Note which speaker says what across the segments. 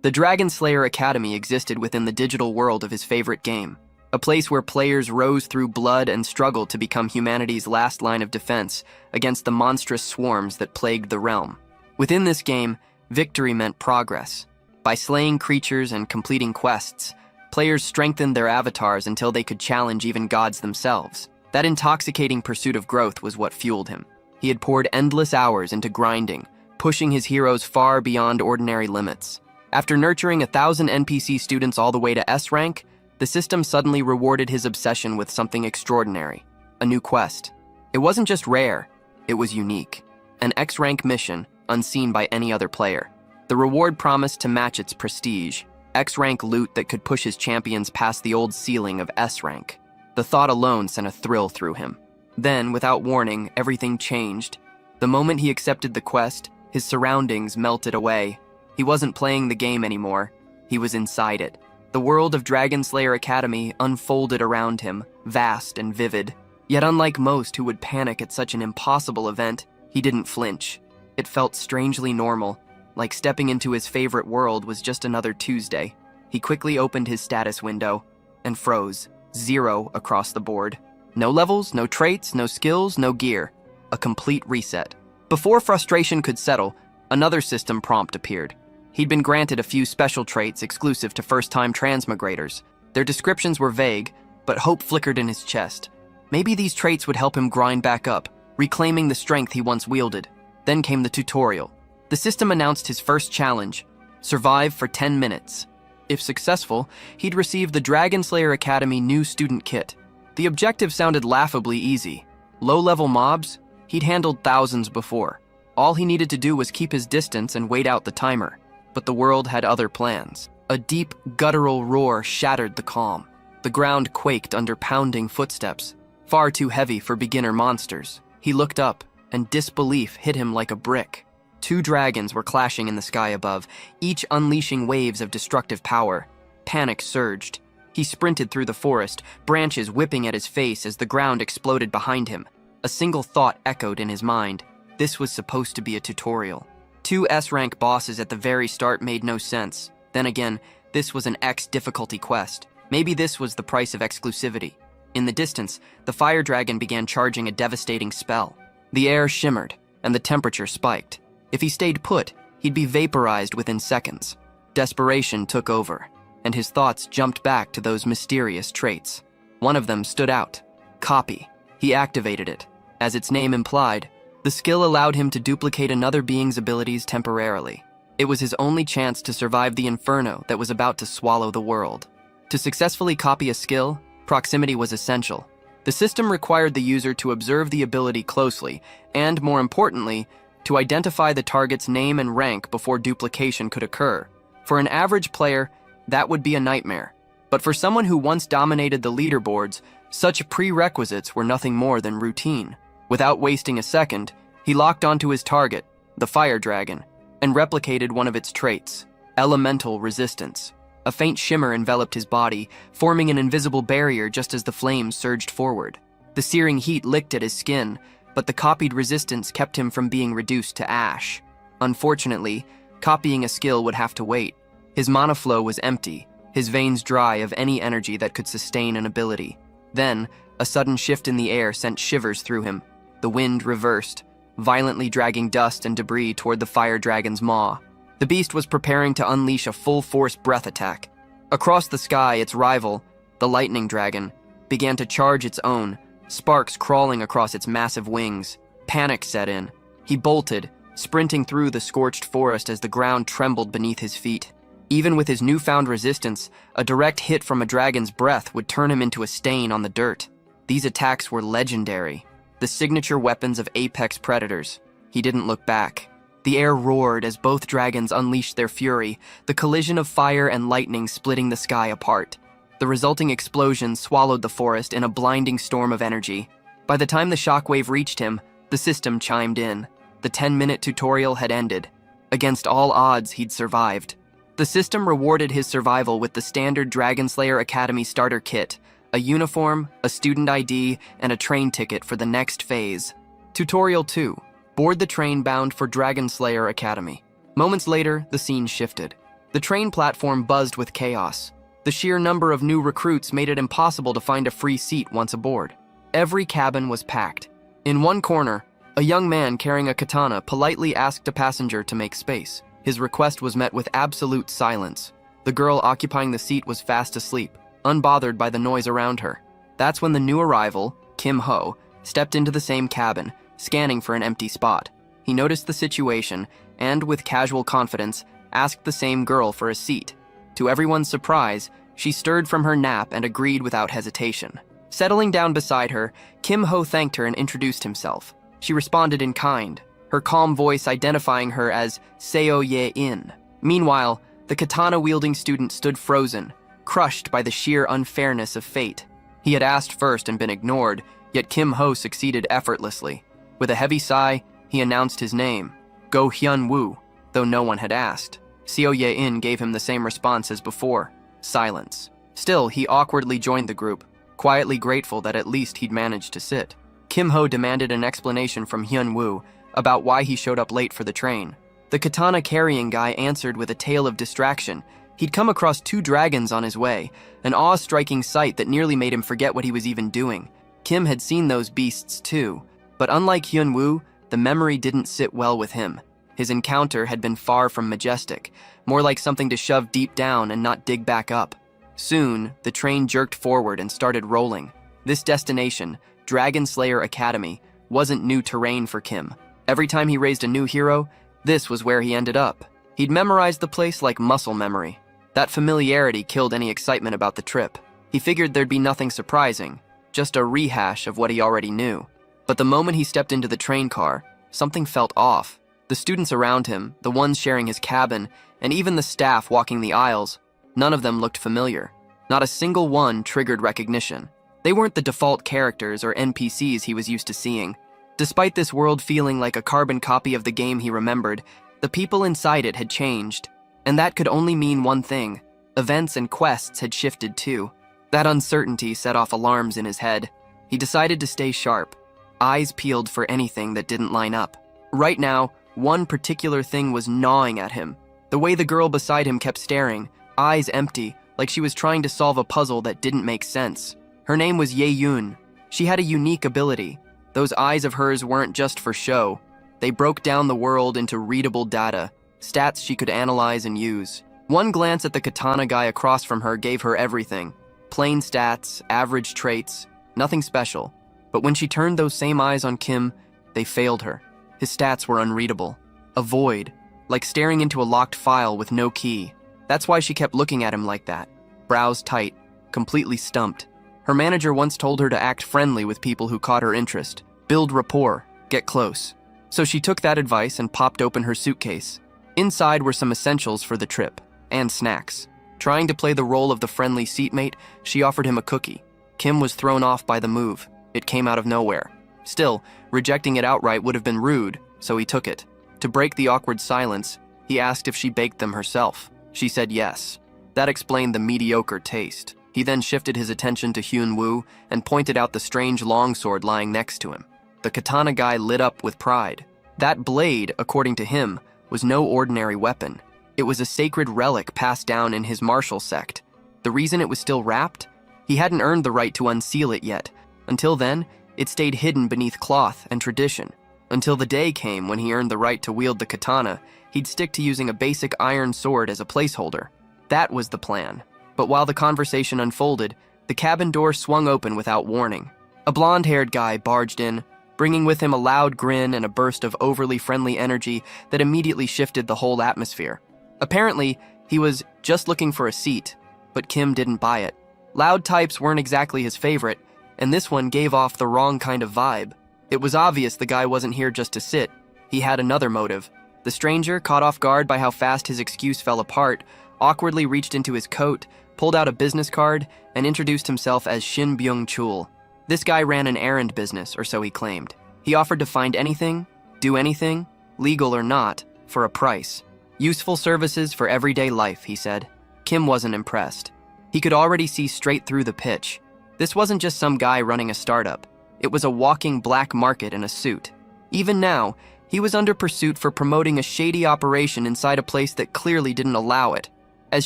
Speaker 1: The Dragon Slayer Academy existed within the digital world of his favorite game, a place where players rose through blood and struggled to become humanity's last line of defense against the monstrous swarms that plagued the realm. Within this game, victory meant progress. By slaying creatures and completing quests, players strengthened their avatars until they could challenge even gods themselves. That intoxicating pursuit of growth was what fueled him. He had poured endless hours into grinding, pushing his heroes far beyond ordinary limits. After nurturing 1,000 NPC students all the way to S rank, the system suddenly rewarded his obsession with something extraordinary, a new quest. It wasn't just rare, it was unique. An X rank mission, unseen by any other player. The reward promised to match its prestige, X rank loot that could push his champions past the old ceiling of S rank. The thought alone sent a thrill through him. Then, without warning, everything changed. The moment he accepted the quest, his surroundings melted away. He wasn't playing the game anymore, he was inside it. The world of Dragon Slayer Academy unfolded around him, vast and vivid. Yet unlike most who would panic at such an impossible event, he didn't flinch. It felt strangely normal, like stepping into his favorite world was just another Tuesday. He quickly opened his status window and froze, 0 across the board. No levels, no traits, no skills, no gear. A complete reset. Before frustration could settle, another system prompt appeared. He'd been granted a few special traits exclusive to first-time transmigrators. Their descriptions were vague, but hope flickered in his chest. Maybe these traits would help him grind back up, reclaiming the strength he once wielded. Then came the tutorial. The system announced his first challenge: survive for 10 minutes. If successful, he'd receive the Dragon Slayer Academy new student kit. The objective sounded laughably easy. Low-level mobs? He'd handled thousands before. All he needed to do was keep his distance and wait out the timer. But the world had other plans. A deep, guttural roar shattered the calm. The ground quaked under pounding footsteps, far too heavy for beginner monsters. He looked up, and disbelief hit him like a brick. 2 dragons were clashing in the sky above, each unleashing waves of destructive power. Panic surged. He sprinted through the forest, branches whipping at his face as the ground exploded behind him. A single thought echoed in his mind. This was supposed to be a tutorial. 2 S-rank bosses at the very start made no sense. Then again, this was an X difficulty quest. Maybe this was the price of exclusivity. In the distance, the fire dragon began charging a devastating spell. The air shimmered, and the temperature spiked. If he stayed put, he'd be vaporized within seconds. Desperation took over, and his thoughts jumped back to those mysterious traits. One of them stood out: copy. He activated it. As its name implied, the skill allowed him to duplicate another being's abilities temporarily. It was his only chance to survive the inferno that was about to swallow the world. To successfully copy a skill, proximity was essential. The system required the user to observe the ability closely, and, more importantly, to identify the target's name and rank before duplication could occur. For an average player, that would be a nightmare. But for someone who once dominated the leaderboards, such prerequisites were nothing more than routine. Without wasting a second, he locked onto his target, the fire dragon, and replicated one of its traits: elemental resistance. A faint shimmer enveloped his body, forming an invisible barrier just as the flames surged forward. The searing heat licked at his skin, but the copied resistance kept him from being reduced to ash. Unfortunately, copying a skill would have to wait. His mana flow was empty, his veins dry of any energy that could sustain an ability. Then, a sudden shift in the air sent shivers through him. The wind reversed, violently dragging dust and debris toward the fire dragon's maw. The beast was preparing to unleash a full-force breath attack. Across the sky, its rival, the lightning dragon, began to charge its own, sparks crawling across its massive wings. Panic set in. He bolted, sprinting through the scorched forest as the ground trembled beneath his feet. Even with his newfound resistance, a direct hit from a dragon's breath would turn him into a stain on the dirt. These attacks were legendary, the signature weapons of apex predators. He didn't look back. The air roared as both dragons unleashed their fury, the collision of fire and lightning splitting the sky apart. The resulting explosion swallowed the forest in a blinding storm of energy. By the time the shockwave reached him, the system chimed in. The 10-minute tutorial had ended. Against all odds, he'd survived. The system rewarded his survival with the standard Dragon Slayer Academy starter kit, a uniform, a student ID, and a train ticket for the next phase. Tutorial 2. Board the train bound for Dragon Slayer Academy. Moments later, the scene shifted. The train platform buzzed with chaos. The sheer number of new recruits made it impossible to find a free seat once aboard. Every cabin was packed. In one corner, a young man carrying a katana politely asked a passenger to make space. His request was met with absolute silence. The girl occupying the seat was fast asleep, unbothered by the noise around her. That's when the new arrival, Kim Ho, stepped into the same cabin, scanning for an empty spot. He noticed the situation and, with casual confidence, asked the same girl for a seat. To everyone's surprise, she stirred from her nap and agreed without hesitation. Settling down beside her, Kim Ho thanked her and introduced himself. She responded in kind, her calm voice identifying her as Seo Ye-in. Meanwhile, the katana-wielding student stood frozen, crushed by the sheer unfairness of fate. He had asked first and been ignored, yet Kim Ho succeeded effortlessly. With a heavy sigh, he announced his name, Go Hyun-woo, though no one had asked. Seo Ye-in gave him the same response as before, silence. Still, he awkwardly joined the group, quietly grateful that at least he'd managed to sit. Kim Ho demanded an explanation from Hyun-woo about why he showed up late for the train. The katana-carrying guy answered with a tale of distraction. He'd come across 2 dragons on his way, an awe-striking sight that nearly made him forget what he was even doing. Kim had seen those beasts too, but unlike Hyun-woo, the memory didn't sit well with him. His encounter had been far from majestic, more like something to shove deep down and not dig back up. Soon, the train jerked forward and started rolling. This destination, Dragon Slayer Academy, wasn't new terrain for Kim. Every time he raised a new hero, this was where he ended up. He'd memorized the place like muscle memory. That familiarity killed any excitement about the trip. He figured there'd be nothing surprising, just a rehash of what he already knew. But the moment he stepped into the train car, something felt off. The students around him, the ones sharing his cabin, and even the staff walking the aisles, none of them looked familiar. Not a single one triggered recognition. They weren't the default characters or NPCs he was used to seeing. Despite this world feeling like a carbon copy of the game he remembered, the people inside it had changed. And that could only mean one thing. Events and quests had shifted too. That uncertainty set off alarms in his head. He decided to stay sharp, eyes peeled for anything that didn't line up. Right now, one particular thing was gnawing at him. The way the girl beside him kept staring, eyes empty, like she was trying to solve a puzzle that didn't make sense. Her name was Ye-yoon. She had a unique ability. Those eyes of hers weren't just for show. They broke down the world into readable data, stats she could analyze and use. One glance at the katana guy across from her gave her everything. Plain stats, average traits, nothing special. But when she turned those same eyes on Kim, they failed her. His stats were unreadable. A void, like staring into a locked file with no key. That's why she kept looking at him like that, brows tight, completely stumped. Her manager once told her to act friendly with people who caught her interest, build rapport, get close. So she took that advice and popped open her suitcase. Inside were some essentials for the trip, and snacks. Trying to play the role of the friendly seatmate, she offered him a cookie. Kim was thrown off by the move. It came out of nowhere. Still, rejecting it outright would have been rude, so he took it. To break the awkward silence, he asked if she baked them herself. She said yes. That explained the mediocre taste. He then shifted his attention to Hyun-woo and pointed out the strange longsword lying next to him. The katana guy lit up with pride. That blade, according to him, was no ordinary weapon. It was a sacred relic passed down in his martial sect. The reason it was still wrapped? He hadn't earned the right to unseal it yet. Until then, it stayed hidden beneath cloth and tradition. Until the day came when he earned the right to wield the katana, he'd stick to using a basic iron sword as a placeholder. That was the plan. But while the conversation unfolded, the cabin door swung open without warning. A blonde-haired guy barged in, bringing with him a loud grin and a burst of overly friendly energy that immediately shifted the whole atmosphere. Apparently, he was just looking for a seat, but Kim didn't buy it. Loud types weren't exactly his favorite, and this one gave off the wrong kind of vibe. It was obvious the guy wasn't here just to sit. He had another motive. The stranger, caught off guard by how fast his excuse fell apart, awkwardly reached into his coat, pulled out a business card, and introduced himself as Shin Byung-chul. This guy ran an errand business, or so he claimed. He offered to find anything, do anything, legal or not, for a price. Useful services for everyday life, he said. Kim wasn't impressed. He could already see straight through the pitch. This wasn't just some guy running a startup. It was a walking black market in a suit. Even now, he was under pursuit for promoting a shady operation inside a place that clearly didn't allow it. As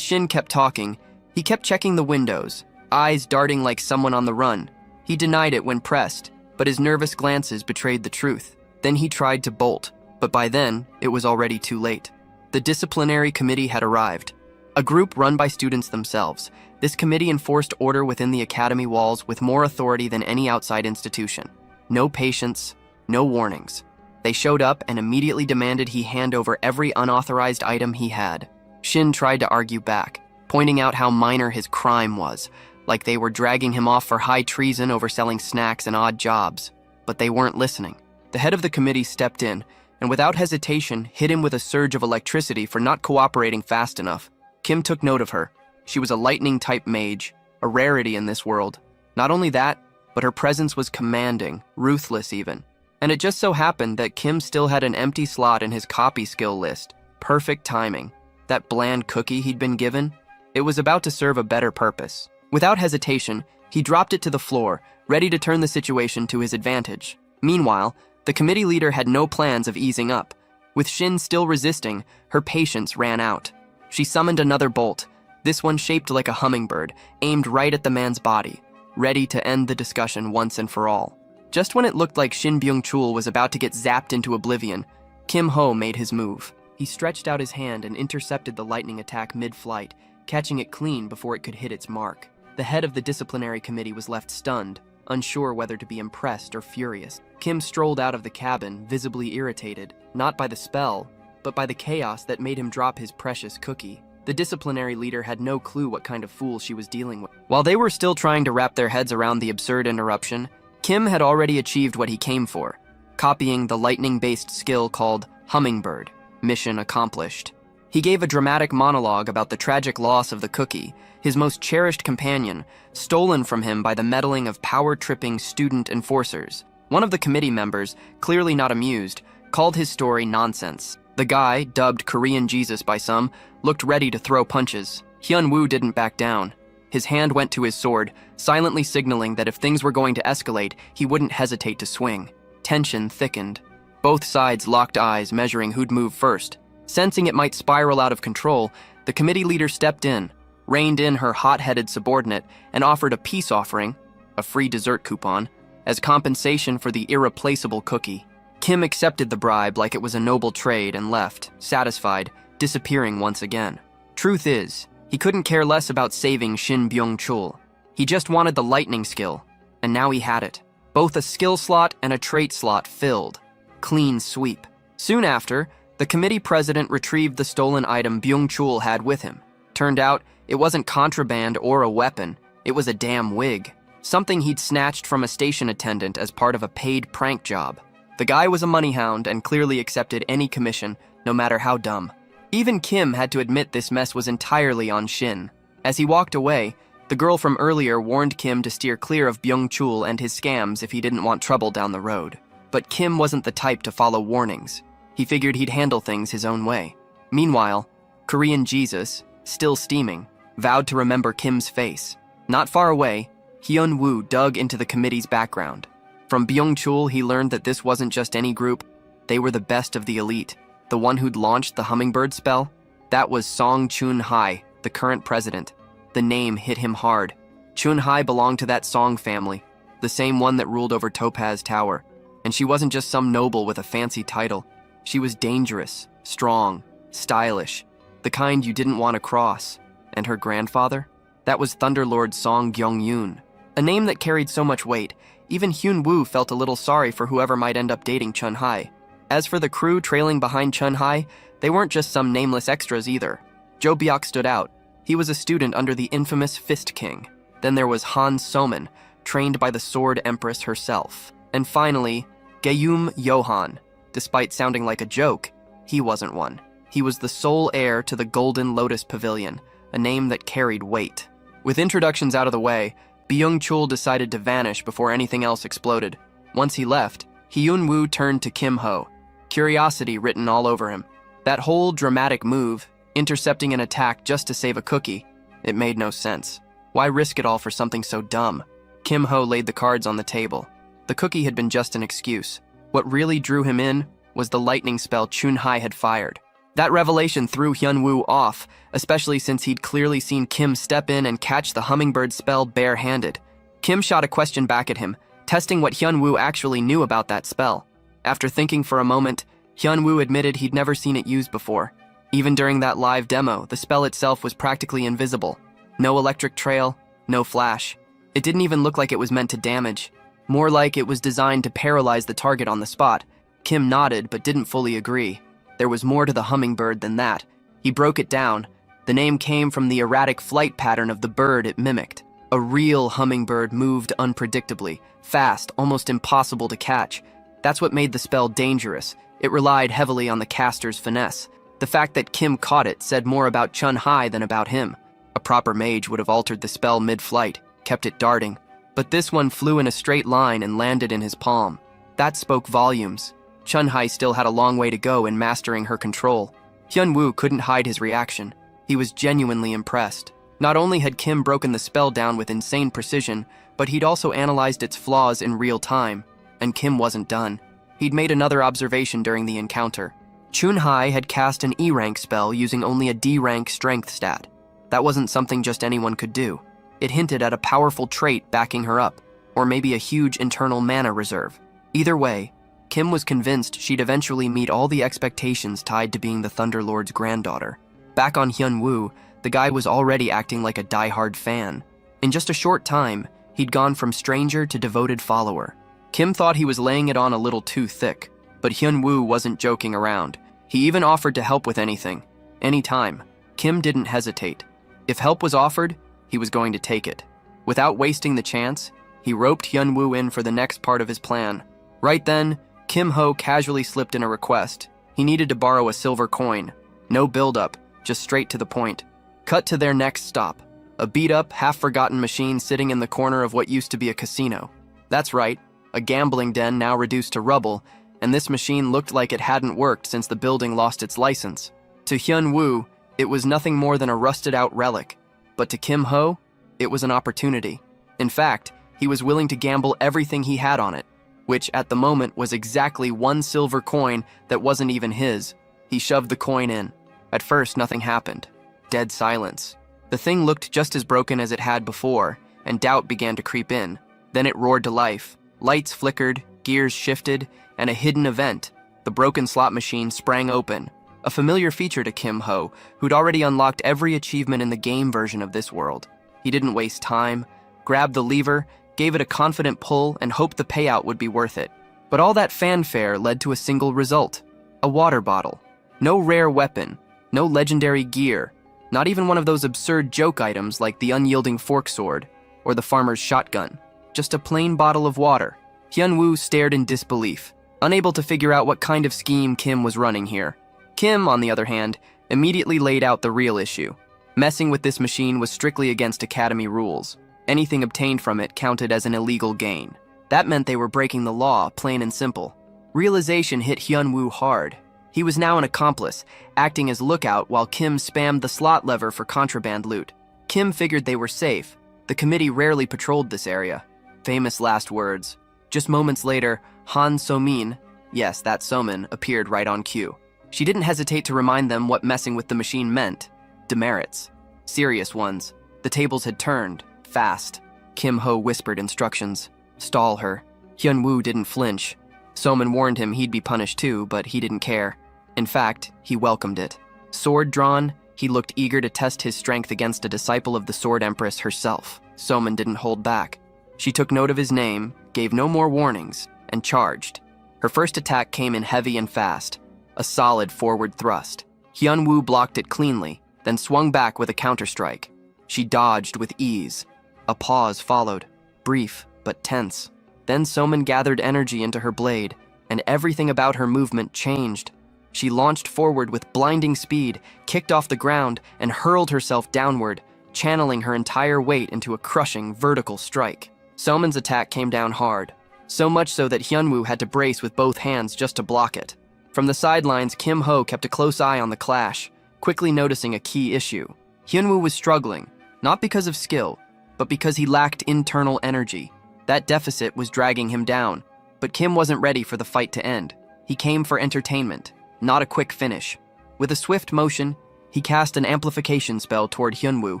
Speaker 1: Shin kept talking, he kept checking the windows, eyes darting like someone on the run. He denied it when pressed, but his nervous glances betrayed the truth. Then he tried to bolt, but by then, it was already too late. The disciplinary committee had arrived. A group run by students themselves, this committee enforced order within the academy walls with more authority than any outside institution. No patience, no warnings. They showed up and immediately demanded he hand over every unauthorized item he had. Shin tried to argue back, pointing out how minor his crime was, like they were dragging him off for high treason over selling snacks and odd jobs. But they weren't listening. The head of the committee stepped in, and without hesitation hit him with a surge of electricity for not cooperating fast enough. Kim took note of her. She was a lightning-type mage, a rarity in this world. Not only that, but her presence was commanding, ruthless even. And it just so happened that Kim still had an empty slot in his copy skill list. Perfect timing. That bland cookie he'd been given, it was about to serve a better purpose. Without hesitation, he dropped it to the floor, ready to turn the situation to his advantage. Meanwhile, the committee leader had no plans of easing up. With Shin still resisting, her patience ran out. She summoned another bolt, this one shaped like a hummingbird, aimed right at the man's body, ready to end the discussion once and for all. Just when it looked like Shin Byung-chul was about to get zapped into oblivion, Kim Ho made his move. He stretched out his hand and intercepted the lightning attack mid-flight, catching it clean before it could hit its mark. The head of the disciplinary committee was left stunned, unsure whether to be impressed or furious. Kim strolled out of the cabin, visibly irritated, not by the spell, but by the chaos that made him drop his precious cookie. The disciplinary leader had no clue what kind of fool she was dealing with. While they were still trying to wrap their heads around the absurd interruption, Kim had already achieved what he came for, copying the lightning-based skill called Hummingbird. Mission accomplished. He gave a dramatic monologue about the tragic loss of the cookie, his most cherished companion, stolen from him by the meddling of power-tripping student enforcers. One of the committee members, clearly not amused, called his story nonsense. The guy, dubbed Korean Jesus by some, looked ready to throw punches. Hyun-woo didn't back down. His hand went to his sword, silently signaling that if things were going to escalate, he wouldn't hesitate to swing. Tension thickened. Both sides locked eyes, measuring who'd move first. Sensing it might spiral out of control, the committee leader stepped in, reined in her hot-headed subordinate, and offered a peace offering, a free dessert coupon, as compensation for the irreplaceable cookie. Kim accepted the bribe like it was a noble trade and left, satisfied, disappearing once again. Truth is, he couldn't care less about saving Shin Byung-chul. He just wanted the lightning skill, and now he had it. Both a skill slot and a trait slot filled. Clean sweep. Soon after, the committee president retrieved the stolen item Byung-chul had with him. Turned out, it wasn't contraband or a weapon, it was a damn wig. Something he'd snatched from a station attendant as part of a paid prank job. The guy was a money hound and clearly accepted any commission, no matter how dumb. Even Kim had to admit this mess was entirely on Shin. As he walked away, the girl from earlier warned Kim to steer clear of Byung-chul and his scams if he didn't want trouble down the road. But Kim wasn't the type to follow warnings. He figured he'd handle things his own way. Meanwhile, Korean Jesus, still steaming, vowed to remember Kim's face. Not far away, Hyun-woo dug into the committee's background. From Byung-chul, he learned that this wasn't just any group. They were the best of the elite. The one who'd launched the hummingbird spell? That was Song Chun-hai, the current president. The name hit him hard. Chun-hai belonged to that Song family, the same one that ruled over Topaz Tower. And she wasn't just some noble with a fancy title. She was dangerous, strong, stylish, the kind you didn't want to cross. And her grandfather? That was Thunderlord Song Gyong-yoon. A name that carried so much weight, even Hyun-woo felt a little sorry for whoever might end up dating Chun-hai. As for the crew trailing behind Chun-hai, they weren't just some nameless extras either. Jo Byok stood out. He was a student under the infamous Fist King. Then there was Han Soman, trained by the Sword Empress herself. And finally, Gaeum Yohan. Despite sounding like a joke, he wasn't one. He was the sole heir to the Golden Lotus Pavilion, a name that carried weight. With introductions out of the way, Byung-chul decided to vanish before anything else exploded. Once he left, Hyun-woo turned to Kim Ho, curiosity written all over him. That whole dramatic move, intercepting an attack just to save a cookie, it made no sense. Why risk it all for something so dumb? Kim Ho laid the cards on the table. The cookie had been just an excuse. What really drew him in was the lightning spell Chun-hai had fired. That revelation threw Hyunwoo off, especially since he'd clearly seen Kim step in and catch the hummingbird spell bare-handed. Kim shot a question back at him, testing what Hyunwoo actually knew about that spell. After thinking for a moment, Hyunwoo admitted he'd never seen it used before. Even during that live demo, the spell itself was practically invisible. No electric trail, no flash. It didn't even look like it was meant to damage. More like it was designed to paralyze the target on the spot. Kim nodded but didn't fully agree. There was more to the hummingbird than that. He broke it down. The name came from the erratic flight pattern of the bird it mimicked. A real hummingbird moved unpredictably, fast, almost impossible to catch. That's what made the spell dangerous. It relied heavily on the caster's finesse. The fact that Kim caught it said more about Chun-Hai than about him. A proper mage would have altered the spell mid-flight, kept it darting. But this one flew in a straight line and landed in his palm. That spoke volumes. Chun-Hai still had a long way to go in mastering her control. Hyunwoo couldn't hide his reaction. He was genuinely impressed. Not only had Kim broken the spell down with insane precision, but he'd also analyzed its flaws in real time. And Kim wasn't done. He'd made another observation during the encounter. Chun-Hai had cast an E-rank spell using only a D-rank strength stat. That wasn't something just anyone could do. It hinted at a powerful trait backing her up, or maybe a huge internal mana reserve. Either way, Kim was convinced she'd eventually meet all the expectations tied to being the Thunderlord's granddaughter. Back on Hyunwoo, the guy was already acting like a die-hard fan. In just a short time, he'd gone from stranger to devoted follower. Kim thought he was laying it on a little too thick, but Hyunwoo wasn't joking around. He even offered to help with anything, anytime. Kim didn't hesitate. If help was offered, he was going to take it. Without wasting the chance, he roped Hyunwoo in for the next part of his plan. Right then, Kim Ho casually slipped in a request. He needed to borrow a silver coin. No build-up, just straight to the point. Cut to their next stop. A beat-up, half-forgotten machine sitting in the corner of what used to be a casino. That's right, a gambling den now reduced to rubble, and this machine looked like it hadn't worked since the building lost its license. To Hyunwoo, it was nothing more than a rusted-out relic. But to Kim Ho, it was an opportunity. In fact, he was willing to gamble everything he had on it, which at the moment was exactly one silver coin that wasn't even his. He shoved the coin in. At first, nothing happened. Dead silence. The thing looked just as broken as it had before, and doubt began to creep in. Then it roared to life. Lights flickered, gears shifted, and a hidden event. The broken slot machine sprang open. A familiar feature to Kim Ho, who'd already unlocked every achievement in the game version of this world. He didn't waste time, grabbed the lever, gave it a confident pull, and hoped the payout would be worth it. But all that fanfare led to a single result. A water bottle. No rare weapon, no legendary gear, not even one of those absurd joke items like the unyielding fork sword or the farmer's shotgun. Just a plain bottle of water. Hyunwoo stared in disbelief, unable to figure out what kind of scheme Kim was running here. Kim, on the other hand, immediately laid out the real issue. Messing with this machine was strictly against Academy rules. Anything obtained from it counted as an illegal gain. That meant they were breaking the law, plain and simple. Realization hit Hyunwoo hard. He was now an accomplice, acting as lookout while Kim spammed the slot lever for contraband loot. Kim figured they were safe. The committee rarely patrolled this area. Famous last words. Just moments later, Han So-min, yes, that Somin, appeared right on cue. She didn't hesitate to remind them what messing with the machine meant. Demerits. Serious ones. The tables had turned. Fast. Kim Ho whispered instructions. Stall her. Hyunwoo didn't flinch. Somin warned him he'd be punished too, but he didn't care. In fact, he welcomed it. Sword drawn, he looked eager to test his strength against a disciple of the Sword Empress herself. Somin didn't hold back. She took note of his name, gave no more warnings, and charged. Her first attack came in heavy and fast. A solid forward thrust. Hyunwoo blocked it cleanly, then swung back with a counterstrike. She dodged with ease. A pause followed, brief but tense. Then Somin gathered energy into her blade, and everything about her movement changed. She launched forward with blinding speed, kicked off the ground, and hurled herself downward, channeling her entire weight into a crushing vertical strike. Somin's attack came down hard, so much so that Hyunwoo had to brace with both hands just to block it. From the sidelines, Kim Ho kept a close eye on the clash, quickly noticing a key issue. Hyunwoo was struggling, not because of skill, but because he lacked internal energy. That deficit was dragging him down, but Kim wasn't ready for the fight to end. He came for entertainment, not a quick finish. With a swift motion, he cast an amplification spell toward Hyunwoo,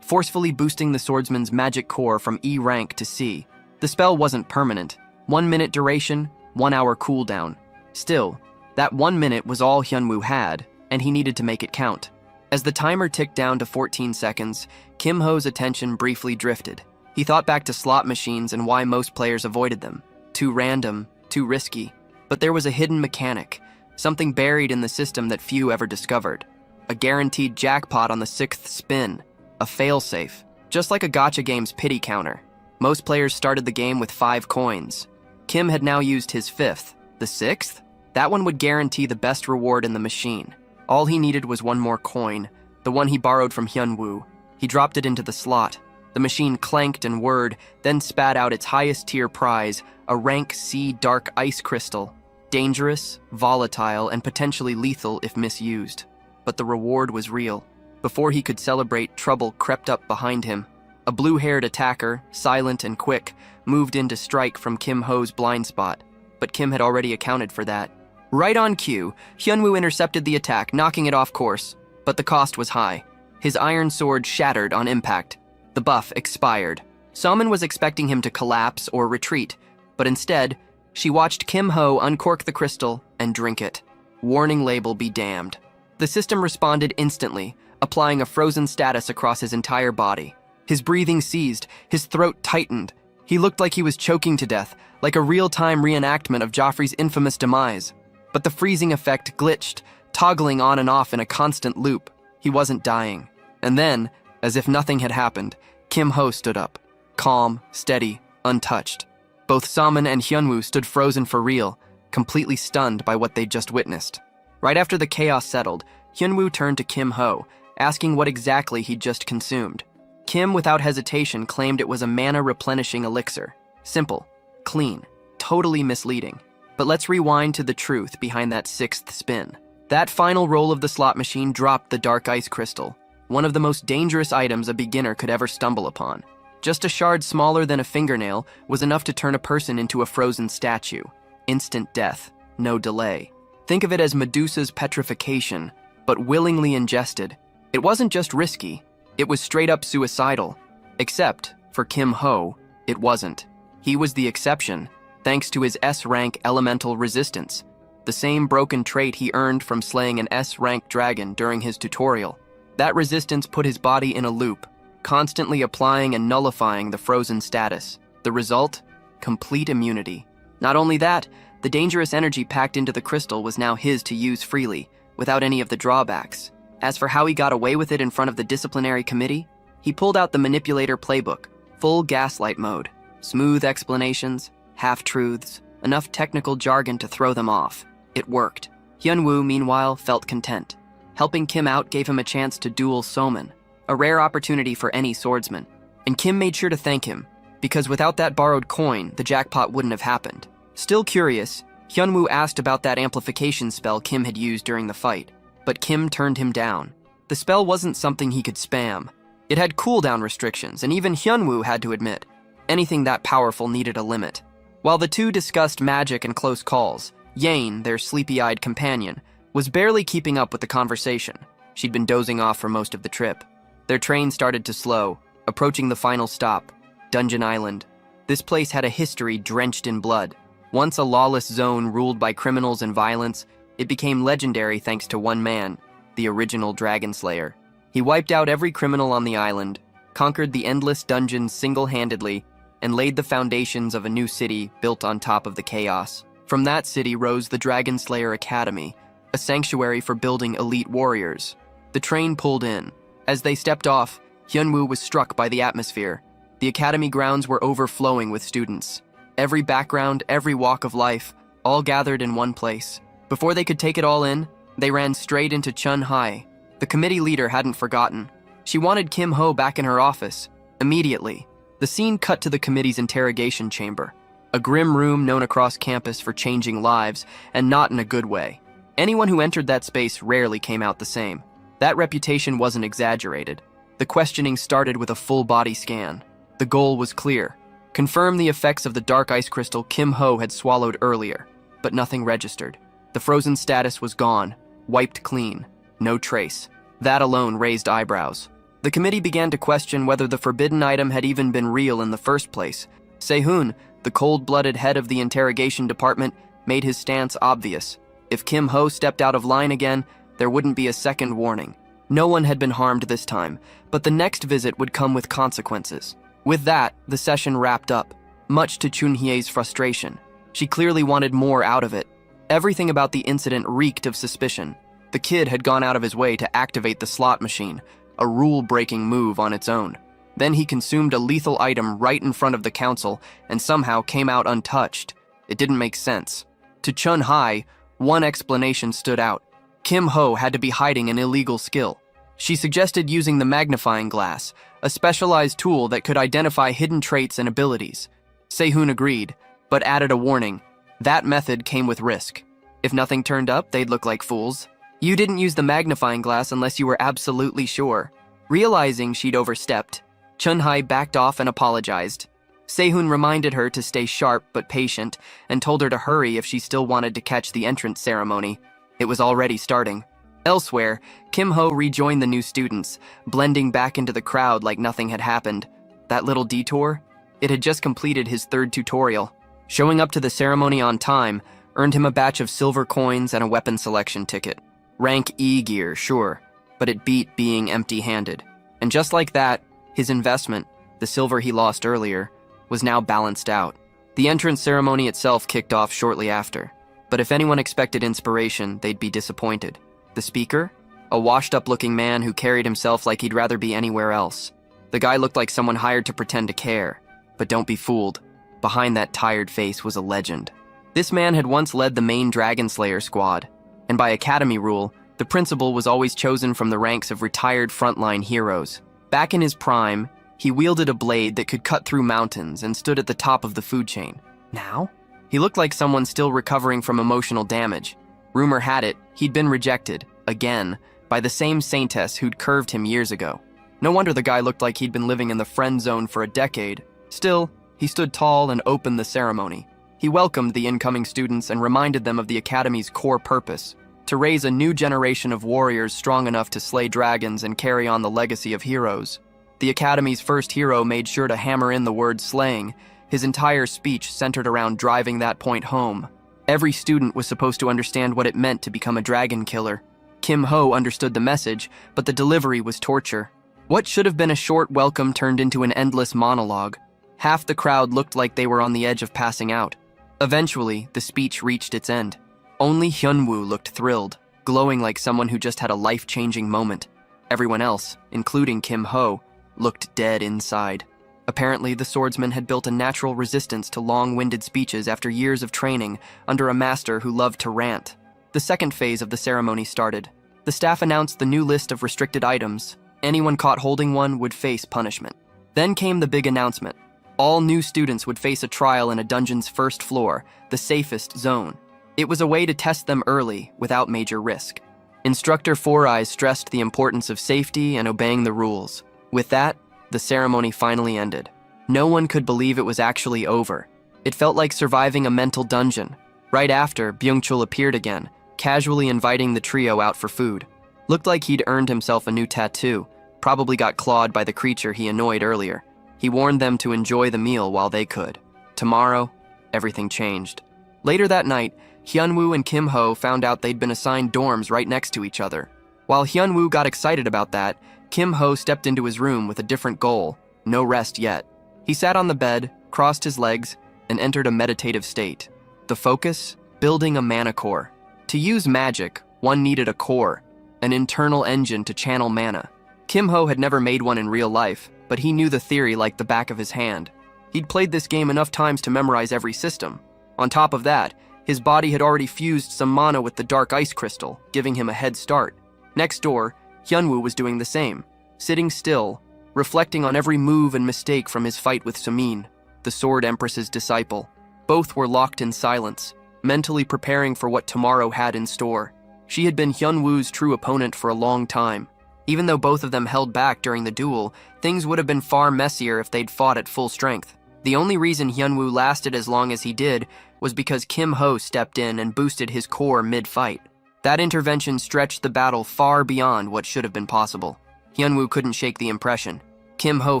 Speaker 1: forcefully boosting the swordsman's magic core from E rank to C. The spell wasn't permanent. 1 minute duration, 1 hour cooldown. Still, that 1 minute was all Hyunwoo had, and he needed to make it count. As the timer ticked down to 14 seconds, Kim Ho's attention briefly drifted. He thought back to slot machines and why most players avoided them. Too random, too risky. But there was a hidden mechanic, something buried in the system that few ever discovered. A guaranteed jackpot on the 6th spin. A failsafe. Just like a gacha game's pity counter. Most players started the game with 5 coins. Kim had now used his 5th. The 6th? That one would guarantee the best reward in the machine. All he needed was 1 more coin, the one he borrowed from Hyunwoo. He dropped it into the slot. The machine clanked and whirred, then spat out its highest tier prize, a rank C dark ice crystal. Dangerous, volatile, and potentially lethal if misused. But the reward was real. Before he could celebrate, trouble crept up behind him. A blue-haired attacker, silent and quick, moved in to strike from Kim Ho's blind spot. But Kim had already accounted for that. Right on cue, Hyunwoo intercepted the attack, knocking it off course. But the cost was high. His iron sword shattered on impact. The buff expired. Somin was expecting him to collapse or retreat, but instead, she watched Kim Ho uncork the crystal and drink it. Warning label be damned. The system responded instantly, applying a frozen status across his entire body. His breathing ceased, his throat tightened. He looked like he was choking to death, like a real-time reenactment of Joffrey's infamous demise. But the freezing effect glitched, toggling on and off in a constant loop. He wasn't dying. And then, as if nothing had happened, Kim Ho stood up. Calm, steady, untouched. Both Somin and Hyunwoo stood frozen for real, completely stunned by what they'd just witnessed. Right after the chaos settled, Hyunwoo turned to Kim Ho, asking what exactly he'd just consumed. Kim, without hesitation, claimed it was a mana-replenishing elixir. Simple, clean, totally misleading. But let's rewind to the truth behind that 6th spin. That final roll of the slot machine dropped the dark ice crystal, one of the most dangerous items a beginner could ever stumble upon. Just a shard smaller than a fingernail was enough to turn a person into a frozen statue. Instant death, no delay. Think of it as Medusa's petrification, but willingly ingested. It wasn't just risky, it was straight up suicidal. Except, for Kim Ho, it wasn't. He was the exception, thanks to his S-rank elemental resistance, the same broken trait he earned from slaying an S-rank dragon during his tutorial. That resistance put his body in a loop, constantly applying and nullifying the frozen status. The result? Complete immunity. Not only that, the dangerous energy packed into the crystal was now his to use freely, without any of the drawbacks. As for how he got away with it in front of the disciplinary committee, he pulled out the manipulator playbook, full gaslight mode, smooth explanations, half-truths, enough technical jargon to throw them off. It worked. Hyunwoo, meanwhile, felt content. Helping Kim out gave him a chance to duel Somin, a rare opportunity for any swordsman. And Kim made sure to thank him, because without that borrowed coin, the jackpot wouldn't have happened. Still curious, Hyunwoo asked about that amplification spell Kim had used during the fight, but Kim turned him down. The spell wasn't something he could spam. It had cooldown restrictions, and even Hyunwoo had to admit, anything that powerful needed a limit. While the two discussed magic and close calls, Yane, their sleepy-eyed companion, was barely keeping up with the conversation. She'd been dozing off for most of the trip. Their train started to slow, approaching the final stop, Dungeon Island. This place had a history drenched in blood. Once a lawless zone ruled by criminals and violence, it became legendary thanks to one man, the original Dragon Slayer. He wiped out every criminal on the island, conquered the endless dungeons single-handedly, and laid the foundations of a new city built on top of the chaos. From that city rose the Dragon Slayer Academy, a sanctuary for building elite warriors. The train pulled in. As they stepped off, Hyunwoo was struck by the atmosphere. The academy grounds were overflowing with students. Every background, every walk of life, all gathered in one place. Before they could take it all in, they ran straight into Chun Hai. The committee leader hadn't forgotten. She wanted Kim Ho back in her office, immediately. The scene cut to the committee's interrogation chamber, a grim room known across campus for changing lives, and not in a good way. Anyone who entered that space rarely came out the same. That reputation wasn't exaggerated. The questioning started with a full-body scan. The goal was clear. Confirm the effects of the dark ice crystal Kim Ho had swallowed earlier, but nothing registered. The frozen status was gone, wiped clean. No trace. That alone raised eyebrows. The committee began to question whether the forbidden item had even been real in the first place. Sehun, the cold-blooded head of the interrogation department, made his stance obvious. If Kim Ho stepped out of line again, there wouldn't be a second warning. No one had been harmed this time, but the next visit would come with consequences. With that, the session wrapped up, much to Chunhye's frustration. She clearly wanted more out of it. Everything about the incident reeked of suspicion. The kid had gone out of his way to activate the slot machine, a rule-breaking move on its own. Then he consumed a lethal item right in front of the council and somehow came out untouched. It didn't make sense. To Chun-Hai, one explanation stood out. Kim Ho had to be hiding an illegal skill. She suggested using the magnifying glass, a specialized tool that could identify hidden traits and abilities. Sehun agreed, but added a warning. That method came with risk. If nothing turned up, they'd look like fools. You didn't use the magnifying glass unless you were absolutely sure. Realizing she'd overstepped, Chun-Hai backed off and apologized. Sehun reminded her to stay sharp but patient and told her to hurry if she still wanted to catch the entrance ceremony. It was already starting. Elsewhere, Kim Ho rejoined the new students, blending back into the crowd like nothing had happened. That little detour? It had just completed his third tutorial. Showing up to the ceremony on time earned him a batch of silver coins and a weapon selection ticket. Rank E gear, sure, but it beat being empty-handed. And just like that, his investment, the silver he lost earlier, was now balanced out. The entrance ceremony itself kicked off shortly after. But if anyone expected inspiration, they'd be disappointed. The speaker? A washed-up-looking man who carried himself like he'd rather be anywhere else. The guy looked like someone hired to pretend to care. But don't be fooled. Behind that tired face was a legend. This man had once led the main Dragon Slayer squad, and by Academy rule, the principal was always chosen from the ranks of retired frontline heroes. Back in his prime, he wielded a blade that could cut through mountains and stood at the top of the food chain. Now? He looked like someone still recovering from emotional damage. Rumor had it, he'd been rejected, again, by the same saintess who'd curved him years ago. No wonder the guy looked like he'd been living in the friend zone for a decade. Still, he stood tall and opened the ceremony. He welcomed the incoming students and reminded them of the Academy's core purpose, to raise a new generation of warriors strong enough to slay dragons and carry on the legacy of heroes. The Academy's first hero made sure to hammer in the word slaying. His entire speech centered around driving that point home. Every student was supposed to understand what it meant to become a dragon killer. Kim Ho understood the message, but the delivery was torture. What should have been a short welcome turned into an endless monologue. Half the crowd looked like they were on the edge of passing out. Eventually, the speech reached its end. Only Hyunwoo looked thrilled, glowing like someone who just had a life-changing moment. Everyone else, including Kim Ho, looked dead inside. Apparently, the swordsman had built a natural resistance to long-winded speeches after years of training under a master who loved to rant. The second phase of the ceremony started. The staff announced the new list of restricted items. Anyone caught holding one would face punishment. Then came the big announcement. All new students would face a trial in a dungeon's first floor, the safest zone. It was a way to test them early, without major risk. Instructor Four Eyes stressed the importance of safety and obeying the rules. With that, the ceremony finally ended. No one could believe it was actually over. It felt like surviving a mental dungeon. Right after, Byung-chul appeared again, casually inviting the trio out for food. Looked like he'd earned himself a new tattoo, probably got clawed by the creature he annoyed earlier. He warned them to enjoy the meal while they could. Tomorrow, everything changed. Later that night, Hyunwoo and Kim Ho found out they'd been assigned dorms right next to each other. While Hyunwoo got excited about that, Kim Ho stepped into his room with a different goal, no rest yet. He sat on the bed, crossed his legs, and entered a meditative state. The focus? Building a mana core. To use magic, one needed a core, an internal engine to channel mana. Kim Ho had never made one in real life, but he knew the theory like the back of his hand. He'd played this game enough times to memorize every system. On top of that, his body had already fused some mana with the dark ice crystal, giving him a head start. Next door, Hyunwoo was doing the same, sitting still, reflecting on every move and mistake from his fight with Sumin, the Sword Empress's disciple. Both were locked in silence, mentally preparing for what tomorrow had in store. She had been Hyunwoo's true opponent for a long time. Even though both of them held back during the duel, things would have been far messier if they'd fought at full strength. The only reason Hyunwoo lasted as long as he did was because Kim Ho stepped in and boosted his core mid-fight. That intervention stretched the battle far beyond what should have been possible. Hyunwoo couldn't shake the impression. Kim Ho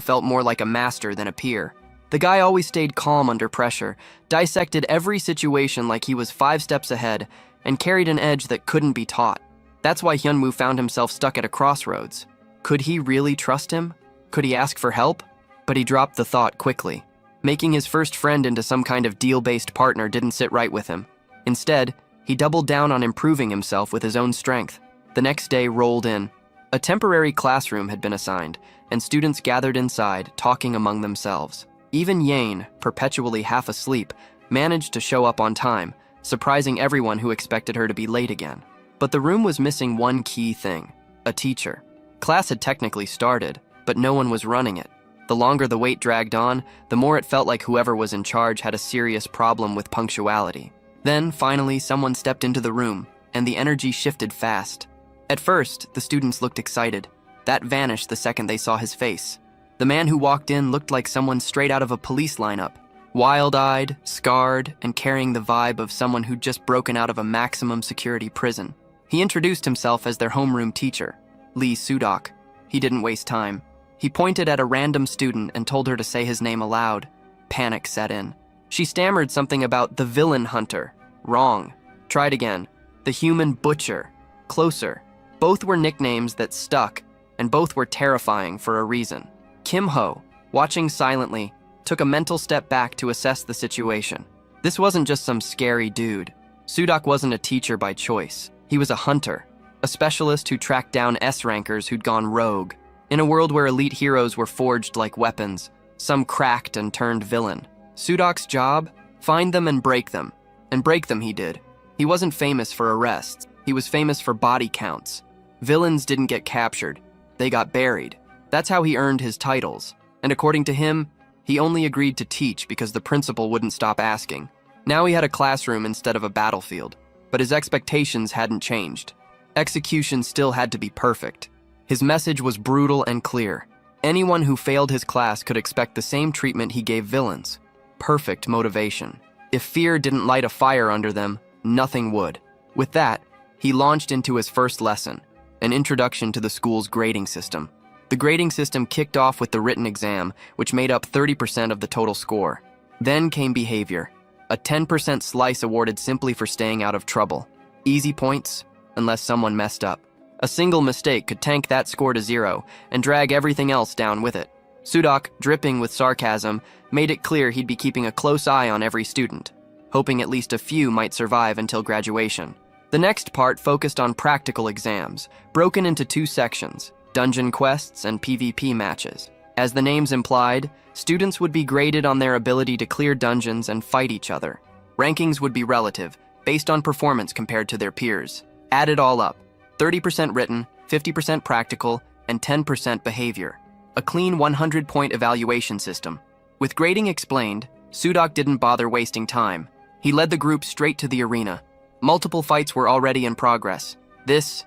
Speaker 1: felt more like a master than a peer. The guy always stayed calm under pressure, dissected every situation like he was 5 steps ahead, and carried an edge that couldn't be taught. That's why Hyunwoo found himself stuck at a crossroads. Could he really trust him? Could he ask for help? But he dropped the thought quickly. Making his first friend into some kind of deal-based partner didn't sit right with him. Instead, he doubled down on improving himself with his own strength. The next day rolled in. A temporary classroom had been assigned, and students gathered inside, talking among themselves. Even Yane, perpetually half asleep, managed to show up on time, surprising everyone who expected her to be late again. But the room was missing one key thing: a teacher. Class had technically started, but no one was running it. The longer the wait dragged on, the more it felt like whoever was in charge had a serious problem with punctuality. Then, finally, someone stepped into the room, and the energy shifted fast. At first, the students looked excited. That vanished the second they saw his face. The man who walked in looked like someone straight out of a police lineup. Wild-eyed, scarred, and carrying the vibe of someone who'd just broken out of a maximum security prison. He introduced himself as their homeroom teacher, Lee Sudok. He didn't waste time. He pointed at a random student and told her to say his name aloud. Panic set in. She stammered something about the villain hunter. Wrong. Tried again. The human butcher. Closer. Both were nicknames that stuck, and both were terrifying for a reason. Kim Ho, watching silently, took a mental step back to assess the situation. This wasn't just some scary dude. Sudok wasn't a teacher by choice. He was a hunter, a specialist who tracked down S-rankers who'd gone rogue. In a world where elite heroes were forged like weapons, some cracked and turned villain. Sudok's job? Find them and break them. And break them he did. He wasn't famous for arrests. He was famous for body counts. Villains didn't get captured. They got buried. That's how he earned his titles. And according to him, he only agreed to teach because the principal wouldn't stop asking. Now he had a classroom instead of a battlefield. But his expectations hadn't changed. Execution still had to be perfect. His message was brutal and clear. Anyone who failed his class could expect the same treatment he gave villains. Perfect motivation. If fear didn't light a fire under them, nothing would. With that, he launched into his first lesson, an introduction to the school's grading system. The grading system kicked off with the written exam, which made up 30% of the total score. Then came behavior, a 10% slice awarded simply for staying out of trouble. Easy points, unless someone messed up. A single mistake could tank that score to 0 and drag everything else down with it. Sudok, dripping with sarcasm, made it clear he'd be keeping a close eye on every student, hoping at least a few might survive until graduation. The next part focused on practical exams, broken into 2 sections: dungeon quests and PvP matches. As the names implied, students would be graded on their ability to clear dungeons and fight each other. Rankings would be relative, based on performance compared to their peers. Add it all up: 30% written, 50% practical, and 10% behavior. A clean 100-point evaluation system. With grading explained, Sudok didn't bother wasting time. He led the group straight to the arena. Multiple fights were already in progress. This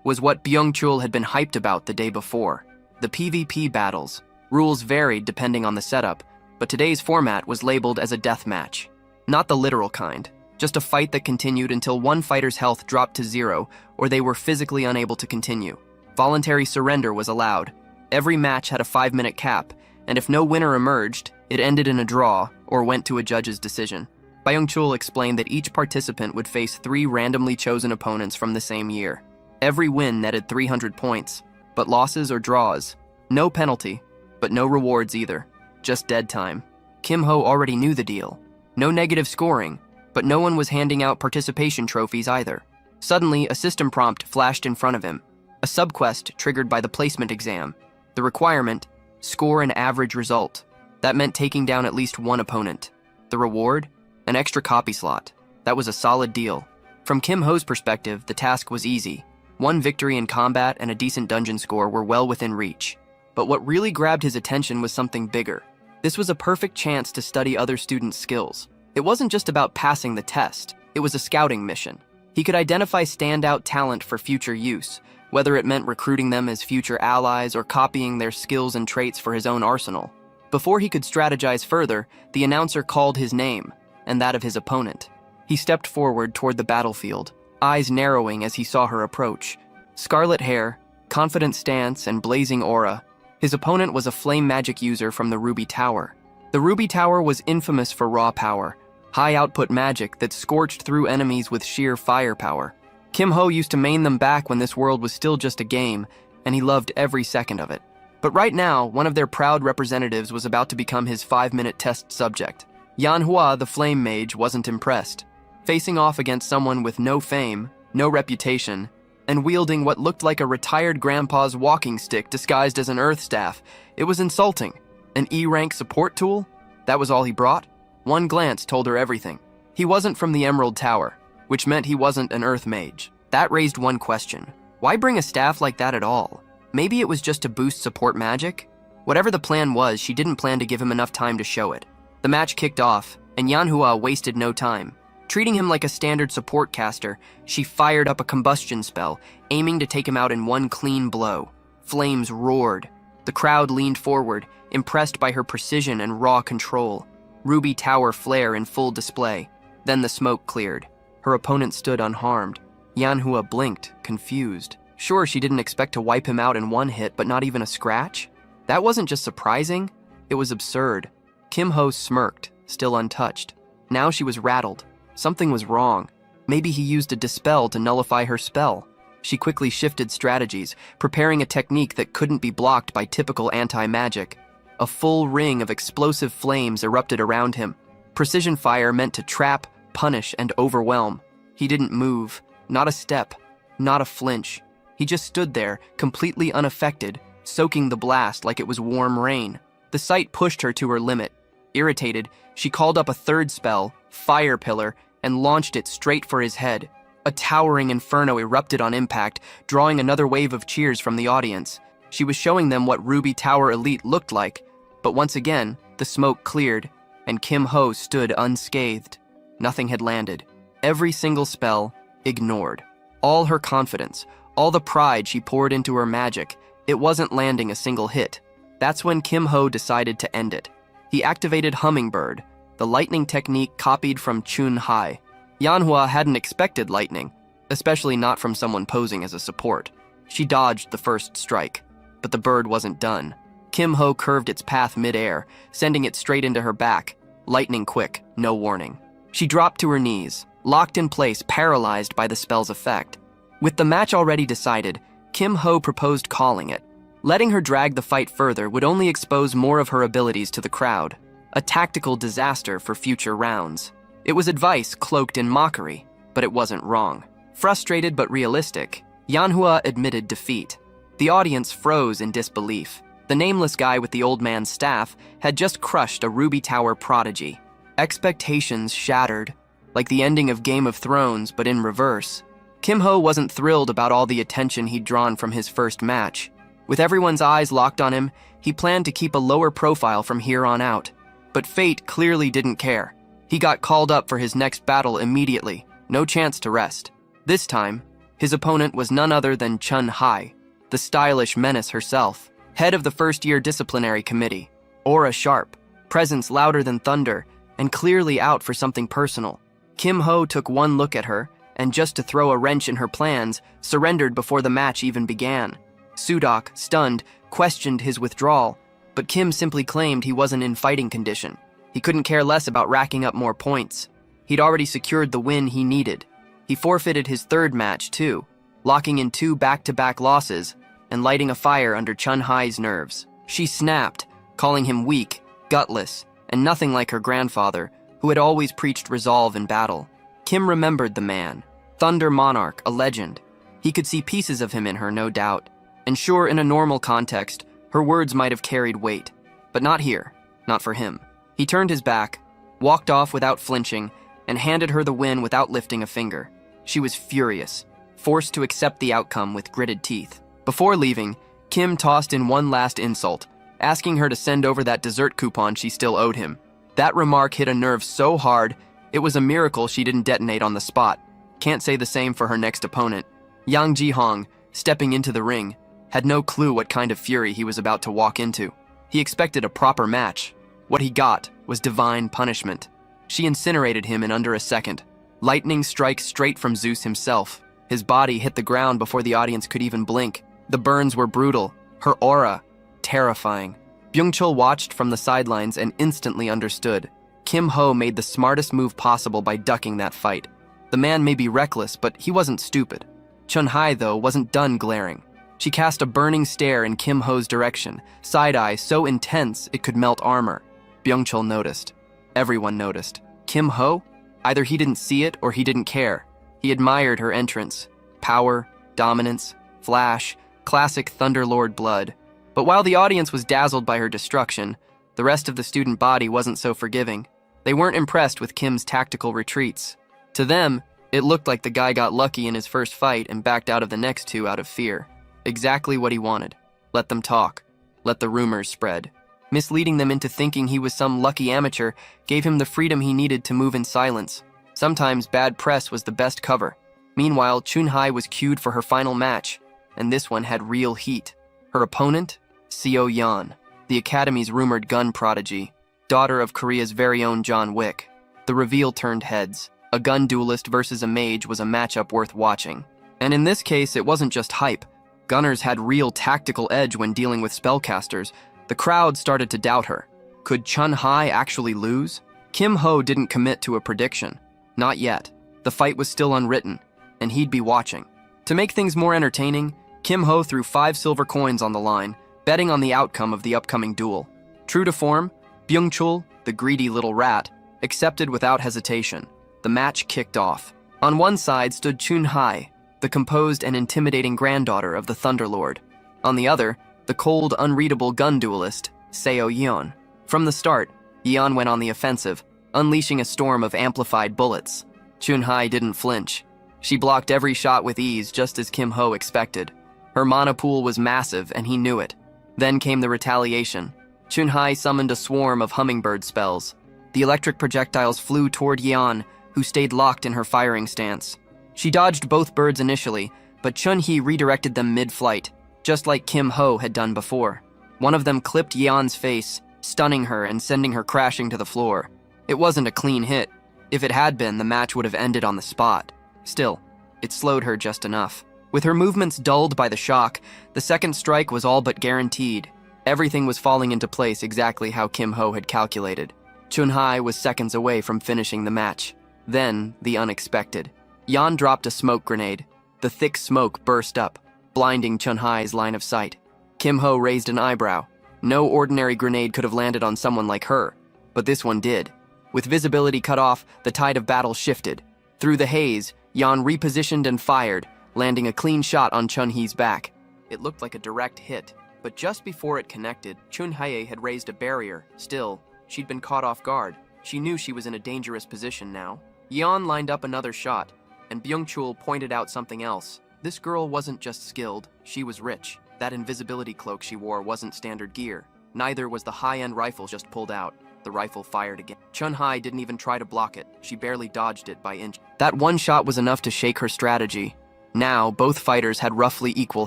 Speaker 1: was what Byung-chul had been hyped about the day before. The PvP battles. Rules varied depending on the setup, but today's format was labeled as a death match. Not the literal kind, just a fight that continued until one fighter's health dropped to 0 or they were physically unable to continue. Voluntary surrender was allowed. Every match had a 5-minute cap, and if no winner emerged, it ended in a draw or went to a judge's decision. Byung-chul explained that each participant would face 3 randomly chosen opponents from the same year. Every win netted 300 points, but losses or draws. No penalty, but no rewards either. Just dead time. Kim Ho already knew the deal. No negative scoring, but no one was handing out participation trophies either. Suddenly, a system prompt flashed in front of him. A subquest triggered by the placement exam. The requirement: score an average result. That meant taking down at least one opponent. The reward? An extra copy slot. That was a solid deal. From Kim Ho's perspective, the task was easy. One victory in combat and a decent dungeon score were well within reach. But what really grabbed his attention was something bigger. This was a perfect chance to study other students' skills. It wasn't just about passing the test, it was a scouting mission. He could identify standout talent for future use, whether it meant recruiting them as future allies or copying their skills and traits for his own arsenal. Before he could strategize further, the announcer called his name, and that of his opponent. He stepped forward toward the battlefield. eyes narrowing as he saw her approach. Scarlet hair, confident stance, and blazing aura. His opponent was a flame magic user from the Ruby Tower. The Ruby Tower was infamous for raw power, high-output magic that scorched through enemies with sheer firepower. Kim Ho used to main them back when this world was still just a game, and he loved every second of it. But right now, one of their proud representatives was about to become his 5-minute test subject. Manhwa, the flame mage, wasn't impressed. Facing off against someone with no fame, no reputation, and wielding what looked like a retired grandpa's walking stick disguised as an earth staff, it was insulting. An E-rank support tool? That was all he brought? One glance told her everything. He wasn't from the Emerald Tower, which meant he wasn't an earth mage. That raised one question. Why bring a staff like that at all? Maybe it was just to boost support magic? Whatever the plan was, she didn't plan to give him enough time to show it. The match kicked off, and Manhwa wasted no time. Treating him like a standard support caster, she fired up a combustion spell, aiming to take him out in one clean blow. Flames roared. The crowd leaned forward, impressed by her precision and raw control. Ruby Tower flare in full display. Then the smoke cleared. Her opponent stood unharmed. Manhwa blinked, confused. Sure, she didn't expect to wipe him out in one hit, but not even a scratch? That wasn't just surprising, it was absurd. Kim Ho smirked, still untouched. Now she was rattled. Something was wrong. Maybe he used a dispel to nullify her spell. She quickly shifted strategies, preparing a technique that couldn't be blocked by typical anti-magic. A full ring of explosive flames erupted around him. Precision fire meant to trap, punish, and overwhelm. He didn't move, not a step, not a flinch. He just stood there, completely unaffected, soaking the blast like it was warm rain. The sight pushed her to her limit. Irritated, she called up a third spell, Fire Pillar, and launched it straight for his head. A towering inferno erupted on impact, drawing another wave of cheers from the audience. She was showing them what Ruby Tower Elite looked like, but once again, the smoke cleared, and Kim Ho stood unscathed. Nothing had landed. Every single spell, ignored. All her confidence, all the pride she poured into her magic, it wasn't landing a single hit. That's when Kim Ho decided to end it. He activated Hummingbird, the lightning technique copied from Chun Hai. Manhwa hadn't expected lightning, especially not from someone posing as a support. She dodged the first strike, but the bird wasn't done. Kim Ho curved its path mid-air, sending it straight into her back, lightning quick, no warning. She dropped to her knees, locked in place, paralyzed by the spell's effect. With the match already decided, Kim Ho proposed calling it. Letting her drag the fight further would only expose more of her abilities to the crowd, a tactical disaster for future rounds. It was advice cloaked in mockery, but it wasn't wrong. Frustrated but realistic, Manhwa admitted defeat. The audience froze in disbelief. The nameless guy with the old man's staff had just crushed a Ruby Tower prodigy. Expectations shattered, like the ending of Game of Thrones, but in reverse. Kim Ho wasn't thrilled about all the attention he'd drawn from his first match. With everyone's eyes locked on him, he planned to keep a lower profile from here on out. But fate clearly didn't care. He got called up for his next battle immediately, no chance to rest. This time, his opponent was none other than Chun Hai, the stylish menace herself, head of the first-year disciplinary committee. Aura sharp, presence louder than thunder, and clearly out for something personal. Kim Ho took one look at her, and just to throw a wrench in her plans, surrendered before the match even began. Sudok, stunned, questioned his withdrawal, but Kim simply claimed he wasn't in fighting condition. He couldn't care less about racking up more points. He'd already secured the win he needed. He forfeited his third match, too, locking in 2 back-to-back losses and lighting a fire under Chun Hai's nerves. She snapped, calling him weak, gutless, and nothing like her grandfather, who had always preached resolve in battle. Kim remembered the man. Thunder Monarch, a legend. He could see pieces of him in her, no doubt. And sure, in a normal context, her words might have carried weight. But not here. Not for him. He turned his back, walked off without flinching, and handed her the win without lifting a finger. She was furious, forced to accept the outcome with gritted teeth. Before leaving, Kim tossed in one last insult, asking her to send over that dessert coupon she still owed him. That remark hit a nerve so hard, it was a miracle she didn't detonate on the spot. Can't say the same for her next opponent. Yang Ji-hong, stepping into the ring, had no clue what kind of fury he was about to walk into. He expected a proper match. What he got was divine punishment. She incinerated him in under a second. Lightning strikes straight from Zeus himself. His body hit the ground before the audience could even blink. The burns were brutal, her aura terrifying. Byung-chul watched from the sidelines and instantly understood. Kim Ho made the smartest move possible by ducking that fight. The man may be reckless, but he wasn't stupid. Chun-hai, though, wasn't done glaring. She cast a burning stare in Kim Ho's direction, side-eye so intense it could melt armor. Byung-chul noticed. Everyone noticed. Kim Ho? Either he didn't see it or he didn't care. He admired her entrance. Power, dominance, flash, classic Thunderlord blood. But while the audience was dazzled by her destruction, the rest of the student body wasn't so forgiving. They weren't impressed with Kim's tactical retreats. To them, it looked like the guy got lucky in his first fight and backed out of the next two out of fear. Exactly what he wanted. Let them talk. Let the rumors spread. Misleading them into thinking he was some lucky amateur gave him the freedom he needed to move in silence. Sometimes bad press was the best cover. Meanwhile, Chun-hai was cued for her final match, and this one had real heat. Her opponent? Seo Yeon, the Academy's rumored gun prodigy, daughter of Korea's very own John Wick. The reveal turned heads. A gun duelist versus a mage was a matchup worth watching. And in this case, it wasn't just hype. Gunners had real tactical edge when dealing with spellcasters. The crowd started to doubt her. Could Chun-hai actually lose? Kim Ho didn't commit to a prediction. Not yet. The fight was still unwritten, and he'd be watching. To make things more entertaining, Kim Ho threw 5 silver coins on the line, betting on the outcome of the upcoming duel. True to form, Byung-chul, the greedy little rat, accepted without hesitation. The match kicked off. On one side stood Chun-hai, the composed and intimidating granddaughter of the Thunderlord. On the other, the cold, unreadable gun duelist, Seo Yeon. From the start, Yeon went on the offensive, unleashing a storm of amplified bullets. Chun-hai didn't flinch. She blocked every shot with ease, just as Kim Ho expected. Her mana pool was massive, and he knew it. Then came the retaliation. Chun-hai summoned a swarm of hummingbird spells. The electric projectiles flew toward Yeon, who stayed locked in her firing stance. She dodged both birds initially, but Chun-hee redirected them mid-flight, just like Kim Ho had done before. One of them clipped Yeon's face, stunning her and sending her crashing to the floor. It wasn't a clean hit. If it had been, the match would have ended on the spot. Still, it slowed her just enough. With her movements dulled by the shock, the second strike was all but guaranteed. Everything was falling into place exactly how Kim Ho had calculated. Chun-hai was seconds away from finishing the match. Then, the unexpected. Yeon dropped a smoke grenade. The thick smoke burst up, blinding Chun-hai's line of sight. Kim Ho raised an eyebrow. No ordinary grenade could have landed on someone like her, but this one did. With visibility cut off, the tide of battle shifted. Through the haze, Yeon repositioned and fired, landing a clean shot on Chun-hee's back. It looked like a direct hit, but just before it connected, Chun-hae had raised a barrier. Still, she'd been caught off guard. She knew she was in a dangerous position now. Yeon lined up another shot, and Byung-chul pointed out something else. This girl wasn't just skilled, she was rich. That invisibility cloak she wore wasn't standard gear. Neither was the high-end rifle just pulled out. The rifle fired again. Chun-hai didn't even try to block it. She barely dodged it by inch. That one shot was enough to shake her strategy. Now, both fighters had roughly equal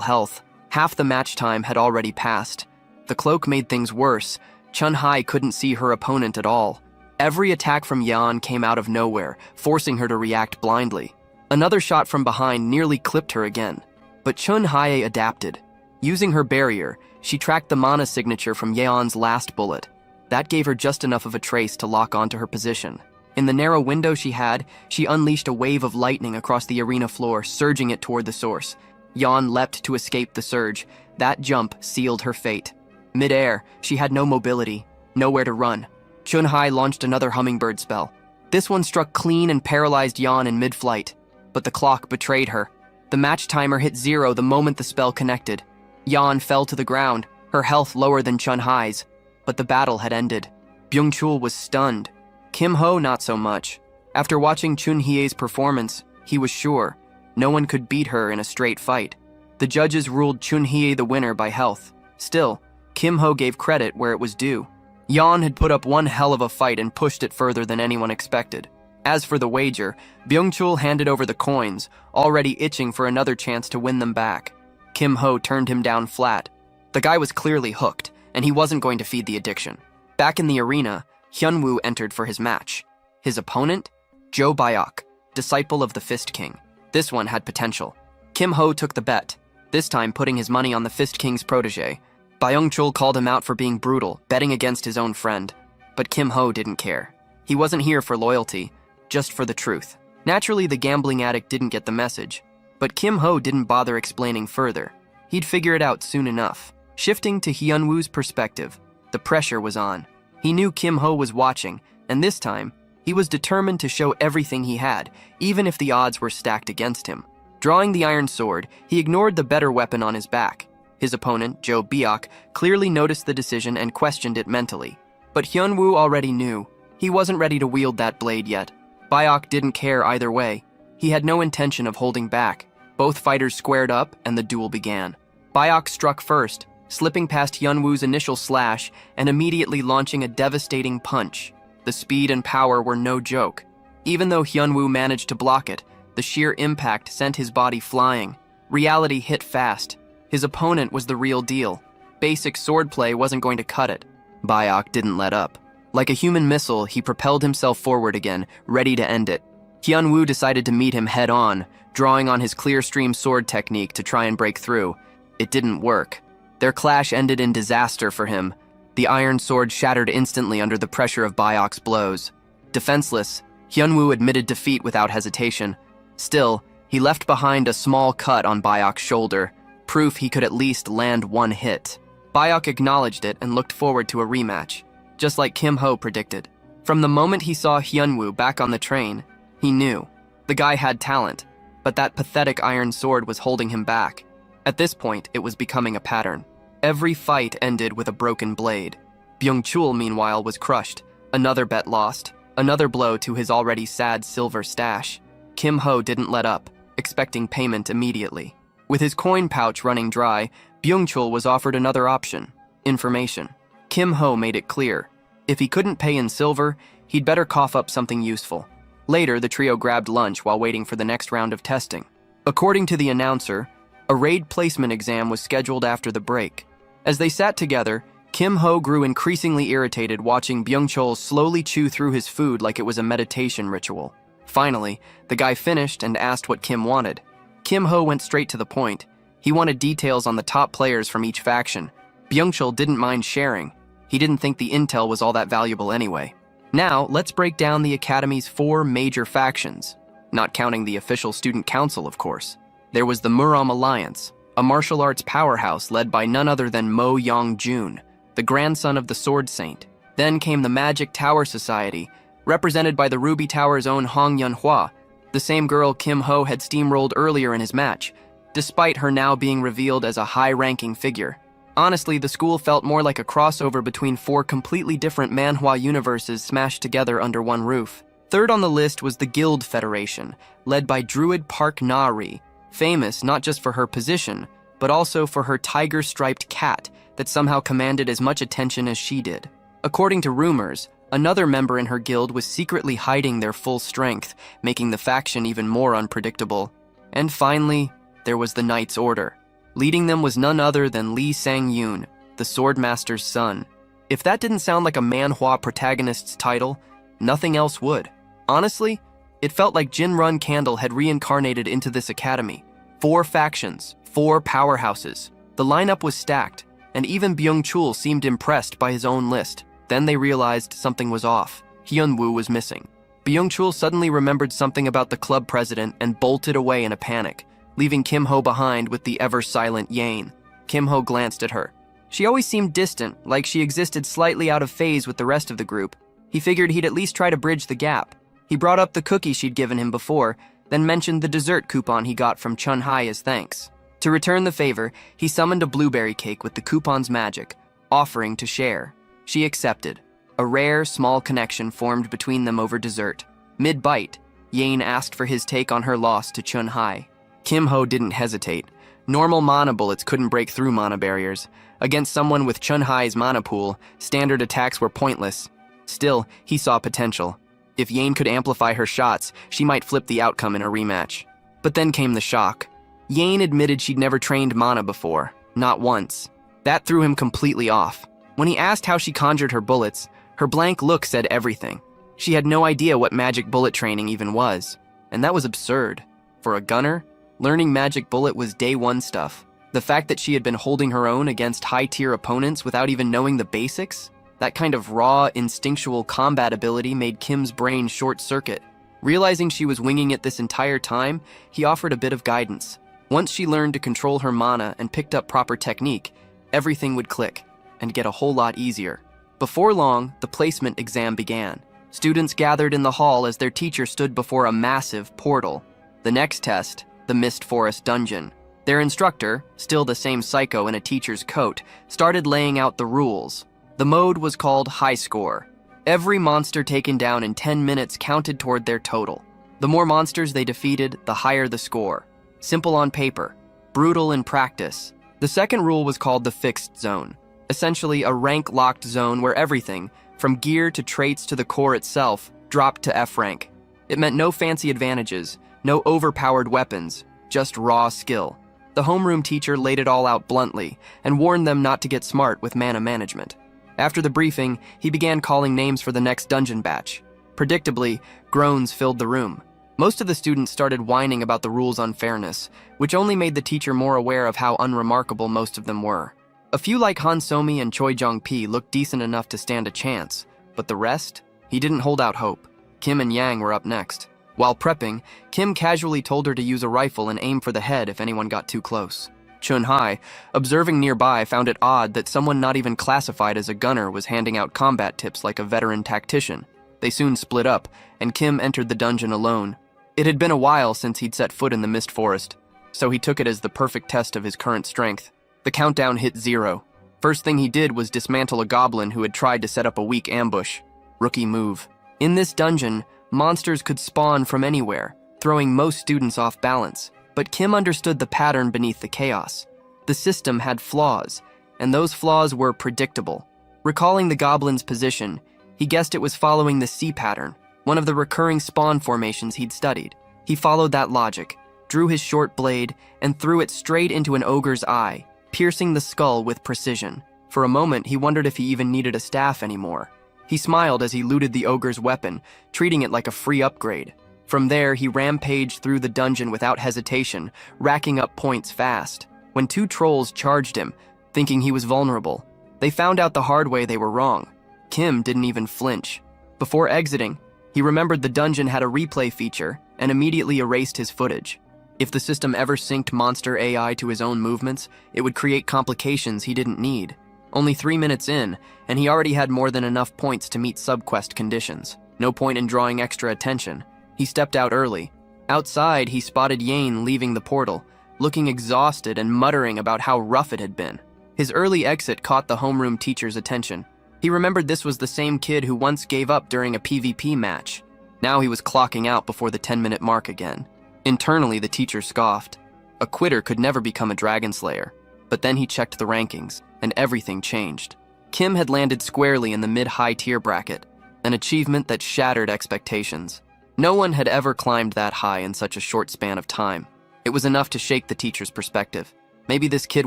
Speaker 1: health. Half the match time had already passed. The cloak made things worse. Chun-hai couldn't see her opponent at all. Every attack from Yeon came out of nowhere, forcing her to react blindly. Another shot from behind nearly clipped her again. But Chun-hai adapted. Using her barrier, she tracked the mana signature from Yeon's last bullet. That gave her just enough of a trace to lock onto her position. In the narrow window she had, she unleashed a wave of lightning across the arena floor, surging it toward the source. Yeon leapt to escape the surge. That jump sealed her fate. Mid-air, she had no mobility, nowhere to run. Chun-hai launched another hummingbird spell. This one struck clean and paralyzed Yeon in mid-flight. But the clock betrayed her. The match timer hit 0 the moment the spell connected. Yeon fell to the ground, her health lower than Chun-hai's. But the battle had ended. Byung-chul was stunned. Kim Ho not so much. After watching Chun-hye's performance, he was sure no one could beat her in a straight fight. The judges ruled Chun-hye the winner by health. Still, Kim Ho gave credit where it was due. Yeon had put up one hell of a fight and pushed it further than anyone expected. As for the wager, Byung-chul handed over the coins, already itching for another chance to win them back. Kim Ho turned him down flat. The guy was clearly hooked, and he wasn't going to feed the addiction. Back in the arena, Hyunwoo entered for his match. His opponent? Jo Byok, disciple of the Fist King. This one had potential. Kim Ho took the bet, this time putting his money on the Fist King's protege. Byung-chul called him out for being brutal, betting against his own friend. But Kim Ho didn't care. He wasn't here for loyalty, just for the truth. Naturally, the gambling addict didn't get the message. But Kim Ho didn't bother explaining further. He'd figure it out soon enough. Shifting to Hyunwoo's perspective, the pressure was on. He knew Kim Ho was watching, and this time, he was determined to show everything he had, even if the odds were stacked against him. Drawing the iron sword, he ignored the better weapon on his back. His opponent, Jo Byok, clearly noticed the decision and questioned it mentally. But Hyunwoo already knew. He wasn't ready to wield that blade yet. Byok didn't care either way. He had no intention of holding back. Both fighters squared up, and the duel began. Byok struck first, slipping past Hyunwoo's initial slash and immediately launching a devastating punch. The speed and power were no joke. Even though Hyunwoo managed to block it, the sheer impact sent his body flying. Reality hit fast. His opponent was the real deal. Basic swordplay wasn't going to cut it. Byok didn't let up. Like a human missile, he propelled himself forward again, ready to end it. Hyunwoo decided to meet him head-on, drawing on his clear-stream sword technique to try and break through. It didn't work. Their clash ended in disaster for him. The iron sword shattered instantly under the pressure of Byok's blows. Defenseless, Hyunwoo admitted defeat without hesitation. Still, he left behind a small cut on Byok's shoulder, proof he could at least land one hit. Byok acknowledged it and looked forward to a rematch, just like Kim Ho predicted. From the moment he saw Hyunwoo back on the train, he knew. The guy had talent, but that pathetic iron sword was holding him back. At this point, it was becoming a pattern. Every fight ended with a broken blade. Byung-chul, meanwhile, was crushed. Another bet lost. Another blow to his already sad silver stash. Kim Ho didn't let up, expecting payment immediately. With his coin pouch running dry, Byung-chul was offered another option: information. Kim Ho made it clear. If he couldn't pay in silver, he'd better cough up something useful. Later, the trio grabbed lunch while waiting for the next round of testing. According to the announcer, a raid placement exam was scheduled after the break. As they sat together, Kim Ho grew increasingly irritated watching Byung-chul slowly chew through his food like it was a meditation ritual. Finally, the guy finished and asked what Kim wanted. Kim Ho went straight to the point. He wanted details on the top players from each faction. Byung-chul didn't mind sharing. He didn't think the intel was all that valuable anyway. Now, let's break down the Academy's 4 major factions. Not counting the official student council, of course. There was the Muram Alliance, a martial arts powerhouse led by none other than Mo Yong-jun, the grandson of the Sword Saint. Then came the Magic Tower Society, represented by the Ruby Tower's own Hong Yun-hwa, the same girl Kim Ho had steamrolled earlier in his match, despite her now being revealed as a high-ranking figure. Honestly, the school felt more like a crossover between 4 completely different manhwa universes smashed together under one roof. Third on the list was the Guild Federation, led by Druid Park Na-ri, famous not just for her position, but also for her tiger-striped cat that somehow commanded as much attention as she did. According to rumors, another member in her guild was secretly hiding their full strength, making the faction even more unpredictable. And finally, there was the Knight's Order. Leading them was none other than Lee Sang-yoon, the Swordmaster's son. If that didn't sound like a manhwa protagonist's title, nothing else would. Honestly, it felt like Jin-Run Candle had reincarnated into this academy. 4 factions, 4 powerhouses. The lineup was stacked, and even Byung-chul seemed impressed by his own list. Then they realized something was off. Hyunwoo was missing. Byung-chul suddenly remembered something about the club president and bolted away in a panic, leaving Kim Ho behind with the ever-silent Yane. Kim Ho glanced at her. She always seemed distant, like she existed slightly out of phase with the rest of the group. He figured he'd at least try to bridge the gap. He brought up the cookie she'd given him before, then mentioned the dessert coupon he got from Chun-hai as thanks. To return the favor, he summoned a blueberry cake with the coupon's magic, offering to share. She accepted. A rare, small connection formed between them over dessert. Mid-bite, Yane asked for his take on her loss to Chun-hai. Kim Ho didn't hesitate. Normal mana bullets couldn't break through mana barriers. Against someone with Chun-hai's mana pool, standard attacks were pointless. Still, he saw potential. If Yane could amplify her shots, she might flip the outcome in a rematch. But then came the shock. Yane admitted she'd never trained mana before, not once. That threw him completely off. When he asked how she conjured her bullets, her blank look said everything. She had no idea what magic bullet training even was. And that was absurd. For a gunner, learning magic bullet was day one stuff. The fact that she had been holding her own against high-tier opponents without even knowing the basics, that kind of raw, instinctual combat ability made Kim's brain short-circuit. Realizing she was winging it this entire time, he offered a bit of guidance. Once she learned to control her mana and picked up proper technique, everything would click and get a whole lot easier. Before long, the placement exam began. Students gathered in the hall as their teacher stood before a massive portal. The next test, the Mist Forest Dungeon. Their instructor, still the same psycho in a teacher's coat, started laying out the rules. The mode was called High Score. Every monster taken down in 10 minutes counted toward their total. The more monsters they defeated, the higher the score. Simple on paper, brutal in practice. The second rule was called the Fixed Zone, essentially a rank-locked zone where everything, from gear to traits to the core itself, dropped to F rank. It meant no fancy advantages, no overpowered weapons, just raw skill. The homeroom teacher laid it all out bluntly and warned them not to get smart with mana management. After the briefing, he began calling names for the next dungeon batch. Predictably, groans filled the room. Most of the students started whining about the rules' unfairness, which only made the teacher more aware of how unremarkable most of them were. A few like Han Somi and Choi Jong-Pi looked decent enough to stand a chance, but the rest? He didn't hold out hope. Kim and Yang were up next. While prepping, Kim casually told her to use a rifle and aim for the head if anyone got too close. Chun-Hai, observing nearby, found it odd that someone not even classified as a gunner was handing out combat tips like a veteran tactician. They soon split up, and Kim entered the dungeon alone. It had been a while since he'd set foot in the Mist Forest, so he took it as the perfect test of his current strength. The countdown hit 0. First thing he did was dismantle a goblin who had tried to set up a weak ambush. Rookie move. In this dungeon, monsters could spawn from anywhere, throwing most students off balance. But Kim understood the pattern beneath the chaos. The system had flaws, and those flaws were predictable. Recalling the goblin's position, he guessed it was following the C pattern, one of the recurring spawn formations he'd studied. He followed that logic, drew his short blade, and threw it straight into an ogre's eye, piercing the skull with precision. For a moment, he wondered if he even needed a staff anymore. He smiled as he looted the ogre's weapon, treating it like a free upgrade. From there, he rampaged through the dungeon without hesitation, racking up points fast. When 2 trolls charged him, thinking he was vulnerable, they found out the hard way they were wrong. Kim didn't even flinch. Before exiting, he remembered the dungeon had a replay feature and immediately erased his footage. If the system ever synced monster AI to his own movements, it would create complications he didn't need. Only 3 minutes in, and he already had more than enough points to meet subquest conditions. No point in drawing extra attention. He stepped out early. Outside, he spotted Yane leaving the portal, looking exhausted and muttering about how rough it had been. His early exit caught the homeroom teacher's attention. He remembered this was the same kid who once gave up during a PvP match. Now he was clocking out before the 10-minute mark again. Internally, the teacher scoffed. A quitter could never become a dragon slayer. But then he checked the rankings, and everything changed. Kim had landed squarely in the mid-high tier bracket, an achievement that shattered expectations. No one had ever climbed that high in such a short span of time. It was enough to shake the teacher's perspective. Maybe this kid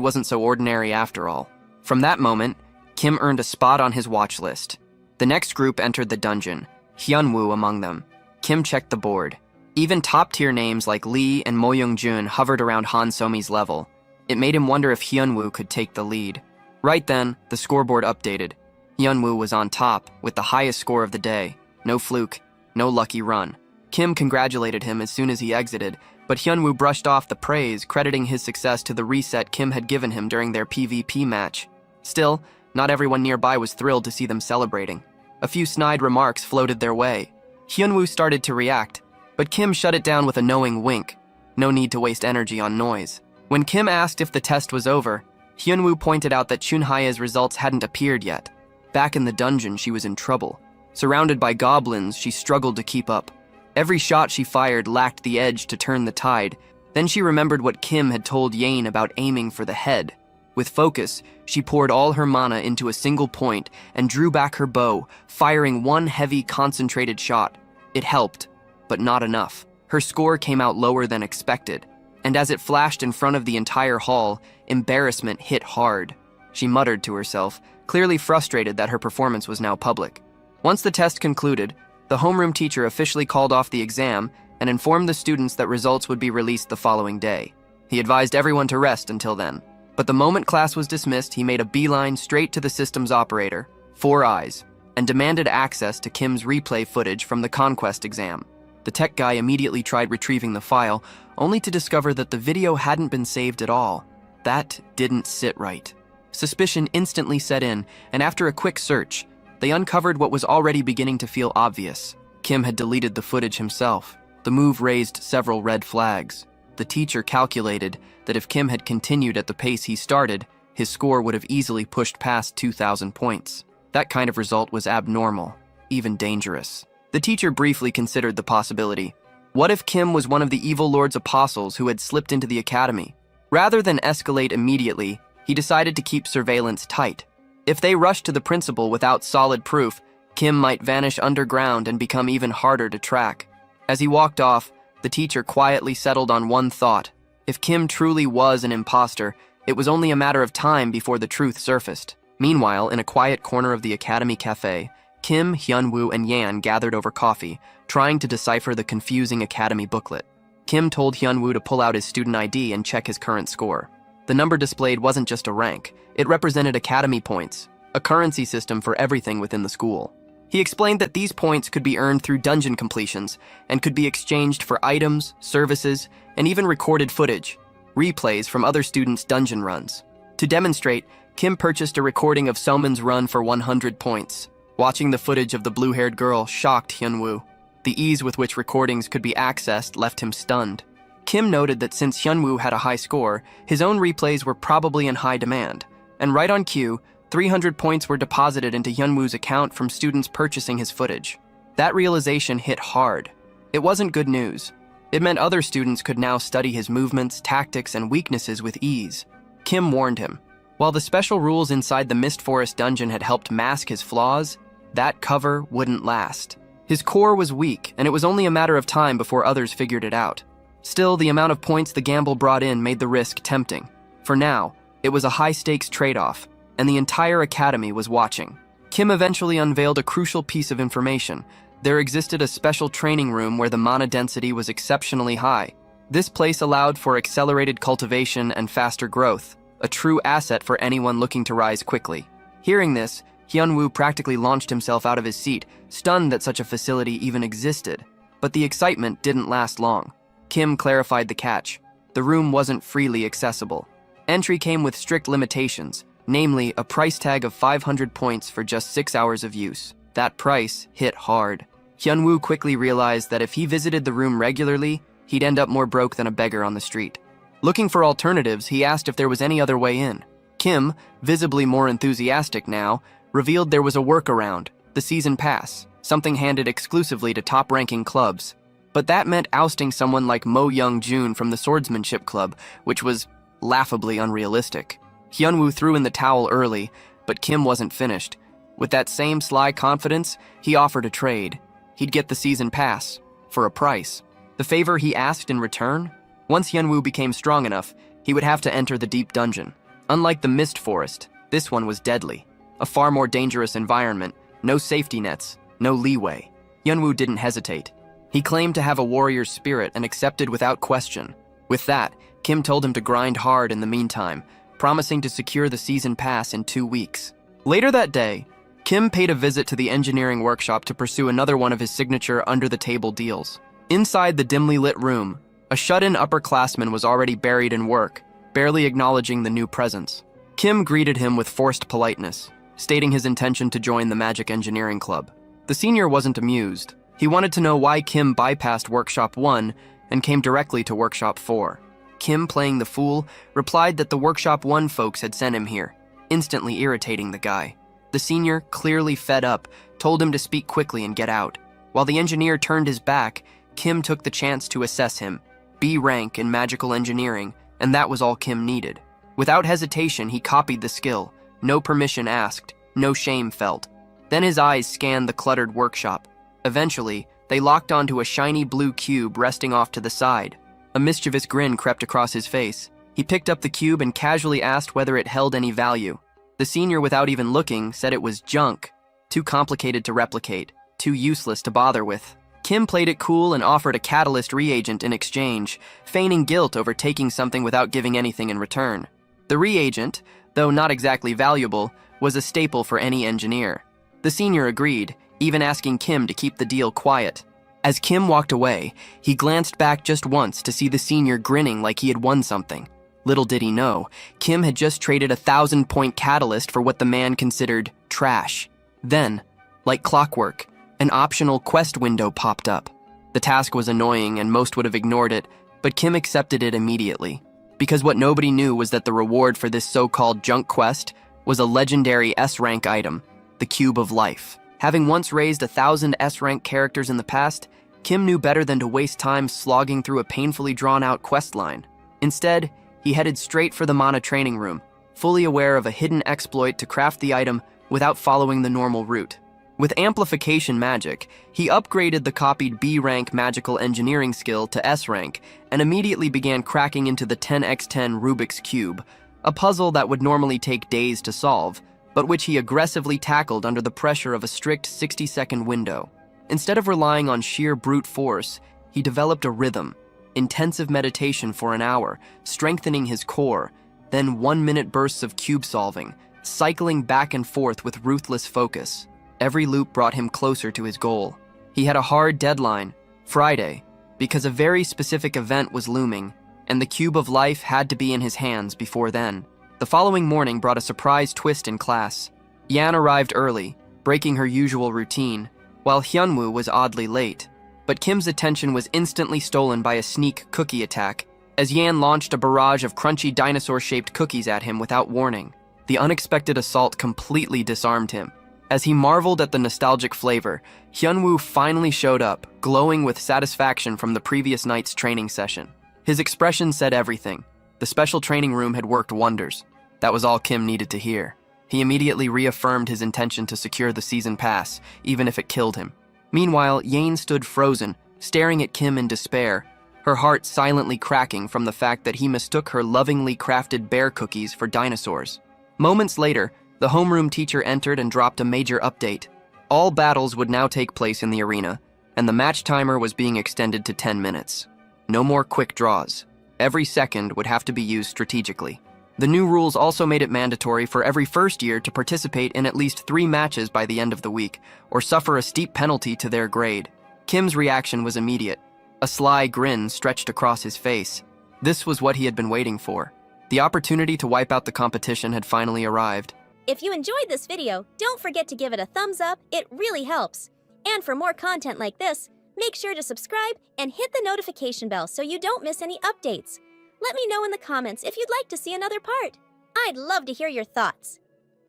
Speaker 1: wasn't so ordinary after all. From that moment, Kim earned a spot on his watch list. The next group entered the dungeon, Hyunwoo among them. Kim checked the board. Even top-tier names like Lee and Mo Young-jun hovered around Han Somi's level. It made him wonder if Hyunwoo could take the lead. Right then, the scoreboard updated. Hyunwoo was on top, with the highest score of the day. No fluke. No lucky run. Kim congratulated him as soon as he exited, but Hyunwoo brushed off the praise, crediting his success to the reset Kim had given him during their PvP match. Still, not everyone nearby was thrilled to see them celebrating. A few snide remarks floated their way. Hyunwoo started to react, but Kim shut it down with a knowing wink. No need to waste energy on noise. When Kim asked if the test was over, Hyunwoo pointed out that Chunhae's results hadn't appeared yet. Back in the dungeon, she was in trouble. Surrounded by goblins, she struggled to keep up. Every shot she fired lacked the edge to turn the tide. Then she remembered what Kim had told Yane about aiming for the head. With focus, she poured all her mana into a single point and drew back her bow, firing one heavy, concentrated shot. It helped, but not enough. Her score came out lower than expected, and as it flashed in front of the entire hall, embarrassment hit hard. She muttered to herself, clearly frustrated that her performance was now public. Once the test concluded, the homeroom teacher officially called off the exam and informed the students that results would be released the following day. He advised everyone to rest until then. But the moment class was dismissed, he made a beeline straight to the system's operator, Four Eyes, and demanded access to Kim's replay footage from the Conquest exam. The tech guy immediately tried retrieving the file, only to discover that the video hadn't been saved at all. That didn't sit right. Suspicion instantly set in, and after a quick search, they uncovered what was already beginning to feel obvious. Kim had deleted the footage himself. The move raised several red flags. The teacher calculated that if Kim had continued at the pace he started, his score would have easily pushed past 2,000 points. That kind of result was abnormal, even dangerous. The teacher briefly considered the possibility. What if Kim was one of the evil lord's apostles who had slipped into the academy? Rather than escalate immediately, he decided to keep surveillance tight. If they rushed to the principal without solid proof, Kim might vanish underground and become even harder to track. As he walked off, the teacher quietly settled on one thought. If Kim truly was an imposter, it was only a matter of time before the truth surfaced. Meanwhile, in a quiet corner of the Academy Cafe, Kim, Hyunwoo, and Yan gathered over coffee, trying to decipher the confusing Academy booklet. Kim told Hyunwoo to pull out his student ID and check his current score. The number displayed wasn't just a rank, it represented Academy points, a currency system for everything within the school. He explained that these points could be earned through dungeon completions and could be exchanged for items, services, and even recorded footage, replays from other students' dungeon runs. To demonstrate, Kim purchased a recording of Soman's run for 100 points. Watching the footage of the blue-haired girl shocked Hyunwoo. The ease with which recordings could be accessed left him stunned. Kim noted that since Hyunwoo had a high score, his own replays were probably in high demand, and right on cue, 300 points were deposited into Hyunwoo's account from students purchasing his footage. That realization hit hard. It wasn't good news. It meant other students could now study his movements, tactics, and weaknesses with ease. Kim warned him. While the special rules inside the Mist Forest dungeon had helped mask his flaws, that cover wouldn't last. His core was weak, and it was only a matter of time before others figured it out. Still, the amount of points the gamble brought in made the risk tempting. For now, it was a high-stakes trade-off, and the entire academy was watching. Kim eventually unveiled a crucial piece of information. There existed a special training room where the mana density was exceptionally high. This place allowed for accelerated cultivation and faster growth, a true asset for anyone looking to rise quickly. Hearing this, Hyunwoo practically launched himself out of his seat, stunned that such a facility even existed. But the excitement didn't last long. Kim clarified the catch. The room wasn't freely accessible. Entry came with strict limitations, namely a price tag of 500 points for just 6 hours of use. That price hit hard. Hyunwoo quickly realized that if he visited the room regularly, he'd end up more broke than a beggar on the street. Looking for alternatives, he asked if there was any other way in. Kim, visibly more enthusiastic now, revealed there was a workaround, the season pass, something handed exclusively to top-ranking clubs. But that meant ousting someone like Mo Young-joon from the Swordsmanship Club, which was laughably unrealistic. Hyunwoo threw in the towel early, but Kim wasn't finished. With that same sly confidence, he offered a trade. He'd get the season pass, for a price. The favor he asked in return? Once Hyunwoo became strong enough, he would have to enter the deep dungeon. Unlike the Mist Forest, this one was deadly. A far more dangerous environment, no safety nets, no leeway. Hyunwoo didn't hesitate. He claimed to have a warrior's spirit and accepted without question. With that, Kim told him to grind hard in the meantime, promising to secure the season pass in 2 weeks. Later that day, Kim paid a visit to the engineering workshop to pursue another one of his signature under-the-table deals. Inside the dimly lit room, a shut-in upperclassman was already buried in work, barely acknowledging the new presence. Kim greeted him with forced politeness, stating his intention to join the Magic Engineering Club. The senior wasn't amused. He wanted to know why Kim bypassed Workshop 1 and came directly to Workshop 4. Kim, playing the fool, replied that the Workshop 1 folks had sent him here, instantly irritating the guy. The senior, clearly fed up, told him to speak quickly and get out. While the engineer turned his back, Kim took the chance to assess him, B rank in magical engineering, and that was all Kim needed. Without hesitation, he copied the skill. No permission asked, no shame felt. Then his eyes scanned the cluttered workshop. Eventually, they locked onto a shiny blue cube resting off to the side. A mischievous grin crept across his face. He picked up the cube and casually asked whether it held any value. The senior, without even looking, said it was junk. Too complicated to replicate, too useless to bother with. Kim played it cool and offered a catalyst reagent in exchange, feigning guilt over taking something without giving anything in return. The reagent, though not exactly valuable, was a staple for any engineer. The senior agreed, even asking Kim to keep the deal quiet. As Kim walked away, he glanced back just once to see the senior grinning like he had won something. Little did he know, Kim had just traded a 1,000-point catalyst for what the man considered trash. Then, like clockwork, an optional quest window popped up. The task was annoying and most would have ignored it, but Kim accepted it immediately. Because what nobody knew was that the reward for this so-called junk quest was a legendary S-rank item, the Cube of Life. Having once raised 1,000 S-rank characters in the past, Kim knew better than to waste time slogging through a painfully drawn-out quest line. Instead, he headed straight for the Mana training room, fully aware of a hidden exploit to craft the item without following the normal route. With amplification magic, he upgraded the copied B-rank magical engineering skill to S-rank and immediately began cracking into the 10x10 Rubik's Cube, a puzzle that would normally take days to solve, but which he aggressively tackled under the pressure of a strict 60-second window. Instead of relying on sheer brute force, he developed a rhythm, intensive meditation for an hour, strengthening his core, then 1-minute bursts of cube solving, cycling back and forth with ruthless focus. Every loop brought him closer to his goal. He had a hard deadline, Friday, because a very specific event was looming, and the Cube of Life had to be in his hands before then. The following morning brought a surprise twist in class. Yan arrived early, breaking her usual routine, while Hyunwoo was oddly late. But Kim's attention was instantly stolen by a sneak cookie attack, as Yan launched a barrage of crunchy dinosaur-shaped cookies at him without warning. The unexpected assault completely disarmed him. As he marveled at the nostalgic flavor, Hyunwoo finally showed up, glowing with satisfaction from the previous night's training session. His expression said everything. The special training room had worked wonders. That was all Kim needed to hear. He immediately reaffirmed his intention to secure the season pass, even if it killed him. Meanwhile, Yane stood frozen, staring at Kim in despair, her heart silently cracking from the fact that he mistook her lovingly crafted bear cookies for dinosaurs. Moments later, the homeroom teacher entered and dropped a major update. All battles would now take place in the arena, and the match timer was being extended to 10 minutes. No more quick draws. Every second would have to be used strategically. The new rules also made it mandatory for every first year to participate in at least 3 matches by the end of the week, or suffer a steep penalty to their grade. Kim's reaction was immediate. A sly grin stretched across his face. This was what he had been waiting for. The opportunity to wipe out the competition had finally arrived.
Speaker 2: If you enjoyed this video, don't forget to give it a thumbs up, it really helps. And for more content like this, make sure to subscribe and hit the notification bell so you don't miss any updates. Let me know in the comments if you'd like to see another part. I'd love to hear your thoughts.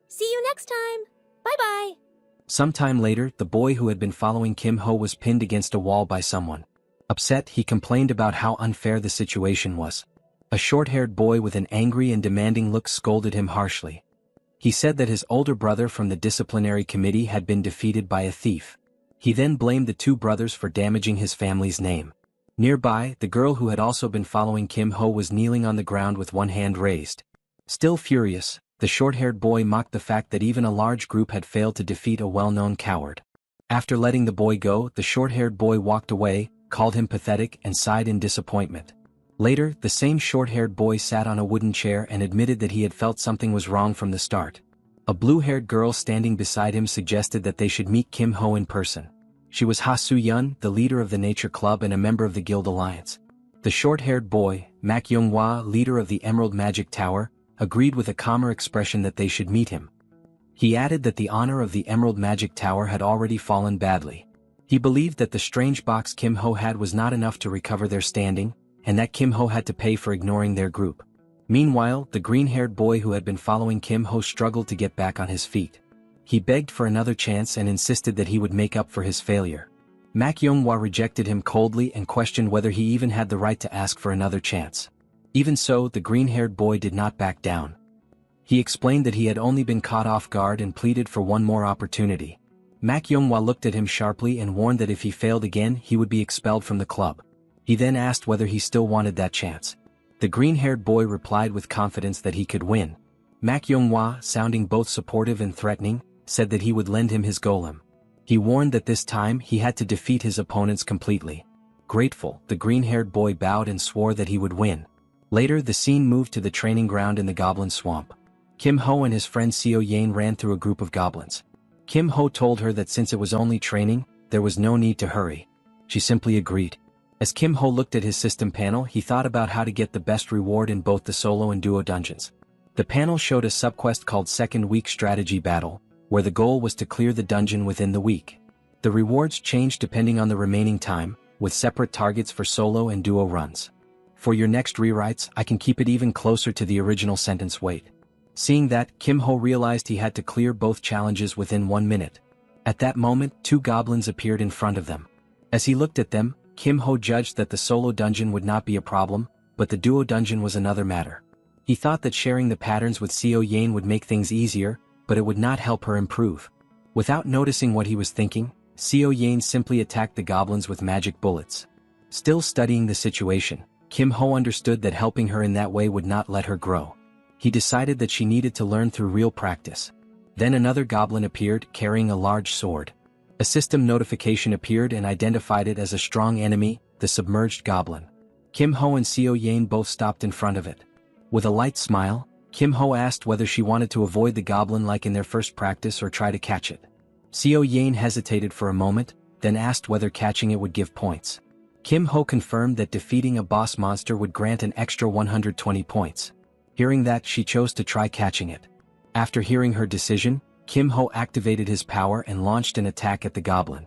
Speaker 2: See you next time. Bye-bye.
Speaker 3: Sometime later, the boy who had been following Kim Ho was pinned against a wall by someone. Upset, he complained about how unfair the situation was. A short-haired boy with an angry and demanding look scolded him harshly. He said that his older brother from the disciplinary committee had been defeated by a thief. He then blamed the 2 brothers for damaging his family's name. Nearby, the girl who had also been following Kim Ho was kneeling on the ground with one hand raised. Still furious, the short-haired boy mocked the fact that even a large group had failed to defeat a well-known coward. After letting the boy go, the short-haired boy walked away, called him pathetic, and sighed in disappointment. Later, the same short-haired boy sat on a wooden chair and admitted that he had felt something was wrong from the start. A blue-haired girl standing beside him suggested that they should meet Kim Ho in person. She was Ha Soo-yeon, the leader of the Nature Club and a member of the Guild Alliance. The short-haired boy, Mak Young-hwa, leader of the Emerald Magic Tower, agreed with a calmer expression that they should meet him. He added that the honor of the Emerald Magic Tower had already fallen badly. He believed that the strange box Kim Ho had was not enough to recover their standing, and that Kim Ho had to pay for ignoring their group. Meanwhile, the green-haired boy who had been following Kim Ho struggled to get back on his feet. He begged for another chance and insisted that he would make up for his failure. Mak Young-hwa rejected him coldly and questioned whether he even had the right to ask for another chance. Even so, the green-haired boy did not back down. He explained that he had only been caught off guard and pleaded for one more opportunity. Mak Young-hwa looked at him sharply and warned that if he failed again, he would be expelled from the club. He then asked whether he still wanted that chance. The green-haired boy replied with confidence that he could win. Mak Young-hwa, sounding both supportive and threatening, said that he would lend him his golem. He warned that this time he had to defeat his opponents completely. Grateful, the green-haired boy bowed and swore that he would win. Later, the scene moved to the training ground in the Goblin Swamp. Kim Ho and his friend Seo Yane ran through a group of goblins. Kim Ho told her that since it was only training, there was no need to hurry. She simply agreed. As Kim Ho looked at his system panel, he thought about how to get the best reward in both the solo and duo dungeons. The panel showed a subquest called Second Week Strategy Battle, where the goal was to clear the dungeon within the week. The rewards changed depending on the remaining time, with separate targets for solo and duo runs. For your next rewrites, I can keep it even closer to the original sentence weight. Seeing that, Kim Ho realized he had to clear both challenges within 1 minute. At that moment, 2 goblins appeared in front of them. As he looked at them, Kim Ho judged that the solo dungeon would not be a problem, but the duo dungeon was another matter. He thought that sharing the patterns with Seo Yane would make things easier, but it would not help her improve. Without noticing what he was thinking, Seo Yane simply attacked the goblins with magic bullets. Still studying the situation, Kim Ho understood that helping her in that way would not let her grow. He decided that she needed to learn through real practice. Then another goblin appeared, carrying a large sword. A system notification appeared and identified it as a strong enemy, the submerged goblin. Kim Ho and Seo Yane both stopped in front of it. With a light smile, Kim Ho asked whether she wanted to avoid the goblin like in their first practice or try to catch it. Seo Yane hesitated for a moment, then asked whether catching it would give points. Kim Ho confirmed that defeating a boss monster would grant an extra 120 points. Hearing that, she chose to try catching it. After hearing her decision, Kim Ho activated his power and launched an attack at the goblin.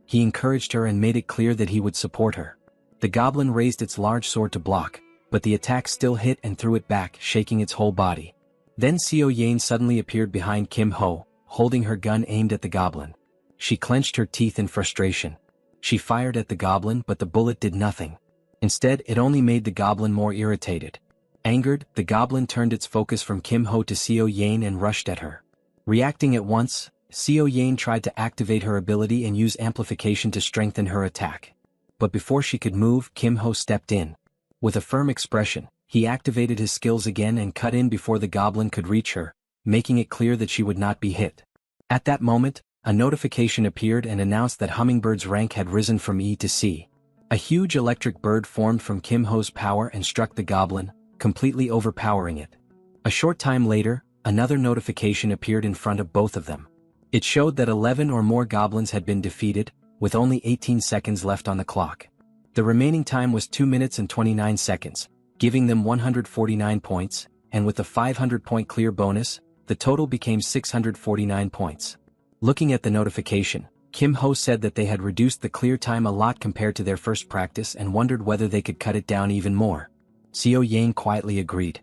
Speaker 3: He encouraged her and made it clear that he would support her. The goblin raised its large sword to block, but the attack still hit and threw it back, shaking its whole body. Then Seo Yane suddenly appeared behind Kim Ho, holding her gun aimed at the goblin. She clenched her teeth in frustration. She fired at the goblin, but the bullet did nothing. Instead, it only made the goblin more irritated. Angered, the goblin turned its focus from Kim Ho to Seo Yane and rushed at her. Reacting at once, Seo Yane tried to activate her ability and use amplification to strengthen her attack. But before she could move, Kim Ho stepped in. With a firm expression, he activated his skills again and cut in before the goblin could reach her, making it clear that she would not be hit. At that moment, a notification appeared and announced that Hummingbird's rank had risen from E to C. A huge electric bird formed from Kim Ho's power and struck the goblin, completely overpowering it. A short time later, another notification appeared in front of both of them. It showed that 11 or more goblins had been defeated, with only 18 seconds left on the clock. The remaining time was 2 minutes and 29 seconds, giving them 149 points, and with the 500-point clear bonus, the total became 649 points. Looking at the notification, Kim Ho said that they had reduced the clear time a lot compared to their first practice and wondered whether they could cut it down even more. Seo Yane quietly agreed.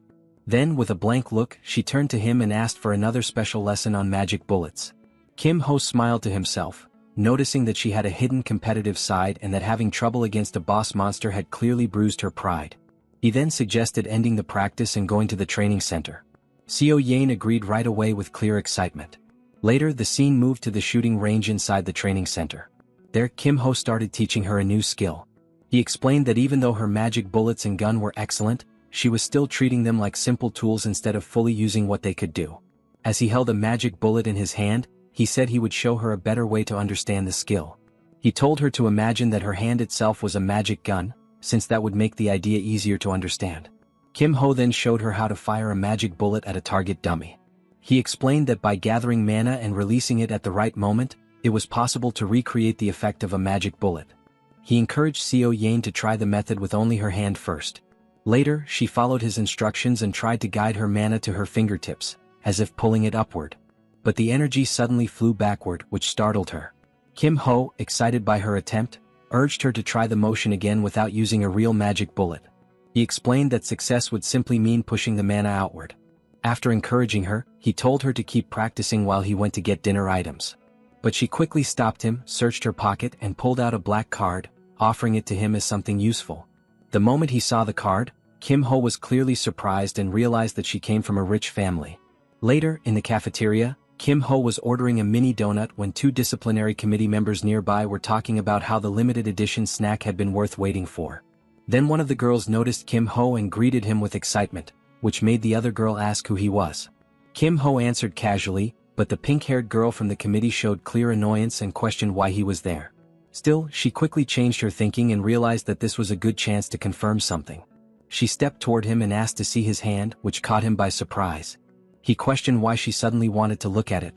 Speaker 3: Then, with a blank look, she turned to him and asked for another special lesson on magic bullets. Kim Ho smiled to himself, noticing that she had a hidden competitive side and that having trouble against a boss monster had clearly bruised her pride. He then suggested ending the practice and going to the training center. Seo Yane agreed right away with clear excitement. Later, the scene moved to the shooting range inside the training center. There, Kim Ho started teaching her a new skill. He explained that even though her magic bullets and gun were excellent, she was still treating them like simple tools instead of fully using what they could do. As he held a magic bullet in his hand, he said he would show her a better way to understand the skill. He told her to imagine that her hand itself was a magic gun, since that would make the idea easier to understand. Kim Ho then showed her how to fire a magic bullet at a target dummy. He explained that by gathering mana and releasing it at the right moment, it was possible to recreate the effect of a magic bullet. He encouraged Seo Yane to try the method with only her hand first. Later, she followed his instructions and tried to guide her mana to her fingertips, as if pulling it upward. But the energy suddenly flew backward, which startled her. Kim Ho, excited by her attempt, urged her to try the motion again without using a real magic bullet. He explained that success would simply mean pushing the mana outward. After encouraging her, he told her to keep practicing while he went to get dinner items. But she quickly stopped him, searched her pocket and pulled out a black card, offering it to him as something useful. The moment he saw the card, Kim Ho was clearly surprised and realized that she came from a rich family. Later, in the cafeteria, Kim Ho was ordering a mini donut when 2 disciplinary committee members nearby were talking about how the limited edition snack had been worth waiting for. Then one of the girls noticed Kim Ho and greeted him with excitement, which made the other girl ask who he was. Kim Ho answered casually, but the pink-haired girl from the committee showed clear annoyance and questioned why he was there. Still, she quickly changed her thinking and realized that this was a good chance to confirm something. She stepped toward him and asked to see his hand, which caught him by surprise. He questioned why she suddenly wanted to look at it.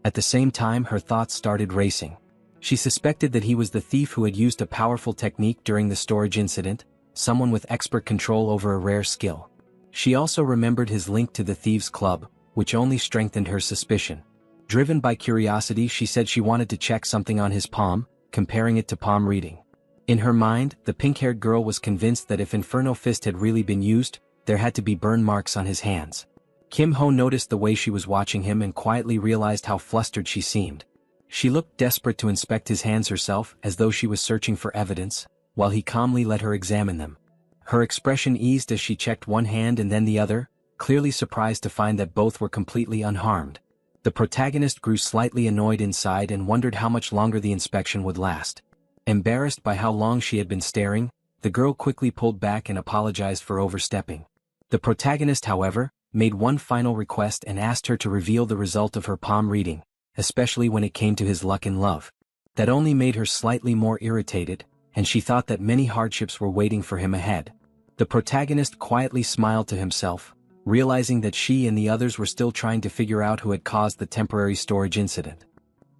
Speaker 3: At the same time, her thoughts started racing. She suspected that he was the thief who had used a powerful technique during the storage incident, someone with expert control over a rare skill. She also remembered his link to the Thieves' Club, which only strengthened her suspicion. Driven by curiosity, she said she wanted to check something on his palm, comparing it to palm reading. In her mind, the pink-haired girl was convinced that if Inferno Fist had really been used, there had to be burn marks on his hands. Kim Ho noticed the way she was watching him and quietly realized how flustered she seemed. She looked desperate to inspect his hands herself, as though she was searching for evidence, while he calmly let her examine them. Her expression eased as she checked one hand and then the other, clearly surprised to find that both were completely unharmed. The protagonist grew slightly annoyed inside and wondered how much longer the inspection would last. Embarrassed by how long she had been staring, the girl quickly pulled back and apologized for overstepping. The protagonist, however, made one final request and asked her to reveal the result of her palm reading, especially when it came to his luck in love. That only made her slightly more irritated, and she thought that many hardships were waiting for him ahead. The protagonist quietly smiled to himself, realizing that she and the others were still trying to figure out who had caused the temporary storage incident.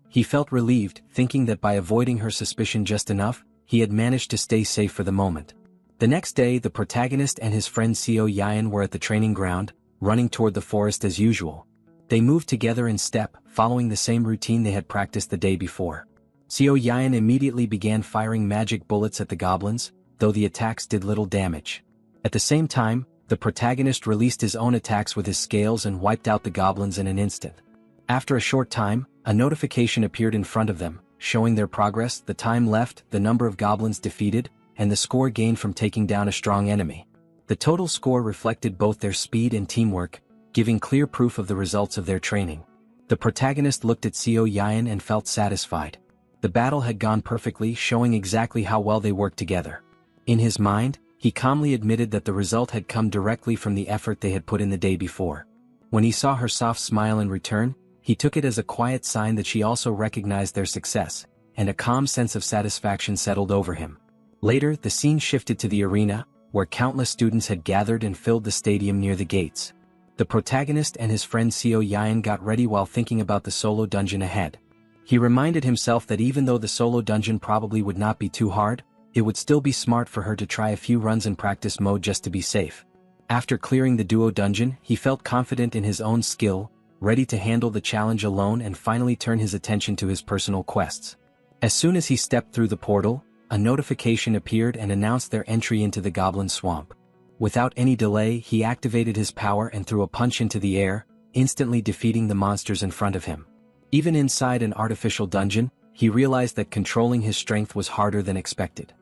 Speaker 3: He felt relieved, thinking that by avoiding her suspicion just enough, he had managed to stay safe for the moment. The next day, the protagonist and his friend Seo Yayan were at the training ground, running toward the forest as usual. They moved together in step, following the same routine they had practiced the day before. Seo Yayan immediately began firing magic bullets at the goblins, though the attacks did little damage. At the same time, the protagonist released his own attacks with his scales and wiped out the goblins in an instant. After a short time, a notification appeared in front of them, showing their progress, the time left, the number of goblins defeated, and the score gained from taking down a strong enemy. The total score reflected both their speed and teamwork, giving clear proof of the results of their training. The protagonist looked at Seo Yayan and felt satisfied. The battle had gone perfectly, showing exactly how well they worked together. In his mind, he calmly admitted that the result had come directly from the effort they had put in the day before. When he saw her soft smile in return, he took it as a quiet sign that she also recognized their success, and a calm sense of satisfaction settled over him. Later, the scene shifted to the arena, where countless students had gathered and filled the stadium near the gates. The protagonist and his friend Seo Yayan got ready while thinking about the solo dungeon ahead. He reminded himself that even though the solo dungeon probably would not be too hard, it would still be smart for her to try a few runs in practice mode just to be safe. After clearing the duo dungeon, he felt confident in his own skill, ready to handle the challenge alone and finally turn his attention to his personal quests. As soon as he stepped through the portal, a notification appeared and announced their entry into the Goblin Swamp. Without any delay, he activated his power and threw a punch into the air, instantly defeating the monsters in front of him. Even inside an artificial dungeon, he realized that controlling his strength was harder than expected.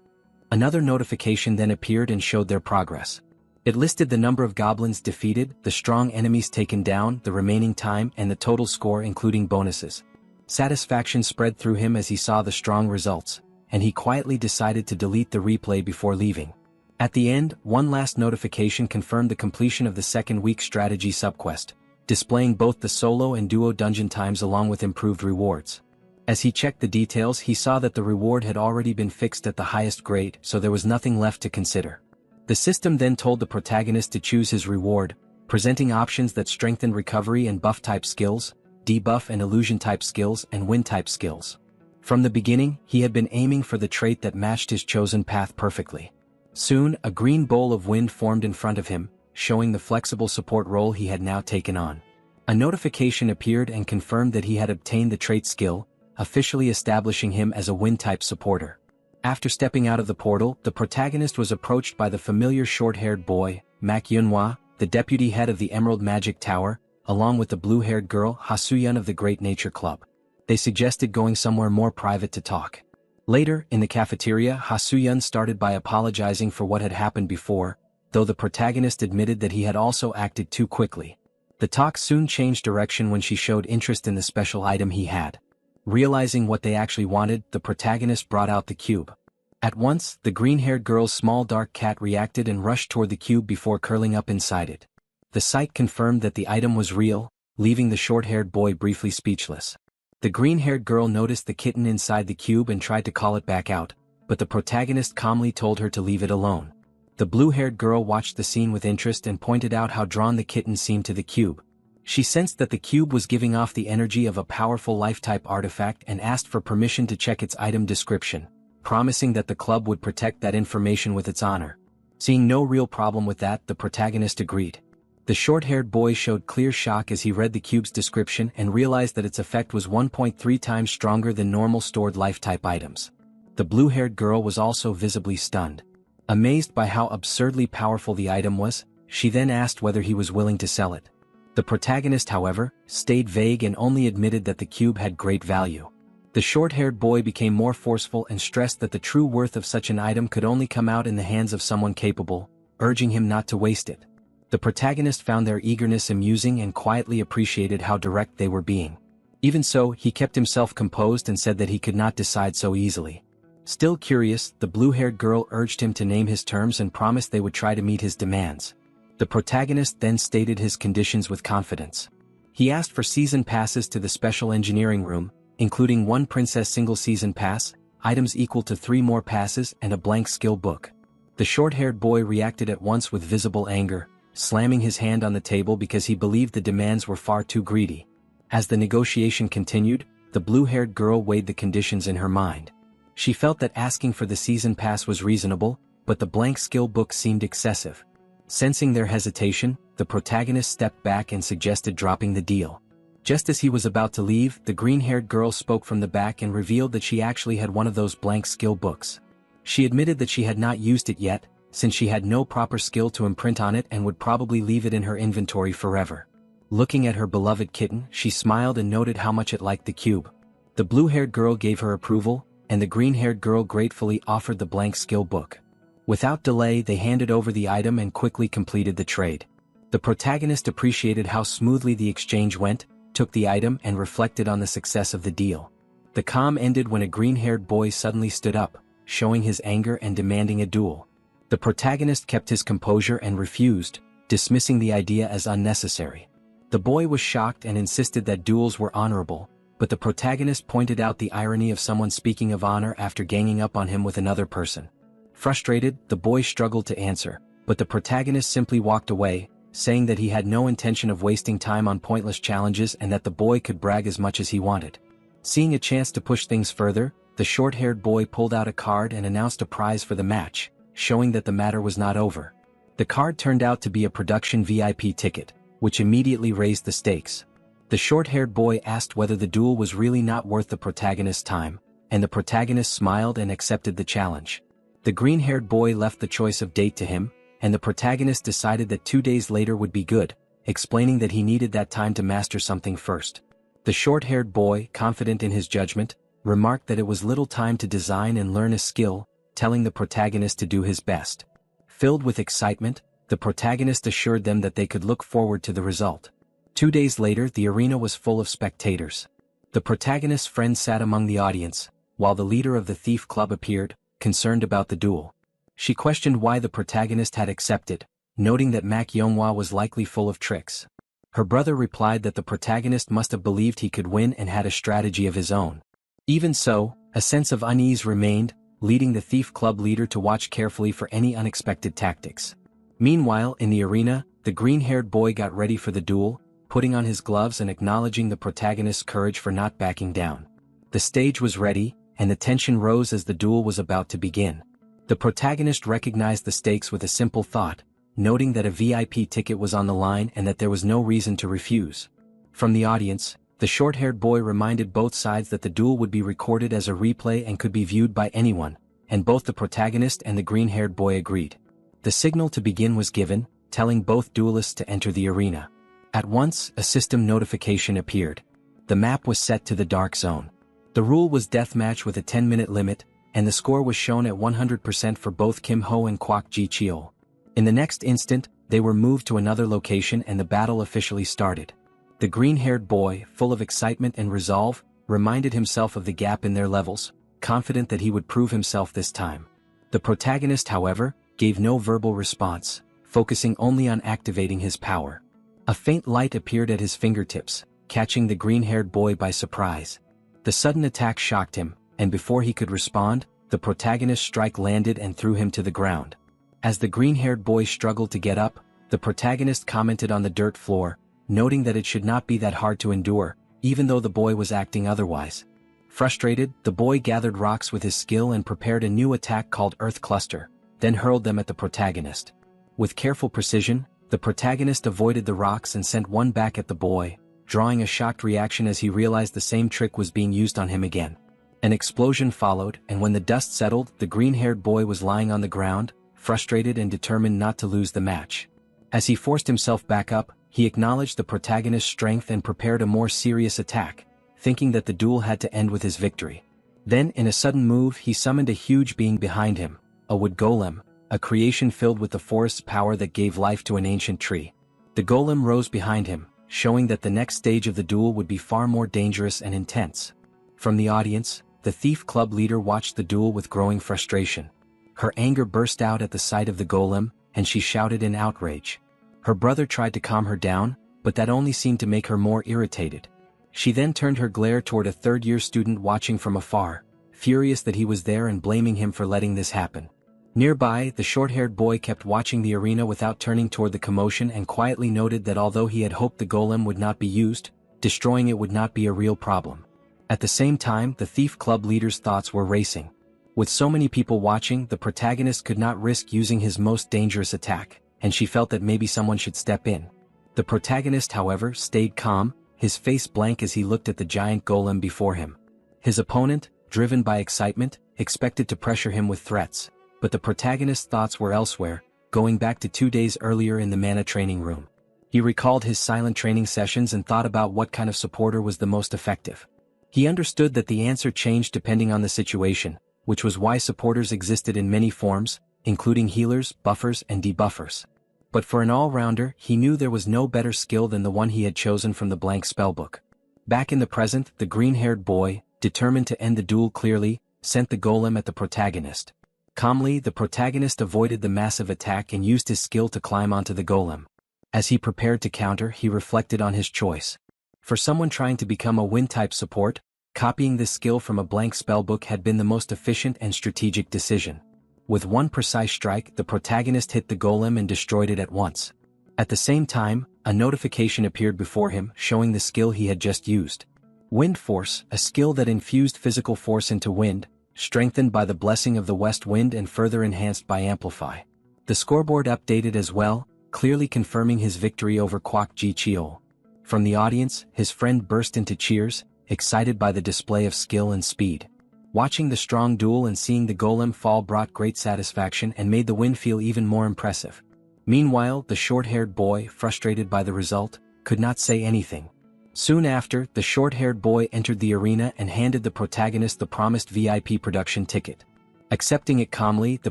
Speaker 3: Another notification then appeared and showed their progress. It listed the number of goblins defeated, the strong enemies taken down, the remaining time, and the total score including bonuses. Satisfaction spread through him as he saw the strong results, and he quietly decided to delete the replay before leaving. At the end, one last notification confirmed the completion of the second week strategy subquest, displaying both the solo and duo dungeon times along with improved rewards. As he checked the details, he saw that the reward had already been fixed at the highest grade, so there was nothing left to consider. The system then told the protagonist to choose his reward, presenting options that strengthened recovery and buff-type skills, debuff and illusion-type skills, and wind-type skills. From the beginning, he had been aiming for the trait that matched his chosen path perfectly. Soon, a green bowl of wind formed in front of him, showing the flexible support role he had now taken on. A notification appeared and confirmed that he had obtained the trait skill, officially establishing him as a wind-type supporter. After stepping out of the portal, the protagonist was approached by the familiar short-haired boy, Mak Yunhwa, the deputy head of the Emerald Magic Tower, along with the blue-haired girl, Hasuyun of the Great Nature Club. They suggested going somewhere more private to talk. Later, in the cafeteria, Hasuyun started by apologizing for what had happened before, though the protagonist admitted that he had also acted too quickly. The talk soon changed direction when she showed interest in the special item he had. Realizing what they actually wanted, the protagonist brought out the cube. At once, the green-haired girl's small dark cat reacted and rushed toward the cube before curling up inside it. The sight confirmed that the item was real, leaving the short-haired boy briefly speechless. The green-haired girl noticed the kitten inside the cube and tried to call it back out, but the protagonist calmly told her to leave it alone. The blue-haired girl watched the scene with interest and pointed out how drawn the kitten seemed to the cube. She sensed that the cube was giving off the energy of a powerful life-type artifact and asked for permission to check its item description, promising that the club would protect that information with its honor. Seeing no real problem with that, the protagonist agreed. The short-haired boy showed clear shock as he read the cube's description and realized that its effect was 1.3 times stronger than normal stored life-type items. The blue-haired girl was also visibly stunned. Amazed by how absurdly powerful the item was, she then asked whether he was willing to sell it. The protagonist, however, stayed vague and only admitted that the cube had great value. The short-haired boy became more forceful and stressed that the true worth of such an item could only come out in the hands of someone capable, urging him not to waste it. The protagonist found their eagerness amusing and quietly appreciated how direct they were being. Even so, he kept himself composed and said that he could not decide so easily. Still curious, the blue-haired girl urged him to name his terms and promised they would try to meet his demands. The protagonist then stated his conditions with confidence. He asked for season passes to the special engineering room, including 1 princess single-season pass, items equal to 3 more passes and a blank skill book. The short-haired boy reacted at once with visible anger, slamming his hand on the table because he believed the demands were far too greedy. As the negotiation continued, the blue-haired girl weighed the conditions in her mind. She felt that asking for the season pass was reasonable, but the blank skill book seemed excessive. Sensing their hesitation, the protagonist stepped back and suggested dropping the deal. Just as he was about to leave, the green-haired girl spoke from the back and revealed that she actually had one of those blank skill books. She admitted that she had not used it yet, since she had no proper skill to imprint on it and would probably leave it in her inventory forever. Looking at her beloved kitten, she smiled and noted how much it liked the cube. The blue-haired girl gave her approval, and the green-haired girl gratefully offered the blank skill book. Without delay, they handed over the item and quickly completed the trade. The protagonist appreciated how smoothly the exchange went, took the item and reflected on the success of the deal. The calm ended when a green-haired boy suddenly stood up, showing his anger and demanding a duel. The protagonist kept his composure and refused, dismissing the idea as unnecessary. The boy was shocked and insisted that duels were honorable, but the protagonist pointed out the irony of someone speaking of honor after ganging up on him with another person. Frustrated, the boy struggled to answer, but the protagonist simply walked away, saying that he had no intention of wasting time on pointless challenges and that the boy could brag as much as he wanted. Seeing a chance to push things further, the short-haired boy pulled out a card and announced a prize for the match, showing that the matter was not over. The card turned out to be a production VIP ticket, which immediately raised the stakes. The short-haired boy asked whether the duel was really not worth the protagonist's time, and the protagonist smiled and accepted the challenge. The green-haired boy left the choice of date to him, and the protagonist decided that 2 days later would be good, explaining that he needed that time to master something first. The short-haired boy, confident in his judgment, remarked that it was little time to design and learn a skill, telling the protagonist to do his best. Filled with excitement, the protagonist assured them that they could look forward to the result. 2 days later, the arena was full of spectators. The protagonist's friend sat among the audience, while the leader of the thief club appeared, concerned about the duel. She questioned why the protagonist had accepted, noting that Manhwa was likely full of tricks. Her brother replied that the protagonist must have believed he could win and had a strategy of his own. Even so, a sense of unease remained, leading the thief club leader to watch carefully for any unexpected tactics. Meanwhile, in the arena, the green-haired boy got ready for the duel, putting on his gloves and acknowledging the protagonist's courage for not backing down. The stage was ready, and the tension rose as the duel was about to begin. The protagonist recognized the stakes with a simple thought, noting that a VIP ticket was on the line and that there was no reason to refuse. From the audience, the short-haired boy reminded both sides that the duel would be recorded as a replay and could be viewed by anyone, and both the protagonist and the green-haired boy agreed. The signal to begin was given, telling both duelists to enter the arena. At once, a system notification appeared. The map was set to the dark zone. The rule was deathmatch with a 10-minute limit, and the score was shown at 100% for both Kim Ho and Kwak Ji Cheol. In the next instant, they were moved to another location and the battle officially started. The green-haired boy, full of excitement and resolve, reminded himself of the gap in their levels, confident that he would prove himself this time. The protagonist, however, gave no verbal response, focusing only on activating his power. A faint light appeared at his fingertips, catching the green-haired boy by surprise. The sudden attack shocked him, and before he could respond, the protagonist's strike landed and threw him to the ground. As the green-haired boy struggled to get up, the protagonist commented on the dirt floor, noting that it should not be that hard to endure, even though the boy was acting otherwise. Frustrated, the boy gathered rocks with his skill and prepared a new attack called Earth Cluster, then hurled them at the protagonist. With careful precision, the protagonist avoided the rocks and sent one back at the boy, drawing a shocked reaction as he realized the same trick was being used on him again. An explosion followed, and when the dust settled, the green-haired boy was lying on the ground, frustrated and determined not to lose the match. As he forced himself back up, he acknowledged the protagonist's strength and prepared a more serious attack, thinking that the duel had to end with his victory. Then, in a sudden move, he summoned a huge being behind him, a wood golem, a creation filled with the forest's power that gave life to an ancient tree. The golem rose behind him, showing that the next stage of the duel would be far more dangerous and intense. From the audience, the Thief Club leader watched the duel with growing frustration. Her anger burst out at the sight of the golem, and she shouted in outrage. Her brother tried to calm her down, but that only seemed to make her more irritated. She then turned her glare toward a third-year student watching from afar, furious that he was there and blaming him for letting this happen. Nearby, the short-haired boy kept watching the arena without turning toward the commotion and quietly noted that although he had hoped the golem would not be used, destroying it would not be a real problem. At the same time, the Thief Club leader's thoughts were racing. With so many people watching, the protagonist could not risk using his most dangerous attack, and she felt that maybe someone should step in. The protagonist, however, stayed calm, his face blank as he looked at the giant golem before him. His opponent, driven by excitement, expected to pressure him with threats, but the protagonist's thoughts were elsewhere, going back to 2 days earlier in the mana training room. He recalled his silent training sessions and thought about what kind of supporter was the most effective. He understood that the answer changed depending on the situation, which was why supporters existed in many forms, including healers, buffers, and debuffers. But for an all-rounder, he knew there was no better skill than the one he had chosen from the blank spellbook. Back in the present, the green-haired boy, determined to end the duel clearly, sent the golem at the protagonist. Calmly, the protagonist avoided the massive attack and used his skill to climb onto the golem. As he prepared to counter, he reflected on his choice. For someone trying to become a wind-type support, copying this skill from a blank spellbook had been the most efficient and strategic decision. With one precise strike, the protagonist hit the golem and destroyed it at once. At the same time, a notification appeared before him showing the skill he had just used. Wind Force, a skill that infused physical force into wind, strengthened by the blessing of the west wind and further enhanced by Amplify. The scoreboard updated as well, clearly confirming his victory over Kwak Ji Cheol. From the audience, his friend burst into cheers, excited by the display of skill and speed. Watching the strong duel and seeing the golem fall brought great satisfaction and made the win feel even more impressive. Meanwhile, the short-haired boy, frustrated by the result, could not say anything. Soon after, the short-haired boy entered the arena and handed the protagonist the promised VIP production ticket. Accepting it calmly, the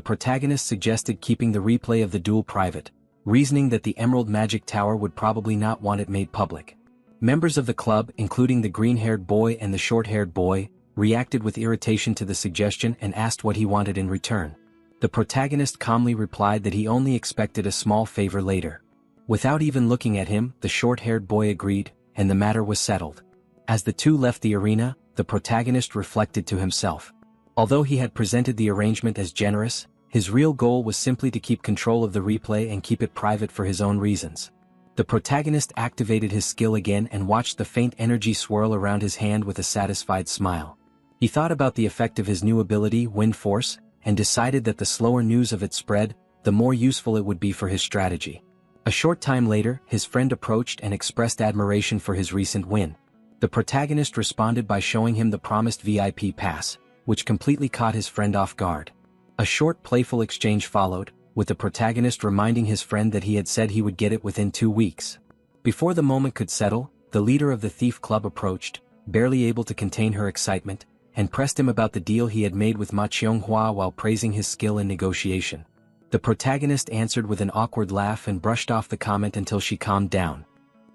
Speaker 3: protagonist suggested keeping the replay of the duel private, reasoning that the Emerald Magic Tower would probably not want it made public. Members of the club, including the green-haired boy and the short-haired boy, reacted with irritation to the suggestion and asked what he wanted in return. The protagonist calmly replied that he only expected a small favor later. Without even looking at him, the short-haired boy agreed, and the matter was settled. As the two left the arena, the protagonist reflected to himself. Although he had presented the arrangement as generous, his real goal was simply to keep control of the replay and keep it private for his own reasons. The protagonist activated his skill again and watched the faint energy swirl around his hand with a satisfied smile. He thought about the effect of his new ability, Wind Force, and decided that the slower news of it spread, the more useful it would be for his strategy. A short time later, his friend approached and expressed admiration for his recent win. The protagonist responded by showing him the promised VIP pass, which completely caught his friend off guard. A short playful exchange followed, with the protagonist reminding his friend that he had said he would get it within 2 weeks. Before the moment could settle, the leader of the Thief Club approached, barely able to contain her excitement, and pressed him about the deal he had made with Ma Cheonghua while praising his skill in negotiation. The protagonist answered with an awkward laugh and brushed off the comment until she calmed down.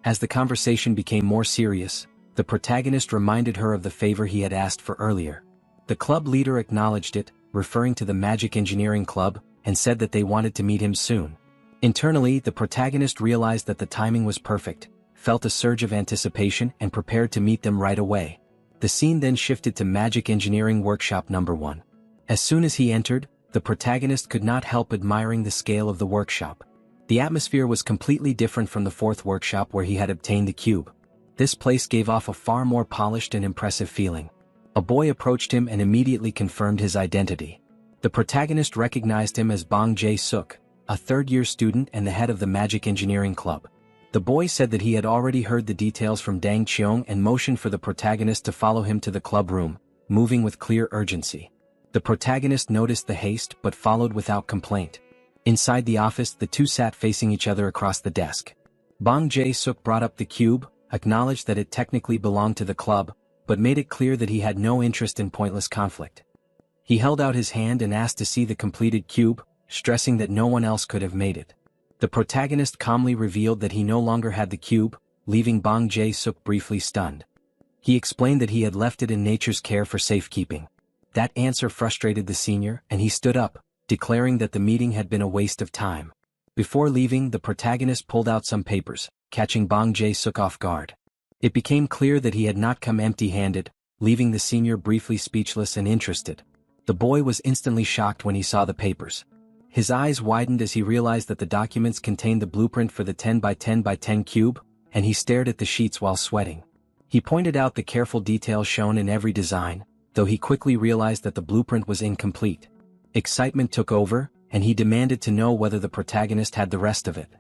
Speaker 3: As the conversation became more serious, the protagonist reminded her of the favor he had asked for earlier. The club leader acknowledged it, referring to the Magic Engineering Club, and said that they wanted to meet him soon. Internally, the protagonist realized that the timing was perfect, felt a surge of anticipation and prepared to meet them right away. The scene then shifted to Magic Engineering Workshop number 1. As soon as he entered, the protagonist could not help admiring the scale of the workshop. The atmosphere was completely different from the 4th workshop where he had obtained the cube. This place gave off a far more polished and impressive feeling. A boy approached him and immediately confirmed his identity. The protagonist recognized him as Bong Jae-suk, a third-year student and the head of the Magic Engineering Club. The boy said that he had already heard the details from Dang Cheong and motioned for the protagonist to follow him to the club room, moving with clear urgency. The protagonist noticed the haste but followed without complaint. Inside the office, the two sat facing each other across the desk. Bong Jae-suk brought up the cube, acknowledged that it technically belonged to the club, but made it clear that he had no interest in pointless conflict. He held out his hand and asked to see the completed cube, stressing that no one else could have made it. The protagonist calmly revealed that he no longer had the cube, leaving Bong Jae-suk briefly stunned. He explained that he had left it in nature's care for safekeeping. That answer frustrated the senior, and he stood up, declaring that the meeting had been a waste of time. Before leaving, the protagonist pulled out some papers, catching Bong Jae-suk off guard. It became clear that he had not come empty-handed, leaving the senior briefly speechless and interested. The boy was instantly shocked when he saw the papers. His eyes widened as he realized that the documents contained the blueprint for the 10 by 10 by 10 cube, and he stared at the sheets while sweating. He pointed out the careful details shown in every design, though he quickly realized that the blueprint was incomplete. Excitement took over, and he demanded to know whether the protagonist had the rest of it.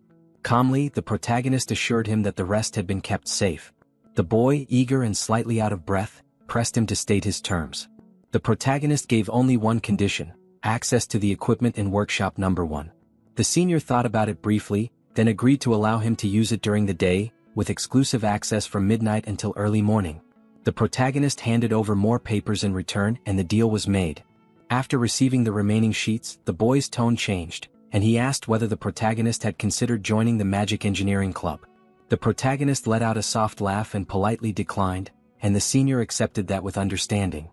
Speaker 3: Calmly, the protagonist assured him that the rest had been kept safe. The boy, eager and slightly out of breath, pressed him to state his terms. The protagonist gave only one condition: access to the equipment in workshop number 1. The senior thought about it briefly, then agreed to allow him to use it during the day, with exclusive access from midnight until early morning. The protagonist handed over more papers in return and the deal was made. After receiving the remaining sheets, the boy's tone changed, and he asked whether the protagonist had considered joining the Magic Engineering Club. The protagonist let out a soft laugh and politely declined, and the senior accepted that with understanding.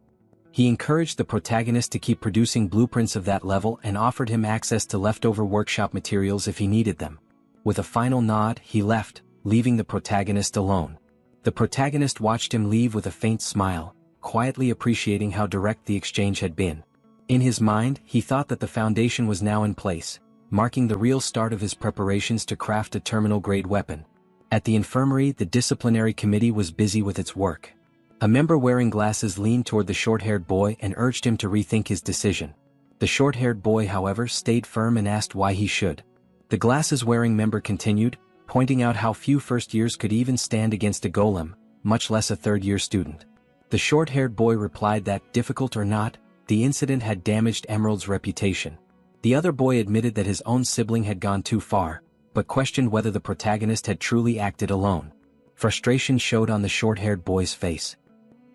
Speaker 3: He encouraged the protagonist to keep producing blueprints of that level and offered him access to leftover workshop materials if he needed them. With a final nod, he left, leaving the protagonist alone. The protagonist watched him leave with a faint smile, quietly appreciating how direct the exchange had been. In his mind, he thought that the foundation was now in place, marking the real start of his preparations to craft a terminal-grade weapon. At the infirmary, the disciplinary committee was busy with its work. A member wearing glasses leaned toward the short-haired boy and urged him to rethink his decision. The short-haired boy, however, stayed firm and asked why he should. The glasses-wearing member continued, pointing out how few first-years could even stand against a golem, much less a third-year student. The short-haired boy replied that, difficult or not, the incident had damaged Emerald's reputation. The other boy admitted that his own sibling had gone too far, but questioned whether the protagonist had truly acted alone. Frustration showed on the short-haired boy's face.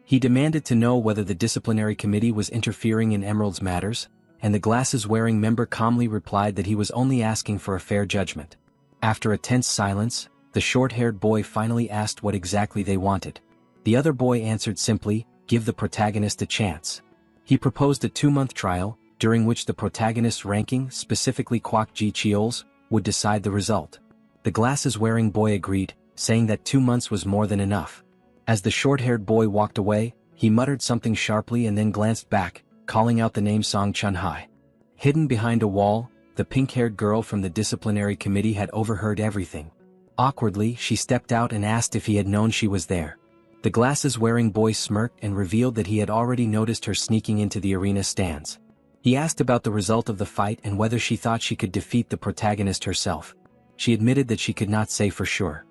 Speaker 3: He demanded to know whether the disciplinary committee was interfering in Emerald's matters, and the glasses-wearing member calmly replied that he was only asking for a fair judgment. After a tense silence, the short-haired boy finally asked what exactly they wanted. The other boy answered simply, give the protagonist a chance. He proposed a 2-month trial, during which the protagonist's ranking, specifically Kwak Ji Cheol's, would decide the result. The glasses-wearing boy agreed, saying that 2 months was more than enough. As the short-haired boy walked away, he muttered something sharply and then glanced back, calling out the name Song Chun-hai. Hidden behind a wall, the pink-haired girl from the disciplinary committee had overheard everything. Awkwardly, she stepped out and asked if he had known she was there. The glasses-wearing boy smirked and revealed that he had already noticed her sneaking into the arena stands. He asked about the result of the fight and whether she thought she could defeat the protagonist herself. She admitted that she could not say for sure.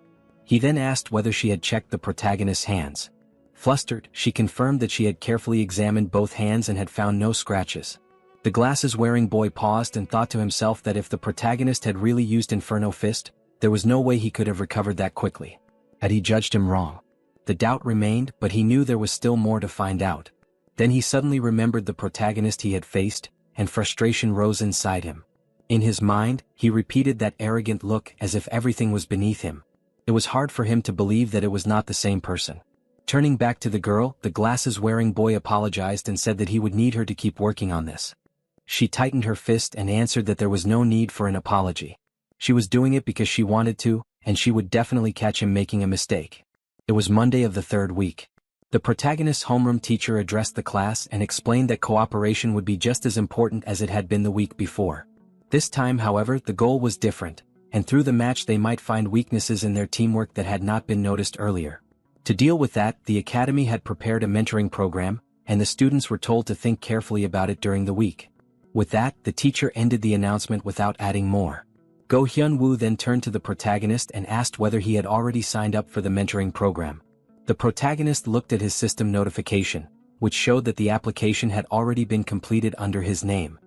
Speaker 3: He then asked whether she had checked the protagonist's hands. Flustered, she confirmed that she had carefully examined both hands and had found no scratches. The glasses-wearing boy paused and thought to himself that if the protagonist had really used Inferno Fist, there was no way he could have recovered that quickly. Had he judged him wrong? The doubt remained, but he knew there was still more to find out. Then he suddenly remembered the protagonist he had faced, and frustration rose inside him. In his mind, he repeated that arrogant look as if everything was beneath him. It was hard for him to believe that it was not the same person. Turning back to the girl, the glasses-wearing boy apologized and said that he would need her to keep working on this. She tightened her fist and answered that there was no need for an apology. She was doing it because she wanted to, and she would definitely catch him making a mistake. It was Monday of the third week. The protagonist's homeroom teacher addressed the class and explained that cooperation would be just as important as it had been the week before. This time, however, the goal was different, and through the match they might find weaknesses in their teamwork that had not been noticed earlier. To deal with that, the academy had prepared a mentoring program, and the students were told to think carefully about it during the week. With that, the teacher ended the announcement without adding more. Go Hyun-woo then turned to the protagonist and asked whether he had already signed up for the mentoring program. The protagonist looked at his system notification, which showed that the application had already been completed under his name.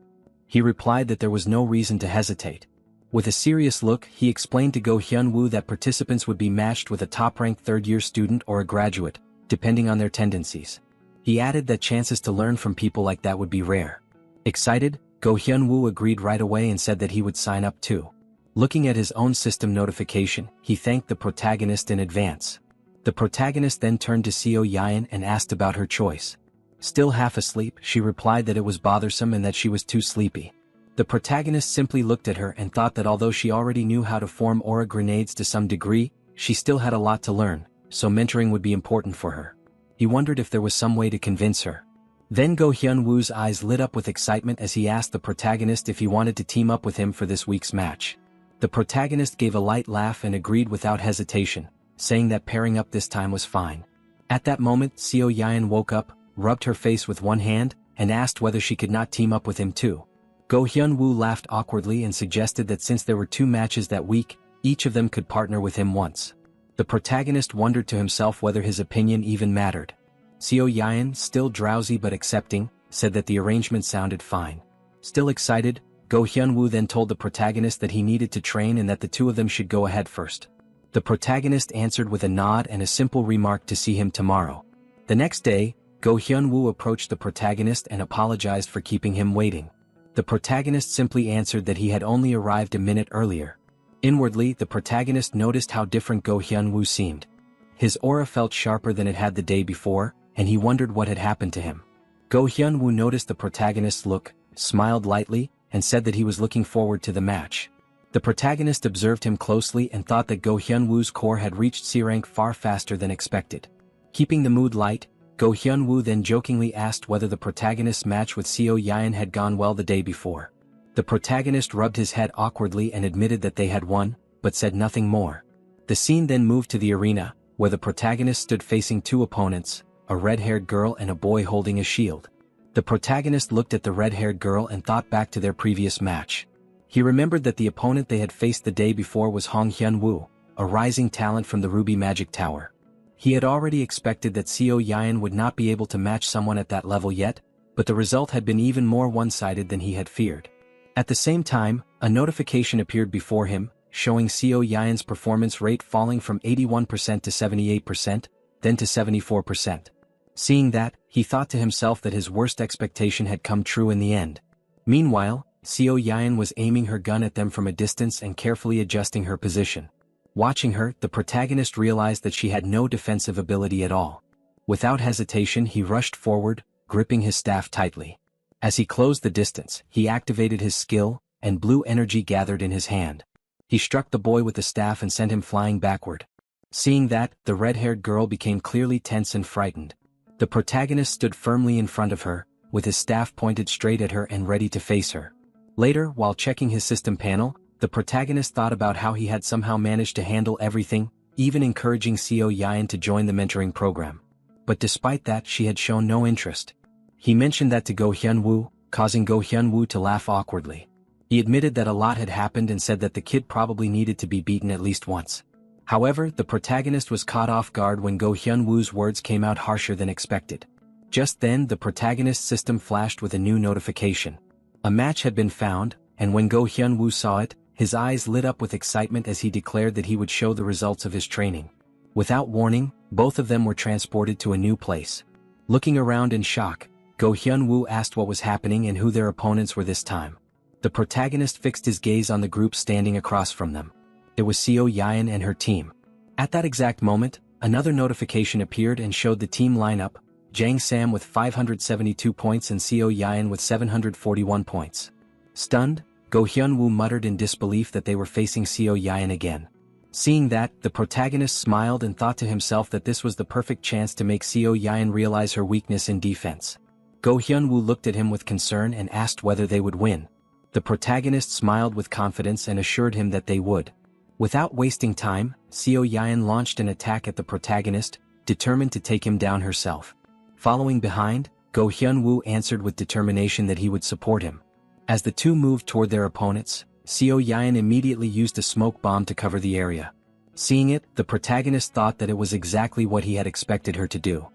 Speaker 3: He replied that there was no reason to hesitate. With a serious look, he explained to Go Hyun-woo that participants would be matched with a top-ranked third-year student or a graduate, depending on their tendencies. He added that chances to learn from people like that would be rare. Excited, Go Hyun-woo agreed right away and said that he would sign up too. Looking at his own system notification, he thanked the protagonist in advance. The protagonist then turned to Seo Yeon and asked about her choice. Still half asleep, she replied that it was bothersome and that she was too sleepy. The protagonist simply looked at her and thought that although she already knew how to form aura grenades to some degree, she still had a lot to learn, so mentoring would be important for her. He wondered if there was some way to convince her. Then Go Hyun-woo's eyes lit up with excitement as he asked the protagonist if he wanted to team up with him for this week's match. The protagonist gave a light laugh and agreed without hesitation, saying that pairing up this time was fine. At that moment, Seo Yeon woke up, rubbed her face with one hand, and asked whether she could not team up with him too. Go Hyun-woo laughed awkwardly and suggested that since there were 2 matches that week, each of them could partner with him once. The protagonist wondered to himself whether his opinion even mattered. Seo Yeon, still drowsy but accepting, said that the arrangement sounded fine. Still excited, Go Hyun-woo then told the protagonist that he needed to train and that the two of them should go ahead first. The protagonist answered with a nod and a simple remark to see him tomorrow. The next day, Go Hyun-woo approached the protagonist and apologized for keeping him waiting. The protagonist simply answered that he had only arrived a minute earlier. Inwardly, the protagonist noticed how different Go Hyun-woo seemed. His aura felt sharper than it had the day before, and he wondered what had happened to him. Go Hyun-woo noticed the protagonist's look, smiled lightly, and said that he was looking forward to the match. The protagonist observed him closely and thought that Go Hyun-woo's core had reached C rank far faster than expected. Keeping the mood light, Go Hyun-woo then jokingly asked whether the protagonist's match with Seo Yeon had gone well the day before. The protagonist rubbed his head awkwardly and admitted that they had won, but said nothing more. The scene then moved to the arena, where the protagonist stood facing 2 opponents, a red-haired girl and a boy holding a shield. The protagonist looked at the red-haired girl and thought back to their previous match. He remembered that the opponent they had faced the day before was Hong Hyun-woo, a rising talent from the Ruby Magic Tower. He had already expected that Seo Yeon would not be able to match someone at that level yet, but the result had been even more one-sided than he had feared. At the same time, a notification appeared before him, showing Seo Yeon's performance rate falling from 81% to 78%, then to 74%. Seeing that, he thought to himself that his worst expectation had come true in the end. Meanwhile, Seo Yeon was aiming her gun at them from a distance and carefully adjusting her position. Watching her, the protagonist realized that she had no defensive ability at all. Without hesitation, he rushed forward, gripping his staff tightly. As he closed the distance, he activated his skill, and blue energy gathered in his hand. He struck the boy with the staff and sent him flying backward. Seeing that, the red-haired girl became clearly tense and frightened. The protagonist stood firmly in front of her, with his staff pointed straight at her and ready to face her. Later, while checking his system panel, the protagonist thought about how he had somehow managed to handle everything, even encouraging Seo Yeon to join the mentoring program. But despite that, she had shown no interest. He mentioned that to Go Hyun-woo, causing Go Hyun-woo to laugh awkwardly. He admitted that a lot had happened and said that the kid probably needed to be beaten at least once. However, the protagonist was caught off guard when Go Hyun-woo's words came out harsher than expected. Just then, the protagonist's system flashed with a new notification. A match had been found, and when Go Hyun-woo saw it, his eyes lit up with excitement as he declared that he would show the results of his training. Without warning, both of them were transported to a new place. Looking around in shock, Go Hyun-woo asked what was happening and who their opponents were this time. The protagonist fixed his gaze on the group standing across from them. It was Seo Yeon and her team. At that exact moment, another notification appeared and showed the team lineup, Jang Sam with 572 points and Seo Yeon with 741 points. Stunned, Go Hyun-woo muttered in disbelief that they were facing Seo Yaen again. Seeing that, the protagonist smiled and thought to himself that this was the perfect chance to make Seo Yaen realize her weakness in defense. Go Hyun-woo looked at him with concern and asked whether they would win. The protagonist smiled with confidence and assured him that they would. Without wasting time, Seo Yaen launched an attack at the protagonist, determined to take him down herself. Following behind, Go Hyun-woo answered with determination that he would support him. As the two moved toward their opponents, Seo Yaen immediately used a smoke bomb to cover the area. Seeing it, the protagonist thought that it was exactly what he had expected her to do.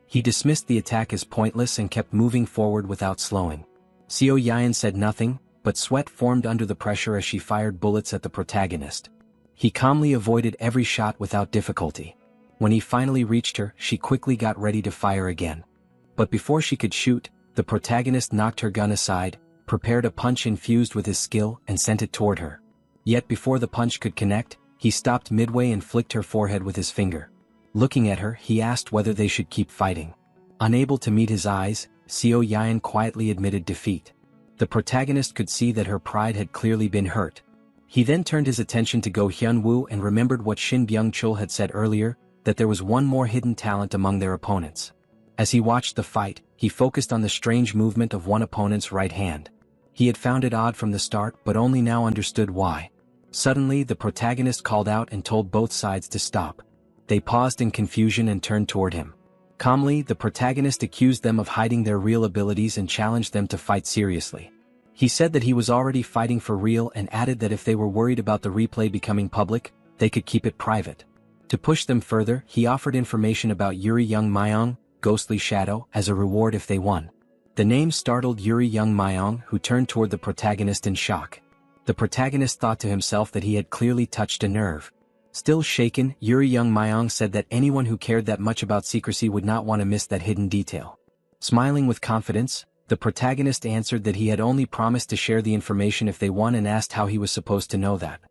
Speaker 3: He dismissed the attack as pointless and kept moving forward without slowing. Seo Yaen said nothing, but sweat formed under the pressure as she fired bullets at the protagonist. He calmly avoided every shot without difficulty. When he finally reached her, she quickly got ready to fire again. But before she could shoot, the protagonist knocked her gun aside, prepared a punch infused with his skill and sent it toward her. Yet before the punch could connect, he stopped midway and flicked her forehead with his finger. Looking at her, he asked whether they should keep fighting. Unable to meet his eyes, Seo Yaen quietly admitted defeat. The protagonist could see that her pride had clearly been hurt. He then turned his attention to Go Hyun-woo and remembered what Shin Byung-chul had said earlier, that there was one more hidden talent among their opponents. As he watched the fight, he focused on the strange movement of one opponent's right hand. He had found it odd from the start but only now understood why. Suddenly, the protagonist called out and told both sides to stop. They paused in confusion and turned toward him. Calmly, the protagonist accused them of hiding their real abilities and challenged them to fight seriously. He said that he was already fighting for real and added that if they were worried about the replay becoming public, they could keep it private. To push them further, he offered information about Yuri Young Myong, Ghostly Shadow, as a reward if they won. The name startled Yuri Young Myong, who turned toward the protagonist in shock. The protagonist thought to himself that he had clearly touched a nerve. Still shaken, Yuri Young Myong said that anyone who cared that much about secrecy would not want to miss that hidden detail. Smiling with confidence, the protagonist answered that he had only promised to share the information if they won and asked how he was supposed to know that.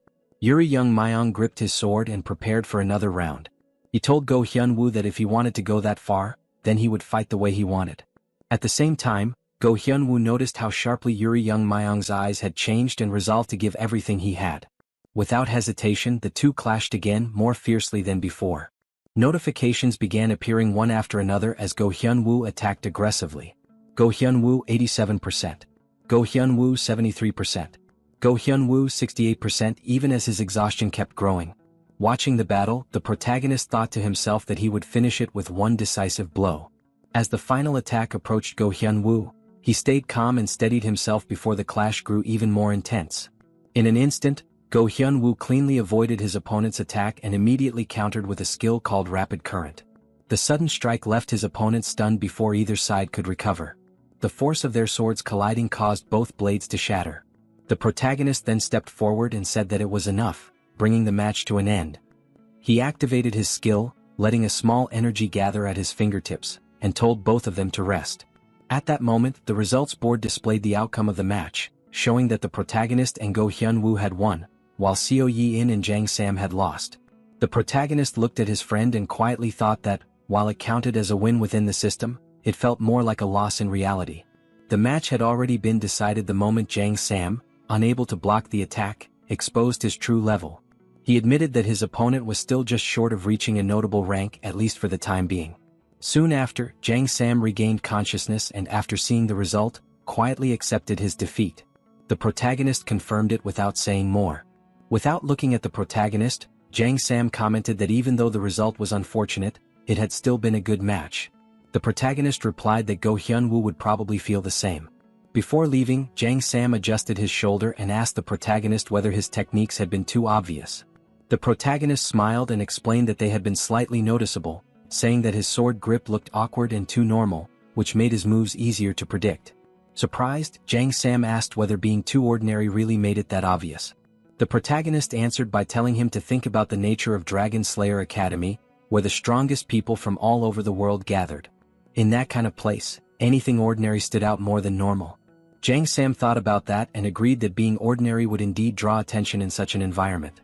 Speaker 3: Yuri Young Myong gripped his sword and prepared for another round. He told Go Hyun-woo that if he wanted to go that far, then he would fight the way he wanted. At the same time, Go Hyun-woo noticed how sharply Yuri Young Myong's eyes had changed and resolved to give everything he had. Without hesitation, the two clashed again, more fiercely than before. Notifications began appearing one after another as Go Hyun-woo attacked aggressively. Go Hyun-woo 87%. Go Hyun-woo 73%. Go Hyun-woo 68% even as his exhaustion kept growing. Watching the battle, the protagonist thought to himself that he would finish it with one decisive blow. As the final attack approached Go Hyun-woo, he stayed calm and steadied himself before the clash grew even more intense. In an instant, Go Hyun-woo cleanly avoided his opponent's attack and immediately countered with a skill called Rapid Current. The sudden strike left his opponent stunned before either side could recover. The force of their swords colliding caused both blades to shatter. The protagonist then stepped forward and said that it was enough, bringing the match to an end. He activated his skill, letting a small energy gather at his fingertips, and told both of them to rest. At that moment, the results board displayed the outcome of the match, showing that the protagonist and Go Hyun-woo had won, while Seo Yi-in and Jang Sam had lost. The protagonist looked at his friend and quietly thought that, while it counted as a win within the system, it felt more like a loss in reality. The match had already been decided the moment Jang Sam, unable to block the attack, exposed his true level. He admitted that his opponent was still just short of reaching a notable rank, at least for the time being. Soon after, Jang Sam regained consciousness and after seeing the result, quietly accepted his defeat. The protagonist confirmed it without saying more. Without looking at the protagonist, Jang Sam commented that even though the result was unfortunate, it had still been a good match. The protagonist replied that Go Hyun-woo would probably feel the same. Before leaving, Jang Sam adjusted his shoulder and asked the protagonist whether his techniques had been too obvious. The protagonist smiled and explained that they had been slightly noticeable, saying that his sword grip looked awkward and too normal, which made his moves easier to predict. Surprised, Jang Sam asked whether being too ordinary really made it that obvious. The protagonist answered by telling him to think about the nature of Dragon Slayer Academy, where the strongest people from all over the world gathered. In that kind of place, anything ordinary stood out more than normal. Jang Sam thought about that and agreed that being ordinary would indeed draw attention in such an environment.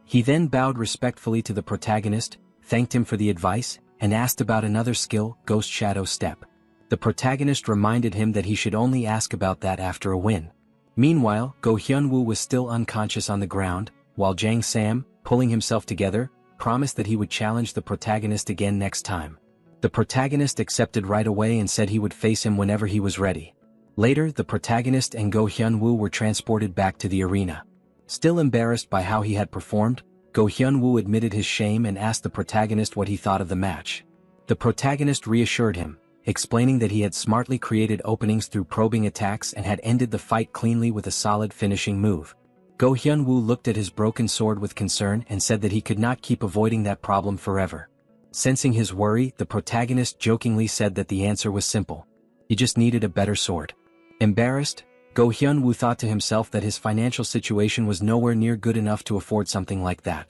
Speaker 3: He then bowed respectfully to the protagonist, thanked him for the advice, and asked about another skill, Ghost Shadow Step. The protagonist reminded him that he should only ask about that after a win. Meanwhile, Go Hyun-woo was still unconscious on the ground, while Jang Sam, pulling himself together, promised that he would challenge the protagonist again next time. The protagonist accepted right away and said he would face him whenever he was ready. Later, the protagonist and Go Hyun-woo were transported back to the arena. Still embarrassed by how he had performed, Go Hyun-woo admitted his shame and asked the protagonist what he thought of the match. The protagonist reassured him, explaining that he had smartly created openings through probing attacks and had ended the fight cleanly with a solid finishing move. Go Hyun-woo looked at his broken sword with concern and said that he could not keep avoiding that problem forever. Sensing his worry, the protagonist jokingly said that the answer was simple. He just needed a better sword. Embarrassed, Go Hyun-woo thought to himself that his financial situation was nowhere near good enough to afford something like that.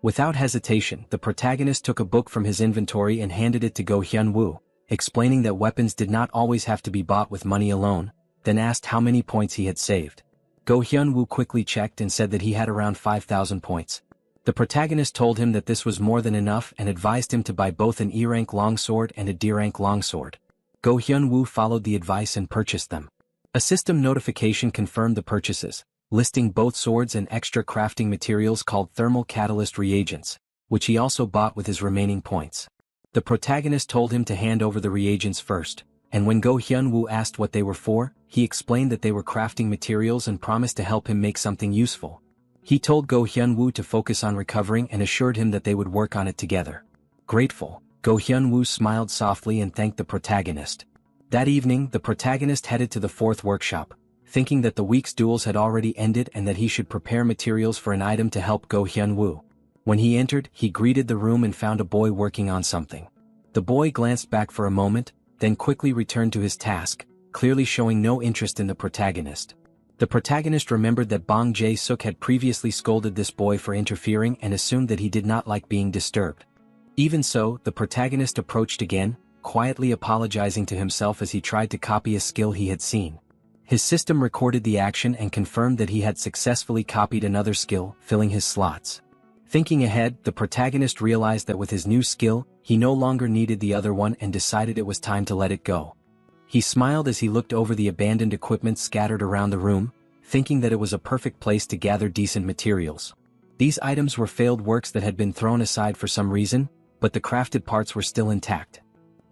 Speaker 3: Without hesitation, the protagonist took a book from his inventory and handed it to Go Hyun-woo, explaining that weapons did not always have to be bought with money alone, then asked how many points he had saved. Go Hyun-woo quickly checked and said that he had around 5,000 points. The protagonist told him that this was more than enough and advised him to buy both an E-rank longsword and a D-rank longsword. Go Hyun-woo followed the advice and purchased them. A system notification confirmed the purchases, listing both swords and extra crafting materials called thermal catalyst reagents, which he also bought with his remaining points. The protagonist told him to hand over the reagents first, and when Go Hyun-woo asked what they were for, he explained that they were crafting materials and promised to help him make something useful. He told Go Hyun-woo to focus on recovering and assured him that they would work on it together. Grateful, Go Hyun-woo smiled softly and thanked the protagonist. That evening, the protagonist headed to the fourth workshop, thinking that the week's duels had already ended and that he should prepare materials for an item to help Go Hyun-woo. When he entered, he greeted the room and found a boy working on something. The boy glanced back for a moment, then quickly returned to his task, clearly showing no interest in the protagonist. The protagonist remembered that Bong Jae-suk had previously scolded this boy for interfering and assumed that he did not like being disturbed. Even so, the protagonist approached again, quietly apologizing to himself as he tried to copy a skill he had seen. His system recorded the action and confirmed that he had successfully copied another skill, filling his slots. Thinking ahead, the protagonist realized that with his new skill, he no longer needed the other one and decided it was time to let it go. He smiled as he looked over the abandoned equipment scattered around the room, thinking that it was a perfect place to gather decent materials. These items were failed works that had been thrown aside for some reason, but the crafted parts were still intact.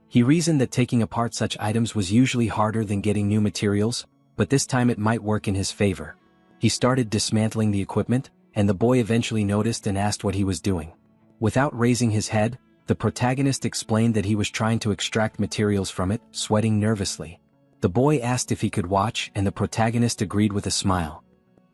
Speaker 3: He reasoned that taking apart such items was usually harder than getting new materials, but this time it might work in his favor. He started dismantling the equipment, and the boy eventually noticed and asked what he was doing. Without raising his head, the protagonist explained that he was trying to extract materials from it, sweating nervously. The boy asked if he could watch, and the protagonist agreed with a smile.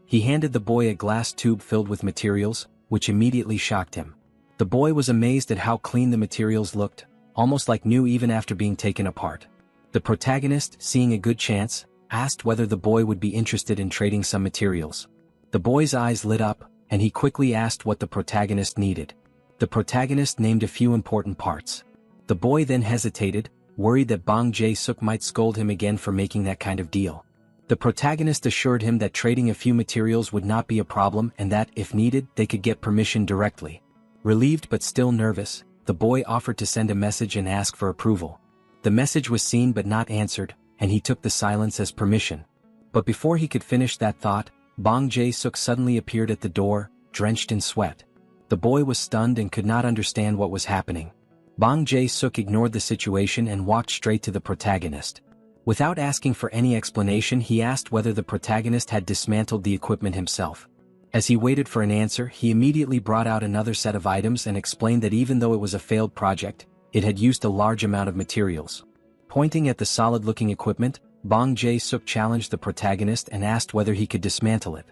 Speaker 3: He handed the boy a glass tube filled with materials, which immediately shocked him. The boy was amazed at how clean the materials looked, almost like new even after being taken apart. The protagonist, seeing a good chance, asked whether the boy would be interested in trading some materials. The boy's eyes lit up, and he quickly asked what the protagonist needed. The protagonist named a few important parts. The boy then hesitated, worried that Bong Jae-suk might scold him again for making that kind of deal. The protagonist assured him that trading a few materials would not be a problem and that, if needed, they could get permission directly. Relieved but still nervous, the boy offered to send a message and ask for approval. The message was seen but not answered, and he took the silence as permission. But before he could finish that thought, Bong Jae-suk suddenly appeared at the door, drenched in sweat. The boy was stunned and could not understand what was happening. Bong Jae-suk ignored the situation and walked straight to the protagonist. Without asking for any explanation, he asked whether the protagonist had dismantled the equipment himself. As he waited for an answer, he immediately brought out another set of items and explained that even though it was a failed project, it had used a large amount of materials. Pointing at the solid-looking equipment, Bong Jae-suk challenged the protagonist and asked whether he could dismantle it.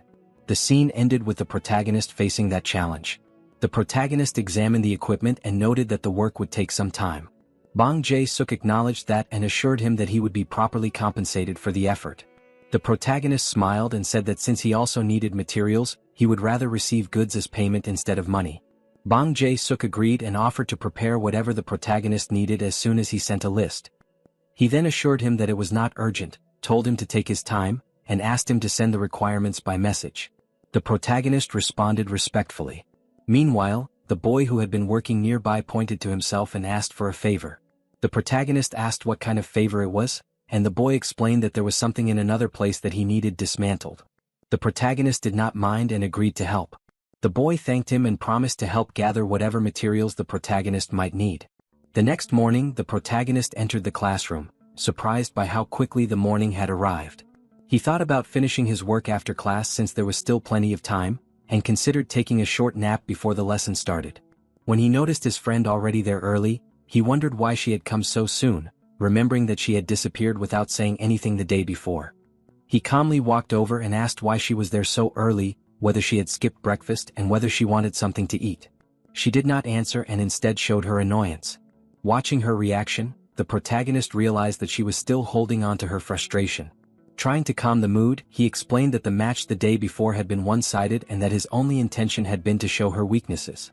Speaker 3: The scene ended with the protagonist facing that challenge. The protagonist examined the equipment and noted that the work would take some time. Bong Jae-suk acknowledged that and assured him that he would be properly compensated for the effort. The protagonist smiled and said that since he also needed materials, he would rather receive goods as payment instead of money. Bong Jae-suk agreed and offered to prepare whatever the protagonist needed as soon as he sent a list. He then assured him that it was not urgent, told him to take his time, and asked him to send the requirements by message. The protagonist responded respectfully. Meanwhile, the boy who had been working nearby pointed to himself and asked for a favor. The protagonist asked what kind of favor it was, and the boy explained that there was something in another place that he needed dismantled. The protagonist did not mind and agreed to help. The boy thanked him and promised to help gather whatever materials the protagonist might need. The next morning, the protagonist entered the classroom, surprised by how quickly the morning had arrived. He thought about finishing his work after class since there was still plenty of time, and considered taking a short nap before the lesson started. When he noticed his friend already there early, he wondered why she had come so soon, remembering that she had disappeared without saying anything the day before. He calmly walked over and asked why she was there so early, whether she had skipped breakfast and whether she wanted something to eat. She did not answer and instead showed her annoyance. Watching her reaction, the protagonist realized that she was still holding on to her frustration. Trying to calm the mood, he explained that the match the day before had been one-sided and that his only intention had been to show her weaknesses.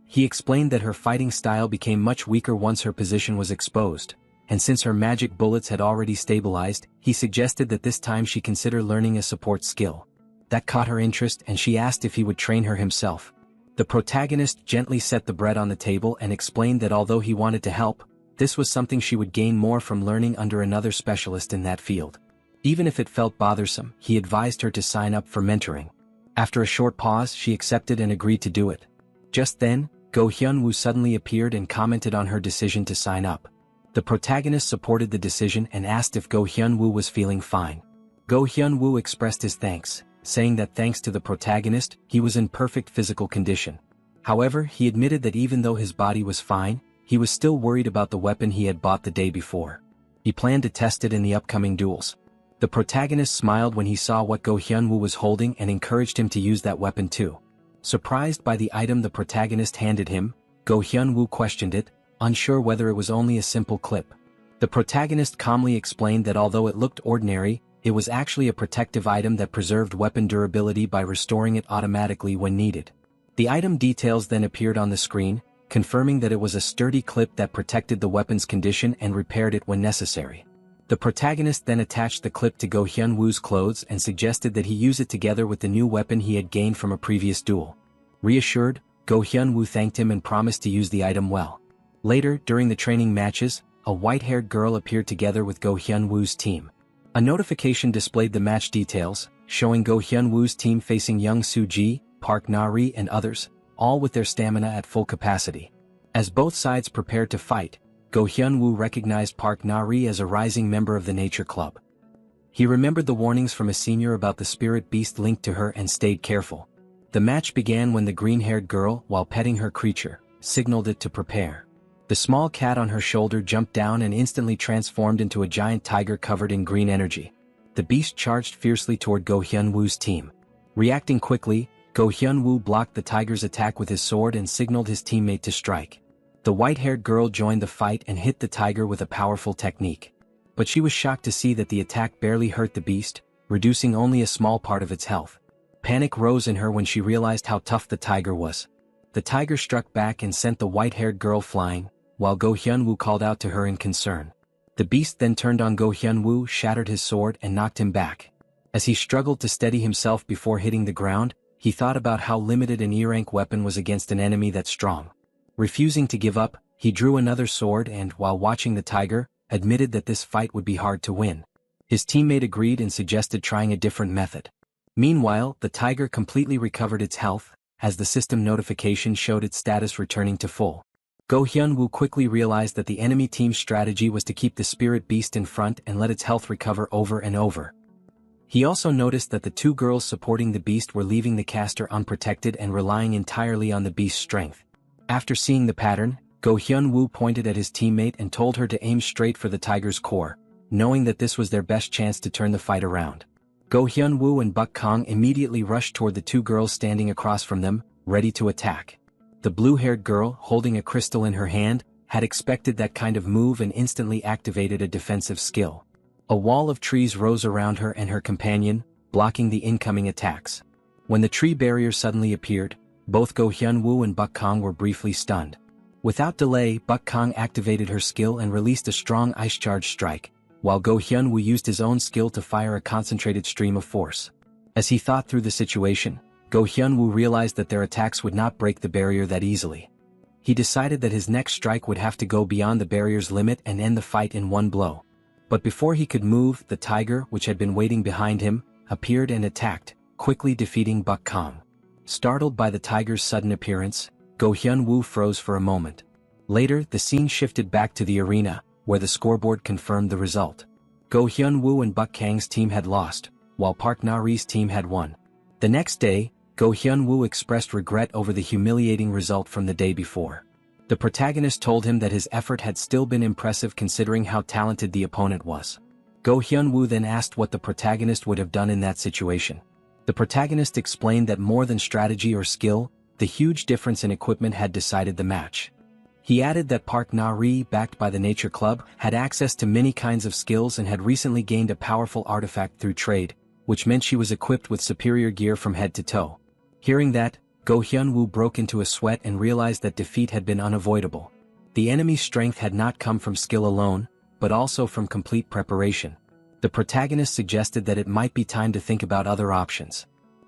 Speaker 3: He explained that her fighting style became much weaker once her position was exposed, and since her magic bullets had already stabilized, he suggested that this time she consider learning a support skill. That caught her interest and she asked if he would train her himself. The protagonist gently set the bread on the table and explained that although he wanted to help, this was something she would gain more from learning under another specialist in that field. Even if it felt bothersome, he advised her to sign up for mentoring. After a short pause, she accepted and agreed to do it. Just then, Go Hyun-woo suddenly appeared and commented on her decision to sign up. The protagonist supported the decision and asked if Go Hyun-woo was feeling fine. Go Hyun-woo expressed his thanks, saying that thanks to the protagonist, he was in perfect physical condition. However, he admitted that even though his body was fine, he was still worried about the weapon he had bought the day before. He planned to test it in the upcoming duels. The protagonist smiled when he saw what Go Hyun-woo was holding and encouraged him to use that weapon too. Surprised by the item the protagonist handed him, Go Hyun-woo questioned it, unsure whether it was only a simple clip. The protagonist calmly explained that although it looked ordinary, it was actually a protective item that preserved weapon durability by restoring it automatically when needed. The item details then appeared on the screen, confirming that it was a sturdy clip that protected the weapon's condition and repaired it when necessary. The protagonist then attached the clip to Go Hyun-woo's clothes and suggested that he use it together with the new weapon he had gained from a previous duel. Reassured, Go Hyun-woo thanked him and promised to use the item well. Later, during the training matches, a white-haired girl appeared together with Go Hyun-woo's team. A notification displayed the match details, showing Go Hyun-woo's team facing Young Soo-ji, Park Na-ri and others, all with their stamina at full capacity. As both sides prepared to fight, Go Hyun-woo recognized Park Na-ri as a rising member of the Nature Club. He remembered the warnings from a senior about the spirit beast linked to her and stayed careful. The match began when the green-haired girl, while petting her creature, signaled it to prepare. The small cat on her shoulder jumped down and instantly transformed into a giant tiger covered in green energy. The beast charged fiercely toward Go Hyun-woo's team. Reacting quickly, Go Hyun-woo blocked the tiger's attack with his sword and signaled his teammate to strike. The white-haired girl joined the fight and hit the tiger with a powerful technique. But she was shocked to see that the attack barely hurt the beast, reducing only a small part of its health. Panic rose in her when she realized how tough the tiger was. The tiger struck back and sent the white-haired girl flying, while Go Hyun-woo called out to her in concern. The beast then turned on Go Hyun-woo, shattered his sword and knocked him back. As he struggled to steady himself before hitting the ground, he thought about how limited an E-rank weapon was against an enemy that strong. Refusing to give up, he drew another sword and, while watching the tiger, admitted that this fight would be hard to win. His teammate agreed and suggested trying a different method. Meanwhile, the tiger completely recovered its health, as the system notification showed its status returning to full. Go Hyun-woo quickly realized that the enemy team's strategy was to keep the spirit beast in front and let its health recover over and over. He also noticed that the two girls supporting the beast were leaving the caster unprotected and relying entirely on the beast's strength. After seeing the pattern, Go Hyun-woo pointed at his teammate and told her to aim straight for the tiger's core, knowing that this was their best chance to turn the fight around. Go Hyun-woo and Buk Kong immediately rushed toward the two girls standing across from them, ready to attack. The blue-haired girl, holding a crystal in her hand, had expected that kind of move and instantly activated a defensive skill. A wall of trees rose around her and her companion, blocking the incoming attacks. When the tree barrier suddenly appeared, both Go Hyun-woo and Buk Kong were briefly stunned. Without delay, Buk Kong activated her skill and released a strong ice charge strike, while Go Hyun-woo used his own skill to fire a concentrated stream of force. As he thought through the situation, Go Hyun-woo realized that their attacks would not break the barrier that easily. He decided that his next strike would have to go beyond the barrier's limit and end the fight in one blow. But before he could move, the tiger, which had been waiting behind him, appeared and attacked, quickly defeating Buk Kong. Startled by the tiger's sudden appearance, Go Hyun-woo froze for a moment. Later, the scene shifted back to the arena, where the scoreboard confirmed the result. Go Hyun-woo and Buk Kang's team had lost, while Park Na-ri's team had won. The next day, Go Hyun-woo expressed regret over the humiliating result from the day before. The protagonist told him that his effort had still been impressive considering how talented the opponent was. Go Hyun-woo then asked what the protagonist would have done in that situation. The protagonist explained that more than strategy or skill, the huge difference in equipment had decided the match. He added that Park Na-ri, backed by the Nature Club, had access to many kinds of skills and had recently gained a powerful artifact through trade, which meant she was equipped with superior gear from head to toe. Hearing that, Go Hyun-woo broke into a sweat and realized that defeat had been unavoidable. The enemy's strength had not come from skill alone, but also from complete preparation. The protagonist suggested that it might be time to think about other options.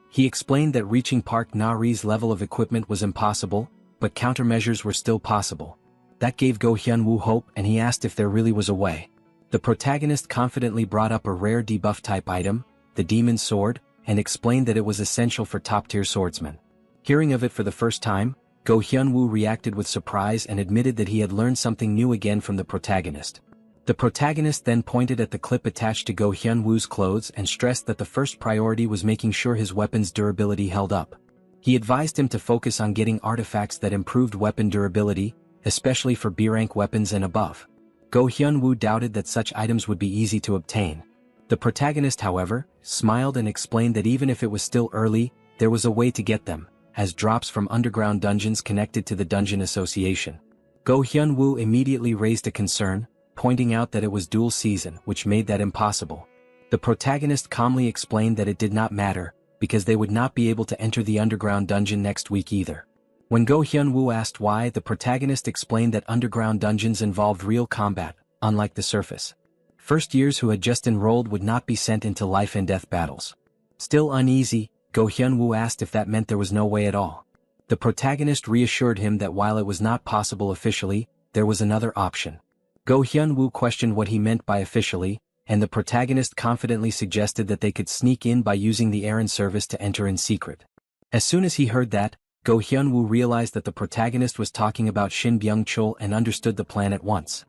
Speaker 3: He explained that reaching Park Na-ri's level of equipment was impossible, but countermeasures were still possible. That gave Go Hyun-woo hope, and he asked if there really was a way. The protagonist confidently brought up a rare debuff type item, the Demon Sword, and explained that it was essential for top-tier swordsmen. Hearing of it for the first time, Go Hyun-woo reacted with surprise and admitted that he had learned something new again from the protagonist. The protagonist then pointed at the clip attached to Go Hyun-woo's clothes and stressed that the first priority was making sure his weapon's durability held up. He advised him to focus on getting artifacts that improved weapon durability, especially for B-rank weapons and above. Go Hyun-woo doubted that such items would be easy to obtain. The protagonist, however, smiled and explained that even if it was still early, there was a way to get them, as drops from underground dungeons connected to the Dungeon Association. Go Hyun-woo immediately raised a concern, pointing out that it was dual season, which made that impossible. The protagonist calmly explained that it did not matter, because they would not be able to enter the underground dungeon next week either. When Go Hyun-woo asked why, the protagonist explained that underground dungeons involved real combat, unlike the surface. First years who had just enrolled would not be sent into life and death battles. Still uneasy, Go Hyun-woo asked if that meant there was no way at all. The protagonist reassured him that while it was not possible officially, there was another option. Go Hyun-woo questioned what he meant by officially, and the protagonist confidently suggested that they could sneak in by using the errand service to enter in secret. As soon as he heard that, Go Hyun-woo realized that the protagonist was talking about Shin Byung-chul and understood the plan at once.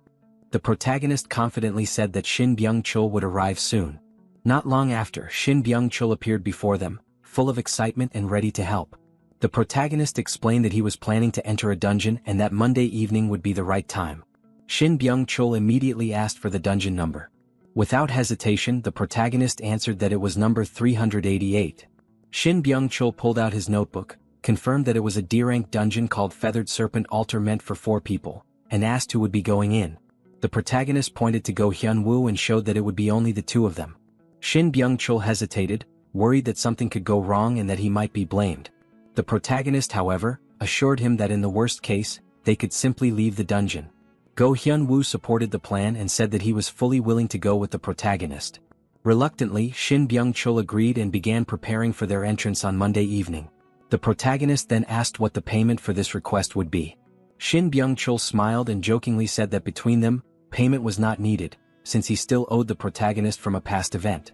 Speaker 3: The protagonist confidently said that Shin Byung-chul would arrive soon. Not long after, Shin Byung-chul appeared before them, full of excitement and ready to help. The protagonist explained that he was planning to enter a dungeon and that Monday evening would be the right time. Shin Byung-chul immediately asked for the dungeon number. Without hesitation, the protagonist answered that it was number 388. Shin Byung-chul pulled out his notebook, confirmed that it was a D-rank dungeon called Feathered Serpent Altar meant for 4 people, and asked who would be going in. The protagonist pointed to Go Hyun-woo and showed that it would be only the 2 of them. Shin Byung-chul hesitated, worried that something could go wrong and that he might be blamed. The protagonist, however, assured him that in the worst case, they could simply leave the dungeon. Go Hyun-woo supported the plan and said that he was fully willing to go with the protagonist. Reluctantly, Shin Byung-chul agreed and began preparing for their entrance on Monday evening. The protagonist then asked what the payment for this request would be. Shin Byung-chul smiled and jokingly said that between them, payment was not needed, since he still owed the protagonist from a past event.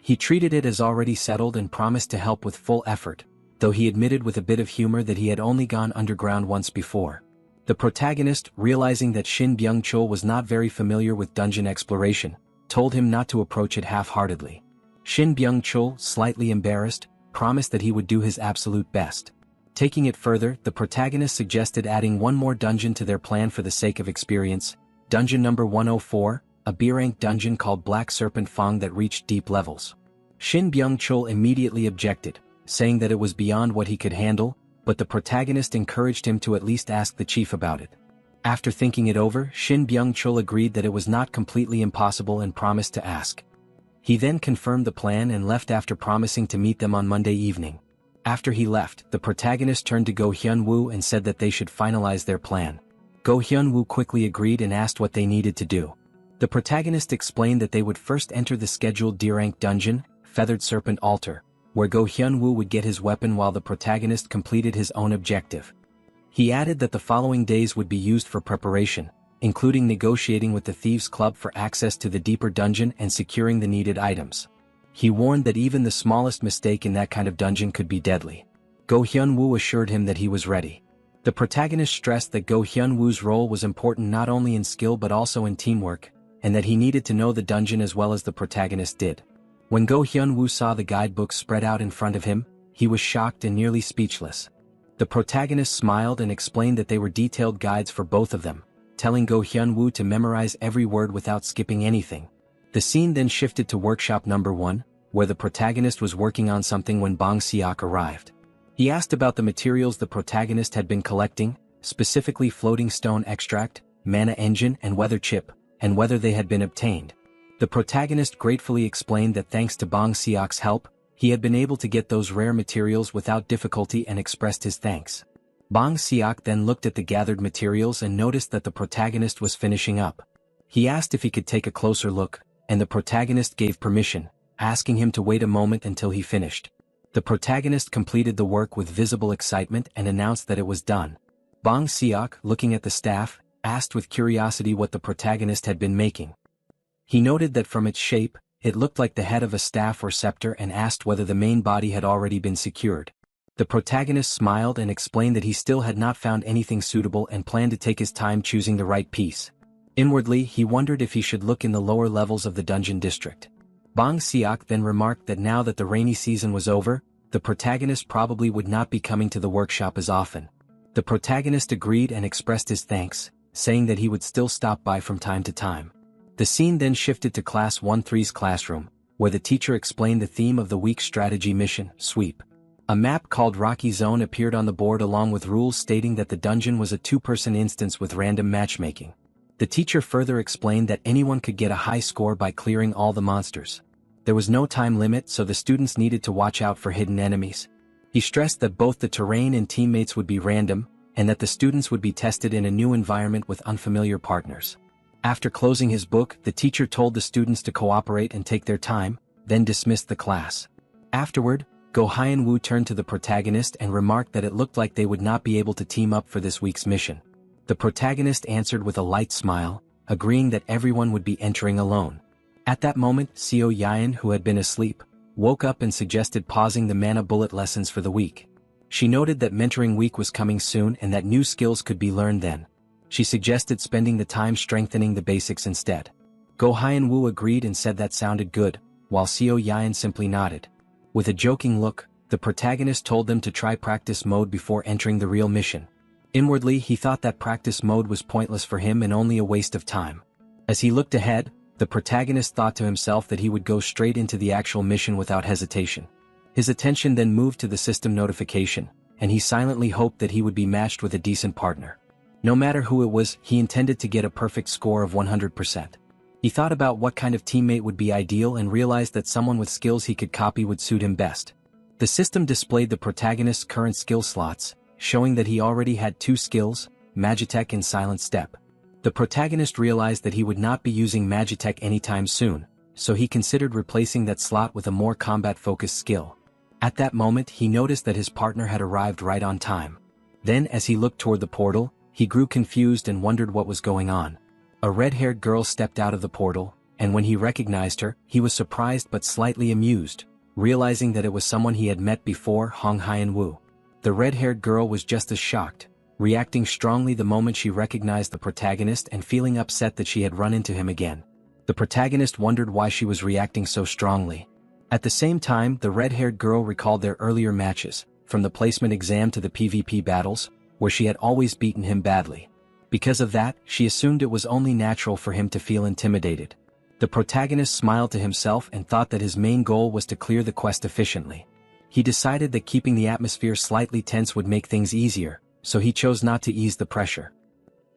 Speaker 3: He treated it as already settled and promised to help with full effort, though he admitted with a bit of humor that he had only gone underground once before. The protagonist, realizing that Shin Byung-chul was not very familiar with dungeon exploration, told him not to approach it half-heartedly. Shin Byung-chul, slightly embarrassed, promised that he would do his absolute best. Taking it further, the protagonist suggested adding one more dungeon to their plan for the sake of experience, dungeon number 104, a B-rank dungeon called Black Serpent Fang that reached deep levels. Shin Byung-chul immediately objected, saying that it was beyond what he could handle, but the protagonist encouraged him to at least ask the chief about it. After thinking it over, Shin Byung-chul agreed that it was not completely impossible and promised to ask. He then confirmed the plan and left after promising to meet them on Monday evening. After he left, the protagonist turned to Go Hyun-woo and said that they should finalize their plan. Go Hyun-woo quickly agreed and asked what they needed to do. The protagonist explained that they would first enter the scheduled D-rank dungeon, Feathered Serpent Altar, where Go Hyun-woo would get his weapon while the protagonist completed his own objective. He added that the following days would be used for preparation, including negotiating with the Thieves' Club for access to the deeper dungeon and securing the needed items. He warned that even the smallest mistake in that kind of dungeon could be deadly. Go Hyun-woo assured him that he was ready. The protagonist stressed that Go Hyun-woo's role was important not only in skill but also in teamwork, and that he needed to know the dungeon as well as the protagonist did. When Go Hyun-woo saw the guidebook spread out in front of him, he was shocked and nearly speechless. The protagonist smiled and explained that they were detailed guides for both of them, telling Go Hyun-woo to memorize every word without skipping anything. The scene then shifted to workshop number 1, where the protagonist was working on something when Bong Seok arrived. He asked about the materials the protagonist had been collecting, specifically floating stone extract, mana engine and weather chip, and whether they had been obtained. The protagonist gratefully explained that thanks to Bong Seok's help, he had been able to get those rare materials without difficulty and expressed his thanks. Bong Seok then looked at the gathered materials and noticed that the protagonist was finishing up. He asked if he could take a closer look, and the protagonist gave permission, asking him to wait a moment until he finished. The protagonist completed the work with visible excitement and announced that it was done. Bong Seok, looking at the staff, asked with curiosity what the protagonist had been making. He noted that from its shape, it looked like the head of a staff or scepter and asked whether the main body had already been secured. The protagonist smiled and explained that he still had not found anything suitable and planned to take his time choosing the right piece. Inwardly, he wondered if he should look in the lower levels of the dungeon district. Bong Seok then remarked that now that the rainy season was over, the protagonist probably would not be coming to the workshop as often. The protagonist agreed and expressed his thanks, saying that he would still stop by from time to time. The scene then shifted to Class 1-3's classroom, where the teacher explained the theme of the week's strategy mission, Sweep. A map called Rocky Zone appeared on the board along with rules stating that the dungeon was a two-person instance with random matchmaking. The teacher further explained that anyone could get a high score by clearing all the monsters. There was no time limit, so the students needed to watch out for hidden enemies. He stressed that both the terrain and teammates would be random, and that the students would be tested in a new environment with unfamiliar partners. After closing his book, the teacher told the students to cooperate and take their time, then dismissed the class. Afterward, Go Hyun-woo turned to the protagonist and remarked that it looked like they would not be able to team up for this week's mission. The protagonist answered with a light smile, agreeing that everyone would be entering alone. At that moment, Seo Yaen, who had been asleep, woke up and suggested pausing the mana bullet lessons for the week. She noted that mentoring week was coming soon and that new skills could be learned then. She suggested spending the time strengthening the basics instead. Go Hyun-woo agreed and said that sounded good, while Seo Yaen simply nodded. With a joking look, the protagonist told them to try practice mode before entering the real mission. Inwardly, he thought that practice mode was pointless for him and only a waste of time. As he looked ahead, the protagonist thought to himself that he would go straight into the actual mission without hesitation. His attention then moved to the system notification, and he silently hoped that he would be matched with a decent partner. No matter who it was, he intended to get a perfect score of 100%. He thought about what kind of teammate would be ideal and realized that someone with skills he could copy would suit him best. The system displayed the protagonist's current skill slots, showing that he already had 2 skills, Magitech and Silent Step. The protagonist realized that he would not be using Magitech anytime soon, so he considered replacing that slot with a more combat-focused skill. At that moment, he noticed that his partner had arrived right on time. Then, as he looked toward the portal, he grew confused and wondered what was going on. A red-haired girl stepped out of the portal, and when he recognized her, he was surprised but slightly amused, realizing that it was someone he had met before, Hong Hyun-woo. The red-haired girl was just as shocked, reacting strongly the moment she recognized the protagonist and feeling upset that she had run into him again. The protagonist wondered why she was reacting so strongly. At the same time, the red-haired girl recalled their earlier matches, from the placement exam to the PvP battles, where she had always beaten him badly. Because of that, she assumed it was only natural for him to feel intimidated. The protagonist smiled to himself and thought that his main goal was to clear the quest efficiently. He decided that keeping the atmosphere slightly tense would make things easier, so he chose not to ease the pressure.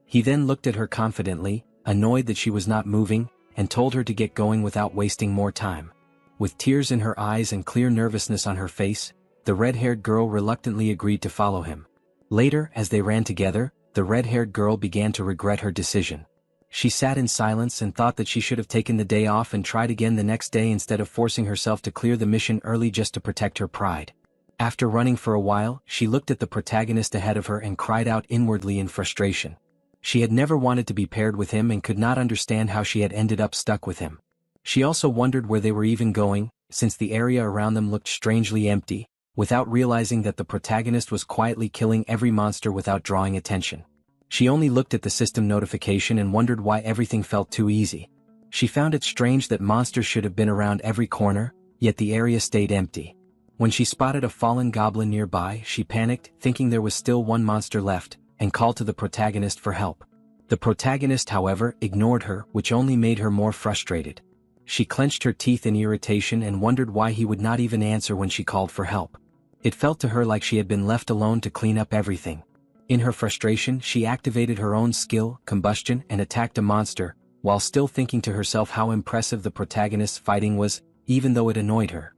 Speaker 3: He then looked at her confidently, annoyed that she was not moving, and told her to get going without wasting more time. With tears in her eyes and clear nervousness on her face, the red-haired girl reluctantly agreed to follow him. Later, as they ran together, the red-haired girl began to regret her decision. She sat in silence and thought that she should have taken the day off and tried again the next day instead of forcing herself to clear the mission early just to protect her pride. After running for a while, she looked at the protagonist ahead of her and cried out inwardly in frustration. She had never wanted to be paired with him and could not understand how she had ended up stuck with him. She also wondered where they were even going, since the area around them looked strangely empty, without realizing that the protagonist was quietly killing every monster without drawing attention. She only looked at the system notification and wondered why everything felt too easy. She found it strange that monsters should have been around every corner, yet the area stayed empty. When she spotted a fallen goblin nearby, she panicked, thinking there was still one monster left, and called to the protagonist for help. The protagonist, however, ignored her, which only made her more frustrated. She clenched her teeth in irritation and wondered why he would not even answer when she called for help. It felt to her like she had been left alone to clean up everything. In her frustration, she activated her own skill, combustion, and attacked a monster, while still thinking to herself how impressive the protagonist's fighting was, even though it annoyed her.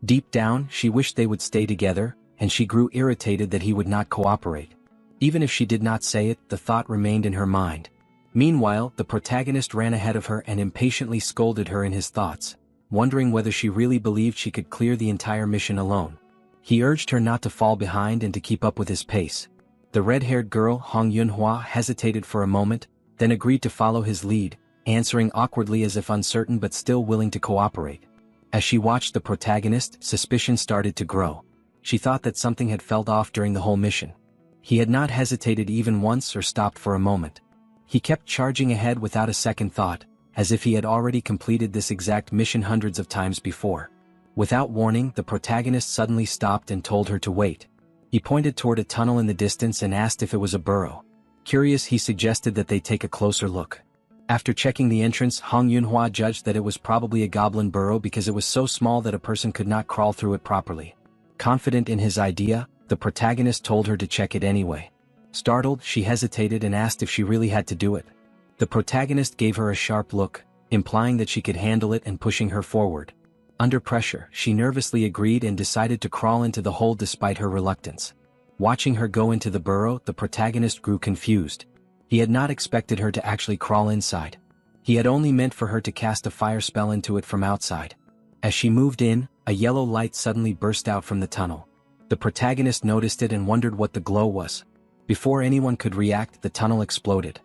Speaker 3: Deep down, she wished they would stay together, and she grew irritated that he would not cooperate. Even if she did not say it, the thought remained in her mind. Meanwhile, the protagonist ran ahead of her and impatiently scolded her in his thoughts, wondering whether she really believed she could clear the entire mission alone. He urged her not to fall behind and to keep up with his pace. The red-haired girl, Hong Yunhua, hesitated for a moment, then agreed to follow his lead, answering awkwardly as if uncertain but still willing to cooperate. As she watched the protagonist, suspicion started to grow. She thought that something had felt off during the whole mission. He had not hesitated even once or stopped for a moment. He kept charging ahead without a second thought, as if he had already completed this exact mission hundreds of times before. Without warning, the protagonist suddenly stopped and told her to wait. He pointed toward a tunnel in the distance and asked if it was a burrow. Curious, he suggested that they take a closer look. After checking the entrance, Hong Yunhua judged that it was probably a goblin burrow because it was so small that a person could not crawl through it properly. Confident in his idea, the protagonist told her to check it anyway. Startled, she hesitated and asked if she really had to do it. The protagonist gave her a sharp look, implying that she could handle it and pushing her forward. Under pressure, she nervously agreed and decided to crawl into the hole despite her reluctance. Watching her go into the burrow, the protagonist grew confused. He had not expected her to actually crawl inside. He had only meant for her to cast a fire spell into it from outside. As she moved in, a yellow light suddenly burst out from the tunnel. The protagonist noticed it and wondered what the glow was. Before anyone could react, the tunnel exploded.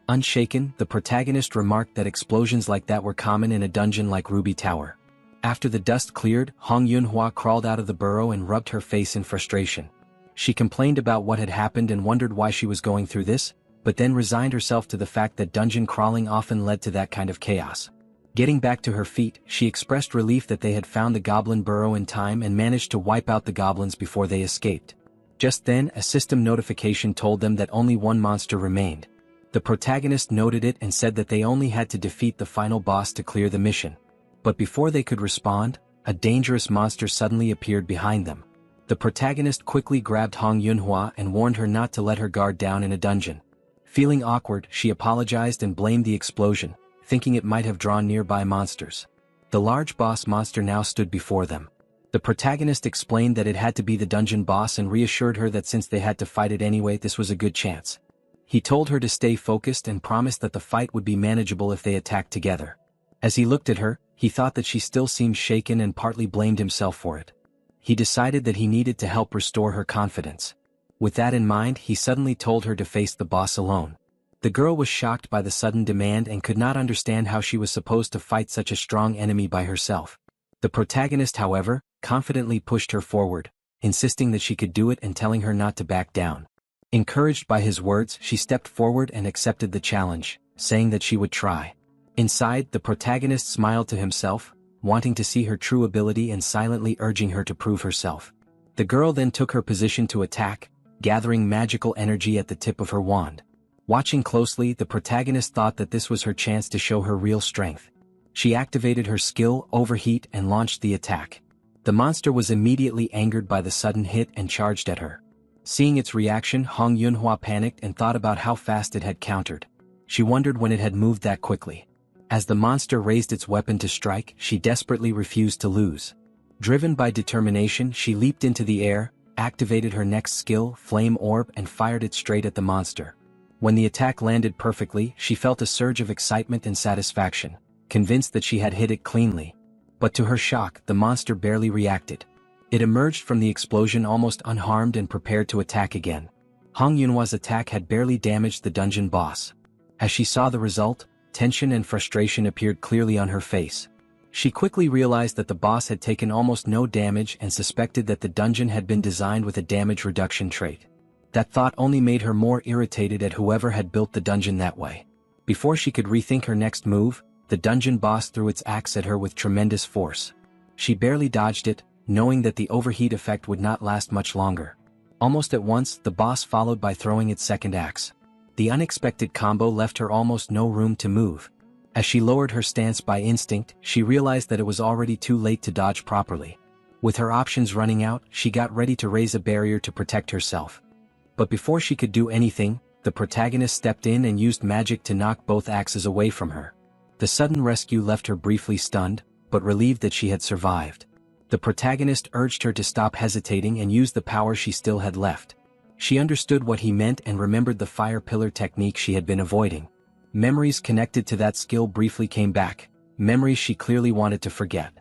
Speaker 3: Unshaken, the protagonist remarked that explosions like that were common in a dungeon like Ruby Tower. After the dust cleared, Hong Yunhua crawled out of the burrow and rubbed her face in frustration. She complained about what had happened and wondered why she was going through this, but then resigned herself to the fact that dungeon crawling often led to that kind of chaos. Getting back to her feet, she expressed relief that they had found the goblin burrow in time and managed to wipe out the goblins before they escaped. Just then, a system notification told them that only one monster remained. The protagonist noted it and said that they only had to defeat the final boss to clear the mission. But before they could respond, a dangerous monster suddenly appeared behind them. The protagonist quickly grabbed Hong Yunhua and warned her not to let her guard down in a dungeon. Feeling awkward, she apologized and blamed the explosion, thinking it might have drawn nearby monsters. The large boss monster now stood before them. The protagonist explained that it had to be the dungeon boss and reassured her that since they had to fight it anyway, this was a good chance. He told her to stay focused and promised that the fight would be manageable if they attacked together. As he looked at her, he thought that she still seemed shaken and partly blamed himself for it. He decided that he needed to help restore her confidence. With that in mind, he suddenly told her to face the boss alone. The girl was shocked by the sudden demand and could not understand how she was supposed to fight such a strong enemy by herself. The protagonist, however, confidently pushed her forward, insisting that she could do it and telling her not to back down. Encouraged by his words, she stepped forward and accepted the challenge, saying that she would try. Inside, the protagonist smiled to himself, wanting to see her true ability and silently urging her to prove herself. The girl then took her position to attack, gathering magical energy at the tip of her wand. Watching closely, the protagonist thought that this was her chance to show her real strength. She activated her skill, Overheat, and launched the attack. The monster was immediately angered by the sudden hit and charged at her. Seeing its reaction, Hong Yunhua panicked and thought about how fast it had countered. She wondered when it had moved that quickly. As the monster raised its weapon to strike, she desperately refused to lose. Driven by determination, she leaped into the air, activated her next skill, Flame Orb, and fired it straight at the monster. When the attack landed perfectly, she felt a surge of excitement and satisfaction, convinced that she had hit it cleanly. But to her shock, the monster barely reacted. It emerged from the explosion almost unharmed and prepared to attack again. Hong Yunhwa's attack had barely damaged the dungeon boss. As she saw the result, tension and frustration appeared clearly on her face. She quickly realized that the boss had taken almost no damage and suspected that the dungeon had been designed with a damage reduction trait. That thought only made her more irritated at whoever had built the dungeon that way. Before she could rethink her next move, the dungeon boss threw its axe at her with tremendous force. She barely dodged it, knowing that the overheat effect would not last much longer. Almost at once, the boss followed by throwing its second axe. The unexpected combo left her almost no room to move. As she lowered her stance by instinct, she realized that it was already too late to dodge properly. With her options running out, she got ready to raise a barrier to protect herself. But before she could do anything, the protagonist stepped in and used magic to knock both axes away from her. The sudden rescue left her briefly stunned, but relieved that she had survived. The protagonist urged her to stop hesitating and use the power she still had left. She understood what he meant and remembered the fire pillar technique she had been avoiding. Memories connected to that skill briefly came back, memories she clearly wanted to forget.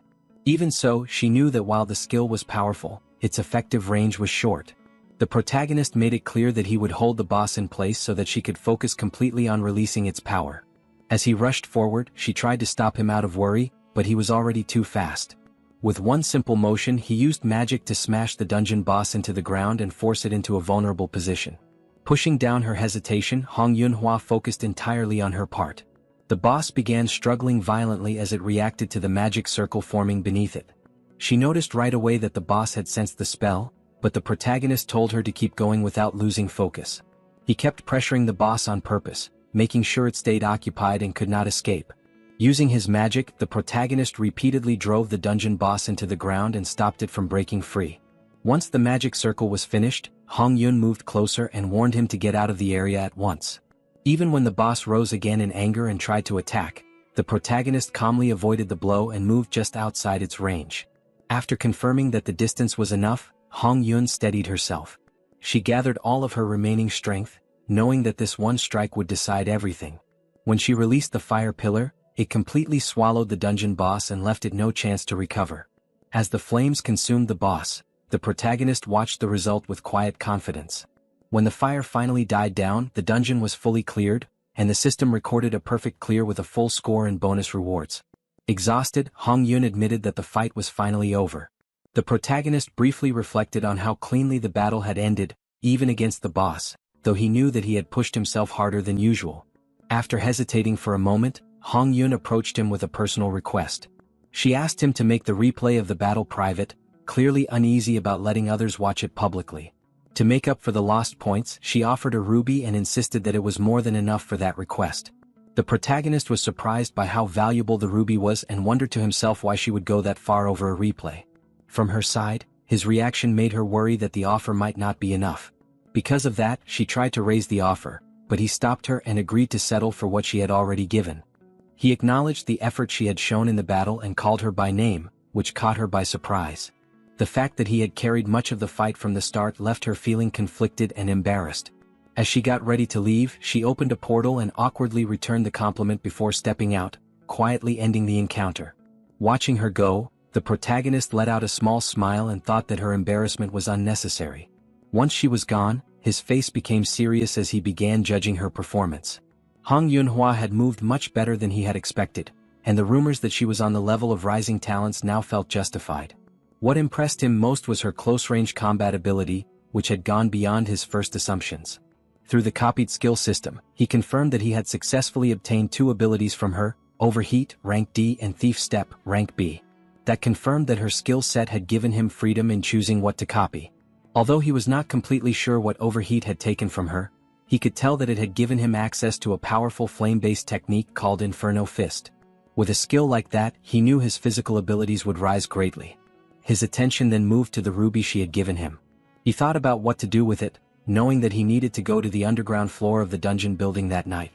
Speaker 3: Even so, she knew that while the skill was powerful, its effective range was short. The protagonist made it clear that he would hold the boss in place so that she could focus completely on releasing its power. As he rushed forward, she tried to stop him out of worry, but he was already too fast. With one simple motion, he used magic to smash the dungeon boss into the ground and force it into a vulnerable position. Pushing down her hesitation, Hong Yunhwa focused entirely on her part. The boss began struggling violently as it reacted to the magic circle forming beneath it. She noticed right away that the boss had sensed the spell, but the protagonist told her to keep going without losing focus. He kept pressuring the boss on purpose, making sure it stayed occupied and could not escape. Using his magic, the protagonist repeatedly drove the dungeon boss into the ground and stopped it from breaking free. Once the magic circle was finished, Hong Yun moved closer and warned him to get out of the area at once. Even when the boss rose again in anger and tried to attack, the protagonist calmly avoided the blow and moved just outside its range. After confirming that the distance was enough, Hong Yun steadied herself. She gathered all of her remaining strength, knowing that this one strike would decide everything. When she released the fire pillar, it completely swallowed the dungeon boss and left it no chance to recover. As the flames consumed the boss, the protagonist watched the result with quiet confidence. When the fire finally died down, the dungeon was fully cleared, and the system recorded a perfect clear with a full score and bonus rewards. Exhausted, Hong Yun admitted that the fight was finally over. The protagonist briefly reflected on how cleanly the battle had ended, even against the boss, though he knew that he had pushed himself harder than usual. After hesitating for a moment, Hong Yun approached him with a personal request. She asked him to make the replay of the battle private, clearly uneasy about letting others watch it publicly. To make up for the lost points, she offered a ruby and insisted that it was more than enough for that request. The protagonist was surprised by how valuable the ruby was and wondered to himself why she would go that far over a replay. From her side, his reaction made her worry that the offer might not be enough. Because of that, she tried to raise the offer, but he stopped her and agreed to settle for what she had already given. He acknowledged the effort she had shown in the battle and called her by name, which caught her by surprise. The fact that he had carried much of the fight from the start left her feeling conflicted and embarrassed. As she got ready to leave, she opened a portal and awkwardly returned the compliment before stepping out, quietly ending the encounter. Watching her go, the protagonist let out a small smile and thought that her embarrassment was unnecessary. Once she was gone, his face became serious as he began judging her performance. Hong Yunhwa had moved much better than he had expected, and the rumors that she was on the level of rising talents now felt justified. What impressed him most was her close-range combat ability, which had gone beyond his first assumptions. Through the copied skill system, he confirmed that he had successfully obtained 2 abilities from her, Overheat, rank D, and Thief Step, rank B. That confirmed that her skill set had given him freedom in choosing what to copy. Although he was not completely sure what Overheat had taken from her, he could tell that it had given him access to a powerful flame-based technique called Inferno Fist. With a skill like that, he knew his physical abilities would rise greatly. His attention then moved to the ruby she had given him. He thought about what to do with it, knowing that he needed to go to the underground floor of the dungeon building that night.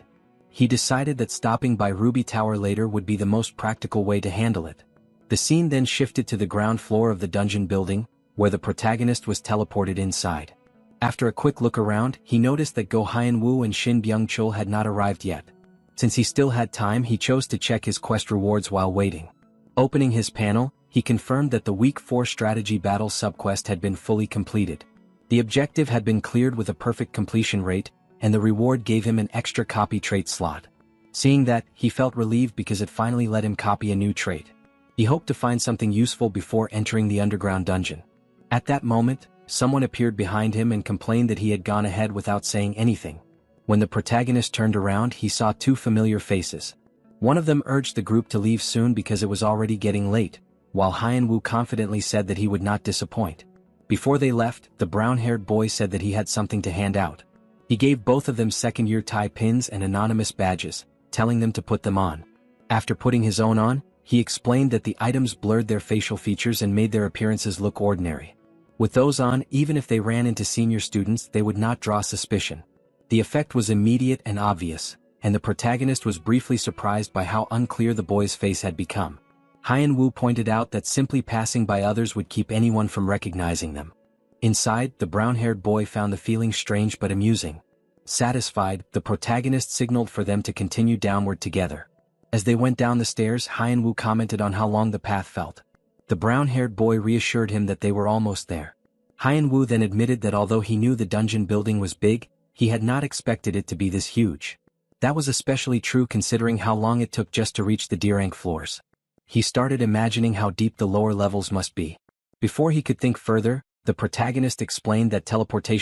Speaker 3: He decided that stopping by Ruby Tower later would be the most practical way to handle it. The scene then shifted to the ground floor of the dungeon building, where the protagonist was teleported inside. After a quick look around, he noticed that Go Hyunwoo and Shin Byung-chul had not arrived yet. Since he still had time, he chose to check his quest rewards while waiting. Opening his panel, he confirmed that the Week 4 strategy battle subquest had been fully completed. The objective had been cleared with a perfect completion rate, and the reward gave him an extra copy trait slot. Seeing that, he felt relieved because it finally let him copy a new trait. He hoped to find something useful before entering the underground dungeon. At that moment, someone appeared behind him and complained that he had gone ahead without saying anything. When the protagonist turned around, he saw two familiar faces. One of them urged the group to leave soon because it was already getting late, while Hyun-woo confidently said that he would not disappoint. Before they left, the brown-haired boy said that he had something to hand out. He gave both of them second-year tie pins and anonymous badges, telling them to put them on. After putting his own on, he explained that the items blurred their facial features and made their appearances look ordinary. With those on, even if they ran into senior students, they would not draw suspicion. The effect was immediate and obvious, and the protagonist was briefly surprised by how unclear the boy's face had become. Hyun-woo pointed out that simply passing by others would keep anyone from recognizing them. Inside, the brown-haired boy found the feeling strange but amusing. Satisfied, the protagonist signaled for them to continue downward together. As they went down the stairs, Hyun-woo commented on how long the path felt. The brown-haired boy reassured him that they were almost there. Hyun-woo then admitted that although he knew the dungeon building was big, he had not expected it to be this huge. That was especially true considering how long it took just to reach the D-rank floors. He started imagining how deep the lower levels must be. Before he could think further, the protagonist explained that teleportation